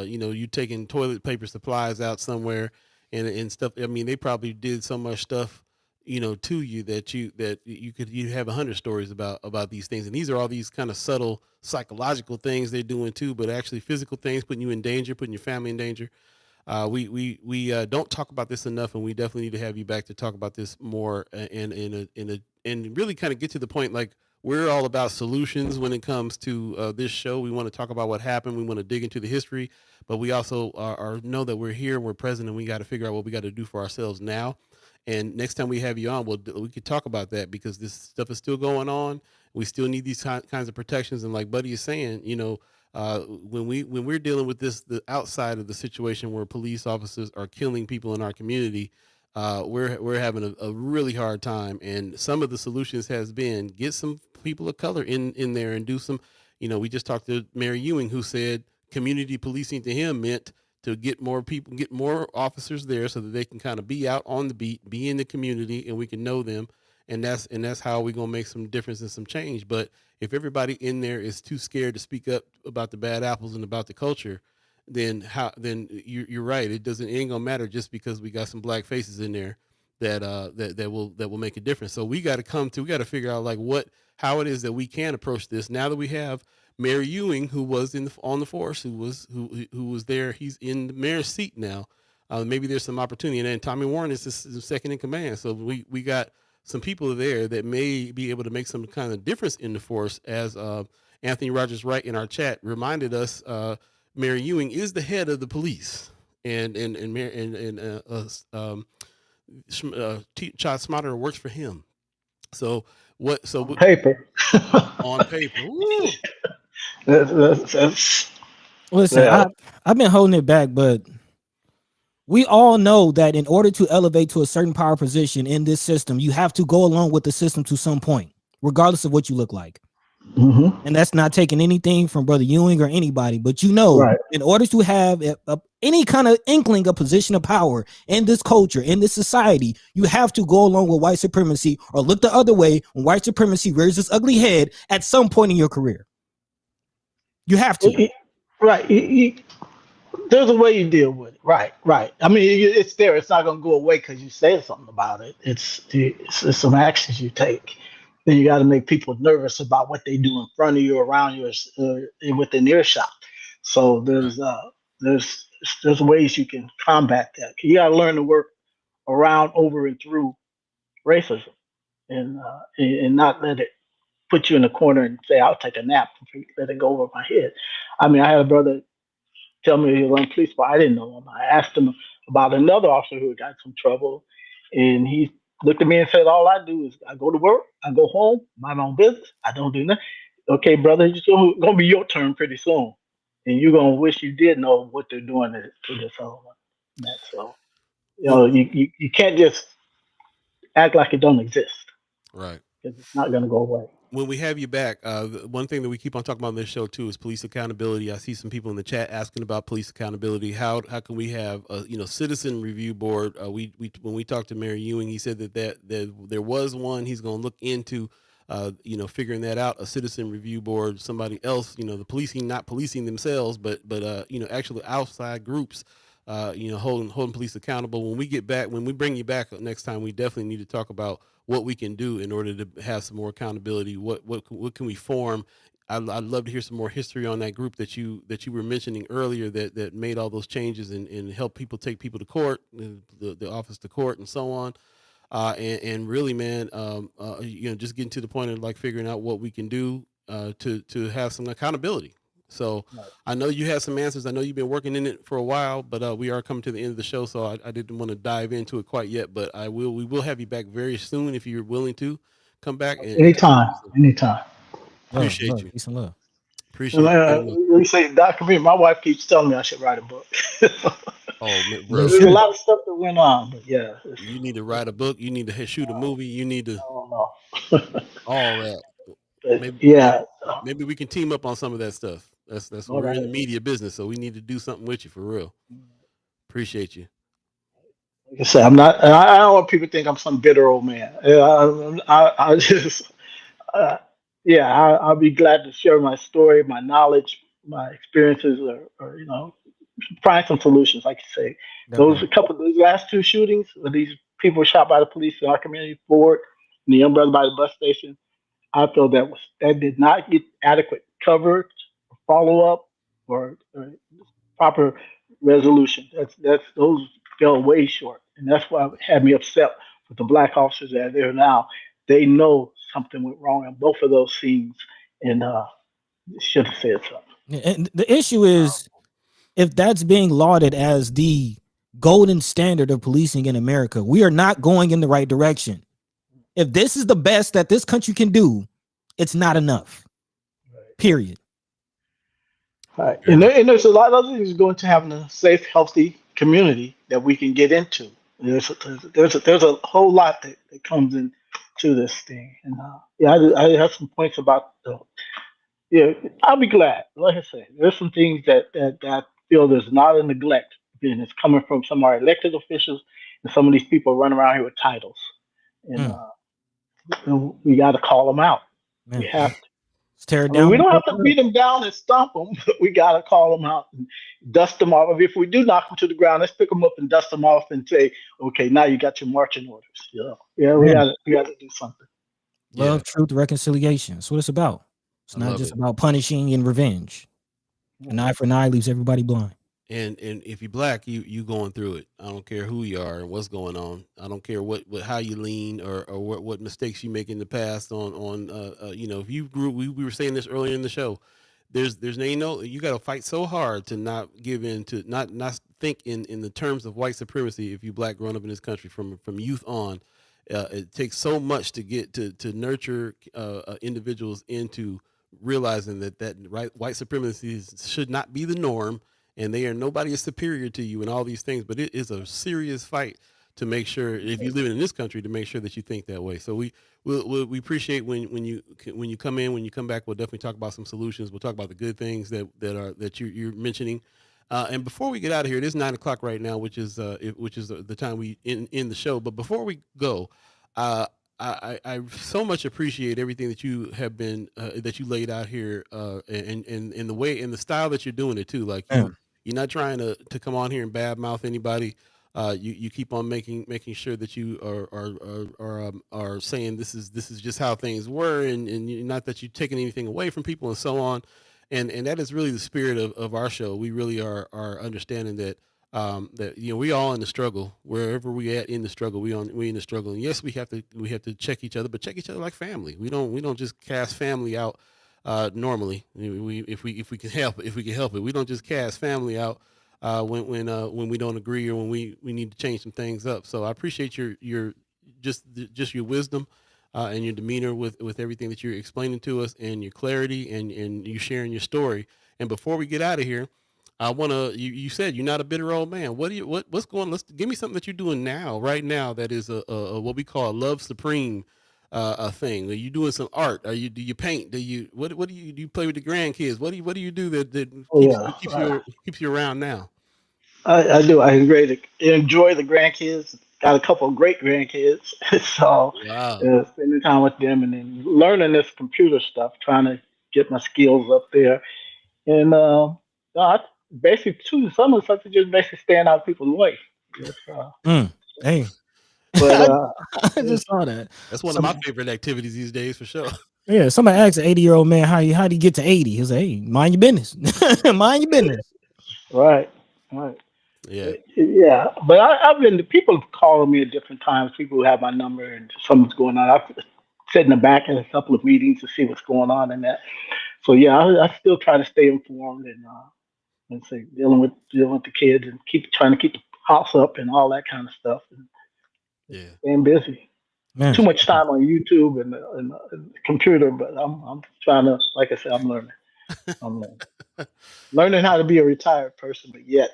you taking toilet paper supplies out somewhere and stuff. I mean, they probably did so much stuff to you that you have 100 stories about these things, and these are all these kind of subtle psychological things they're doing too, but actually physical things putting you in danger, putting your family in danger. We don't talk about this enough, and we definitely need to have you back to talk about this more and really kind of get to the point, like we're all about solutions when it comes to this show. We want to talk about what happened. We want to dig into the history, but we also know that we're here, we're present, and we got to figure out what we got to do for ourselves now. And next time we have you on, we could talk about that because this stuff is still going on. We still need these kinds of protections. And like Buddy is saying, when we're dealing with this, the outside of the situation where police officers are killing people in our community, we're having a really hard time. And some of the solutions has been get some people of color in there and do some. We just talked to Mary Ewing, who said community policing to him meant to get more people, get more officers there so that they can kind of be out on the beat, be in the community, and we can know them. And that's how we're gonna make some difference and some change. But if everybody in there is too scared to speak up about the bad apples and about the culture, then you're right. It ain't gonna matter just because we got some black faces in there that will make a difference. So we got to figure out like how it is that we can approach this now that we have Mary Ewing, who was on the force, who was there. He's in the mayor's seat now. Maybe there's some opportunity, and then Tommy Warren is the second in command. So we got some people there that may be able to make some kind of difference in the force. As Anthony Rogers Wright in our chat reminded us, Mary Ewing is the head of the police, and Chad Smotter works for him. So what? So on paper. On paper. Woo. Listen, Yeah. I've been holding it back, but we all know that in order to elevate to a certain power position in this system, you have to go along with the system to some point, regardless of what you look like. Mm-hmm. And that's not taking anything from Brother Ewing or anybody, but Right. in order to have any kind of inkling of position of power in this culture, in this society, you have to go along with white supremacy or look the other way when white supremacy rears its ugly head at some point in your career. You have to. Right. There's a way you deal with it. Right. I mean, it's there. It's not going to go away because you say something about it. It's some actions you take. Then you got to make people nervous about what they do in front of you, around you, within earshot. So there's ways you can combat that. You got to learn to work around, over, and through racism, and not let it put you in a corner and say, "I'll take a nap," let it go over my head. I mean, I had a brother tell me he was on police, but I didn't know him. I asked him about another officer who got some trouble, and he looked at me and said, "All I do is I go to work, I go home, mind my own business. I don't do nothing." Okay, brother, it's gonna be your turn pretty soon, and you're gonna wish you did know what they're doing to this other one. So you can't just act like it don't exist, Right. because it's not gonna go away. When we have you back, one thing that we keep on talking about on this show too is police accountability. I see some people in the chat asking about police accountability. How can we have a citizen review board? When we talked to Mary Ewing, he said that there was one. He's going to look into figuring that out. A citizen review board, somebody else, the policing, not policing themselves, but actually outside groups. Holding police accountable. When we bring you back next time, we definitely need to talk about what we can do in order to have some more accountability. What can we form? I'd love to hear some more history on that group that you were mentioning earlier that made all those changes and help people take people to court, the office to court, and so on. And really, man, just getting to the point of like figuring out what we can do to have some accountability. So I know you have some answers. I know you've been working in it for a while, but we are coming to the end of the show, so I didn't want to dive into it quite yet. But we will have you back very soon if you're willing to come back. Anytime. Appreciate you. Peace and love. Appreciate you. We say documentary. My wife keeps telling me I should write a book. Oh, bro. There's a lot of stuff that went on, but yeah. You need to write a book. You need to shoot a movie. You need to all that. Maybe we can team up on some of that stuff. That's we're in the media business, so we need to do something with you for real. Appreciate you. Like I said, I'm not. I don't want people to think I'm some bitter old man. I just, I'll be glad to share my story, my knowledge, my experiences, or find some solutions. Like you say, those last two shootings, where these people were shot by the police in our community, Ford, and the young brother by the bus station. I feel that did not get adequate coverage, follow up, or proper resolution. Those fell way short, and that's why it had me upset with the black officers that are there now. they know something went wrong on both of those scenes, and should have said something. And the issue is, if that's being lauded as the golden standard of policing in America, we are not going in the right direction. If this is the best that this country can do, it's not enough. Period. Right. And there's a lot of other things going to having a safe, healthy community that we can get into. There's a whole lot that comes into this thing. And I have some points about I'll be glad. Like I say, there's some things that I feel there's not a neglect, and it's coming from some of our elected officials and some of these people running around here with titles. And we got to call them out. Man. We have to. Tear down. We don't have to beat them down and stomp them, but we got to call them out and dust them off. If we do knock them to the ground, let's pick them up and dust them off and say, okay, now you got your marching orders. We got to do something. Love, truth, reconciliation. That's what it's about. It's not just about punishing and revenge. An eye for an eye leaves everybody blind. And if you're black, you going through it. I don't care who you are and what's going on. I don't care what how you lean or what mistakes you make in the past on if you grew. We were saying this earlier in the show. There's you got to fight so hard to not give in to not think in the terms of white supremacy. If you black growing up in this country from youth on, it takes so much to get to nurture individuals into realizing that white supremacy should not be the norm. And nobody is superior to you and all these things, but it is a serious fight to make sure, if you live in this country, to make sure that you think that way. So we appreciate when you come in, when you come back, we'll definitely talk about some solutions. We'll talk about the good things that you're mentioning. And before we get out of here, it is 9:00 right now, which is the time we in the show. But before we go, I so much appreciate everything that you have been that you laid out here, and the way and the style that you're doing it too. Like you're not trying to come on here and badmouth anybody. You keep on making sure that you are saying this is just how things were, and not that you're taking anything away from people and so on. And that is really the spirit of our show. We really are understanding that we all in the struggle. Wherever we at in the struggle, we in the struggle. And yes, we have to check each other, but check each other like family. We don't just cast family out. Normally, if we can help it, we don't just cast family out when we don't agree or when we need to change some things up. So I appreciate your just your wisdom and your demeanor with everything that you're explaining to us, and your clarity and you sharing your story. And before we get out of here, I want to. You said you're not a bitter old man. What's going on? Give me something that you're doing right now that is a what we call a love supreme a thing. Are you doing some art? Do you paint? Do you play with the grandkids? What do you do that keeps you around now? I do. I enjoy the grandkids. Got a couple of great grandkids, so spending time with them and then learning this computer stuff, trying to get my skills up there, and basically too. Some of the stuff is just basically staying out of people's way. Hey. But I just saw that. That's one of my favorite activities these days, for sure. Yeah, somebody asked an 80-year-old man how do you get to 80? He was like, hey, mind your business. Mind your business. Right. Yeah. But I've been people calling me at different times. People who have my number and something's going on. I've sit in the back at a couple of meetings to see what's going on and that. So yeah, I still try to stay informed and say dealing with the kids and trying to keep the house up and all that kind of stuff. Yeah, staying busy. Man. Too much time on YouTube and the computer, but I'm trying to, like I said, I'm learning. Learning how to be a retired person, but yet.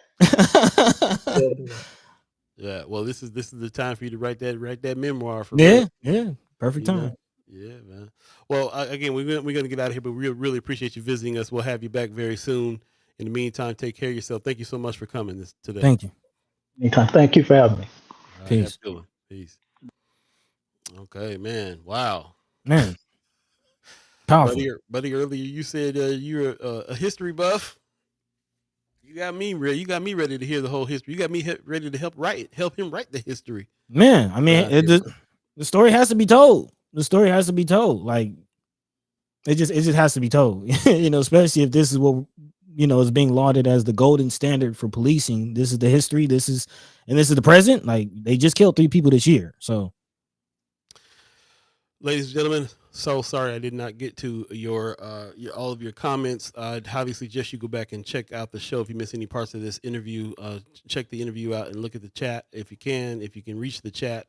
Yeah, well, this is the time for you to write that memoir for real. Yeah, perfect time. Yeah, man. Well, again, we're gonna get out of here, but we really appreciate you visiting us. We'll have you back very soon. In the meantime, take care of yourself. Thank you so much for coming today. Thank you. Anytime. Thank you for having me. Peace. Peace. Okay, man. Wow. Man. Powerful. Buddy, earlier you said you're a history buff. You got me ready to hear the whole history. You got me ready to help him write the history. Man, I mean, the story has to be told. The story has to be told. Like it just has to be told. Especially if this is what is being lauded as the golden standard for policing. This is the history. This is the present. Like they just killed 3 people this year. So Ladies and gentlemen, so sorry I did not get to your all of your comments. I'd highly suggest you go back and check out the show if you miss any parts of this interview. Check the interview out and look at the chat if you can. If you can reach the chat,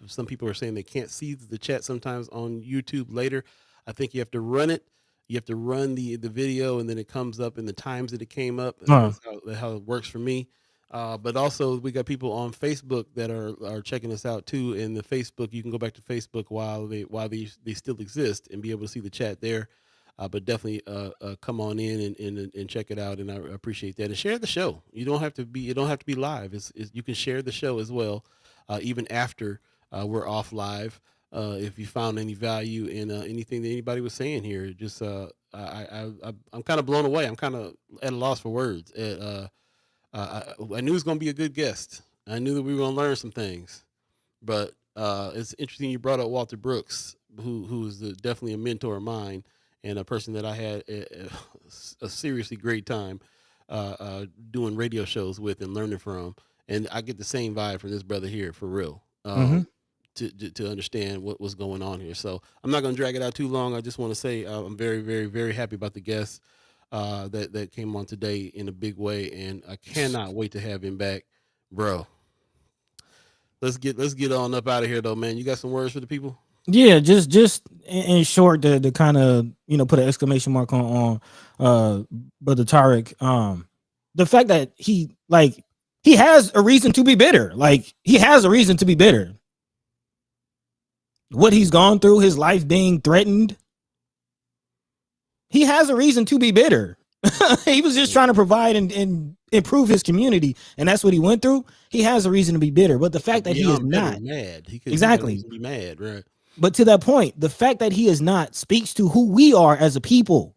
some people are saying they can't see the chat sometimes on YouTube later. I think you have to run it. You have to run the video, and then it comes up in the times that it came up. That's how it works for me. But also we got people on Facebook that are checking us out too. And the Facebook, you can go back to Facebook while they still exist and be able to see the chat there. But definitely come on in and check it out. And I appreciate that. And share the show. It don't have to be live. You can share the show as well, even after we're off live. If you found any value in anything that anybody was saying here, just I'm kind of blown away. I'm kind of at a loss for words. I knew it was going to be a good guest. I knew that we were going to learn some things, but it's interesting you brought up Walter Brooks, who is definitely a mentor of mine and a person that I had a seriously great time doing radio shows with and learning from. And I get the same vibe from this brother here, for real, to understand what was going on here. So I'm not going to drag it out too long. I just want to say I'm very, very, very happy about the guest that came on today in a big way, and I cannot wait to have him back, bro. Let's get on up out of here though, man. You got some words for the people? Yeah, just in short, to kind of put an exclamation mark on brother Tariq. The fact that he has a reason to be bitter. Like, he has a reason to be bitter. What he's gone through, his life being threatened. He has a reason to be bitter. He was just trying to provide and improve his community, and that's what he went through. He has a reason to be bitter, but the fact that he is not mad, exactly be mad, right? But to that point, the fact that he is not speaks to who we are as a people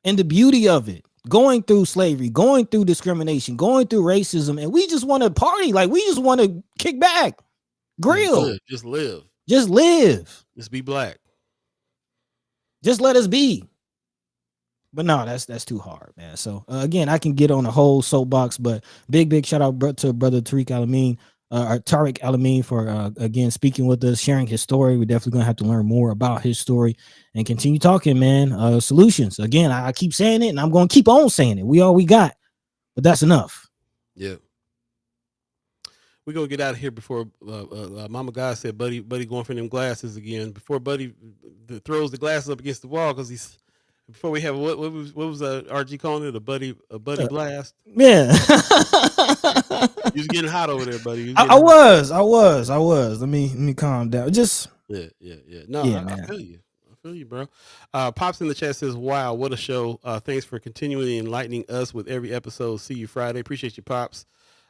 and the beauty of it. Going through slavery, going through discrimination, going through racism, and we just want to party. Like, we just want to kick back, grill, just live, just be black. Just let us be. But no, that's too hard, man. So again, I can get on a whole soapbox, but big shout out to brother Tariq Al-Amin, or Tariq Al-Amin, for again speaking with us, sharing his story. We're definitely gonna have to learn more about his story and continue talking, man. Solutions. Again, I keep saying it, and I'm gonna keep on saying it. We all we got, but that's enough. Yeah. We're gonna get out of here before Mama God said Buddy going for them glasses again. Before Buddy throws the glasses up against the wall, because he's before we have what was RG calling it, a buddy blast. Yeah. You was getting hot over there, buddy. I was. Let me calm down. Just yeah. No, yeah, I feel you, bro. Pops in the chat says, "Wow, what a show! Thanks for continually enlightening us with every episode. See you Friday. Appreciate you, Pops."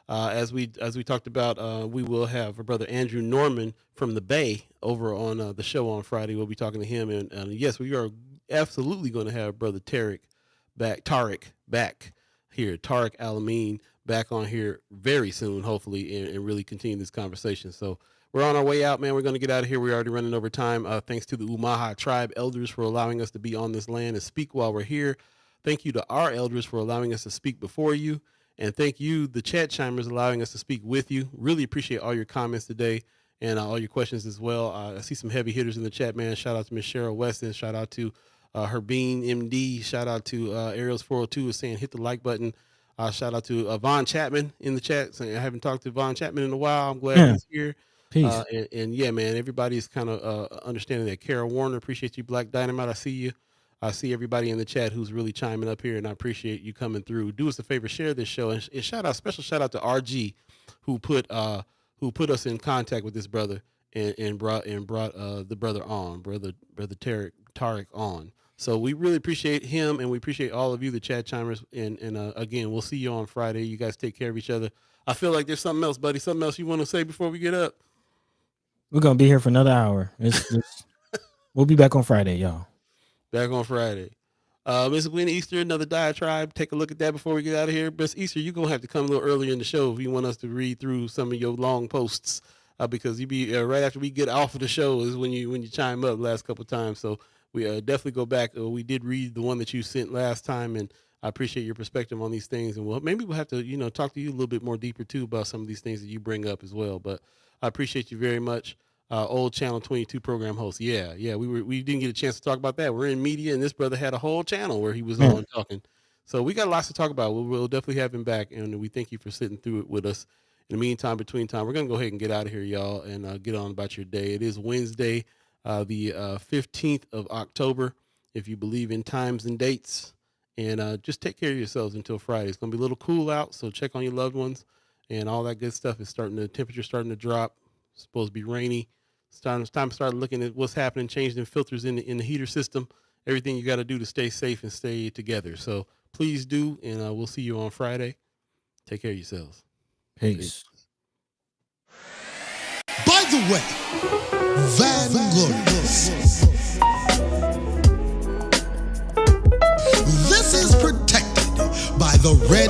As we talked about, we will have our brother Andrew Norman from the Bay over on the show on Friday. We'll be talking to him, and yes, we are absolutely going to have brother Tariq back here, Tariq Al-Amin back on here very soon, hopefully, and really continue this conversation. So we're on our way out, man. We're going to get out of here. We're already running over time. Thanks to the Umaha tribe elders for allowing us to be on this land and speak while we're here. Thank you to our elders for allowing us to speak before you. And thank you, the chat chimers, allowing us to speak with you. Really appreciate all your comments today and all your questions as well. I see some heavy hitters in the chat, man. Shout out to Miss Cheryl Weston. Shout out to Herbean MD. Shout out to Ariel's 402 is saying hit the like button. Shout out to Von Chapman in the chat saying I haven't talked to Von Chapman in a while. I'm glad he's here. Peace. And yeah, man, everybody's kind of understanding that. Carol Warner, appreciate you. Black Dynamite, I see you. I see everybody in the chat who's really chiming up here, and I appreciate you coming through. Do us a favor, share this show, and special shout out to RG, who put us in contact with this brother and brought the brother on, brother Tariq on. So we really appreciate him, and we appreciate all of you, the chat chimers. And again, we'll see you on Friday. You guys take care of each other. I feel like there's something else, buddy. Something else you want to say before we get up? We're gonna be here for another hour. We'll be back on Friday, y'all. Back on Friday. Miss Gwen Easter, another diatribe. Take a look at that before we get out of here. Miss Easter, you're going to have to come a little earlier in the show if you want us to read through some of your long posts, because you be right after we get off of the show is when you chime up last couple of times. So we definitely go back. We did read the one that you sent last time, and I appreciate your perspective on these things. And maybe we'll have to, talk to you a little bit more deeper too about some of these things that you bring up as well. But I appreciate you very much. old Channel 22 program host. Yeah, we didn't get a chance to talk about that. We're in media, and this brother had a whole channel where he was on talking. So we got lots to talk about. We'll definitely have him back, and we thank you for sitting through it with us. In the meantime, between time, we're going to go ahead and get out of here, y'all, and get on about your day. It is Wednesday, the 15th of October, if you believe in times and dates. And just take care of yourselves until Friday. It's going to be a little cool out, so check on your loved ones and all that good stuff. Is temperature's starting to drop. It's supposed to be rainy. It's time to start looking at what's happening, changing filters in the heater system, everything you got to do to stay safe and stay together. So please do, and we'll see you on Friday. Take care of yourselves. Peace. By the way, Vanglorious. This is protected by the red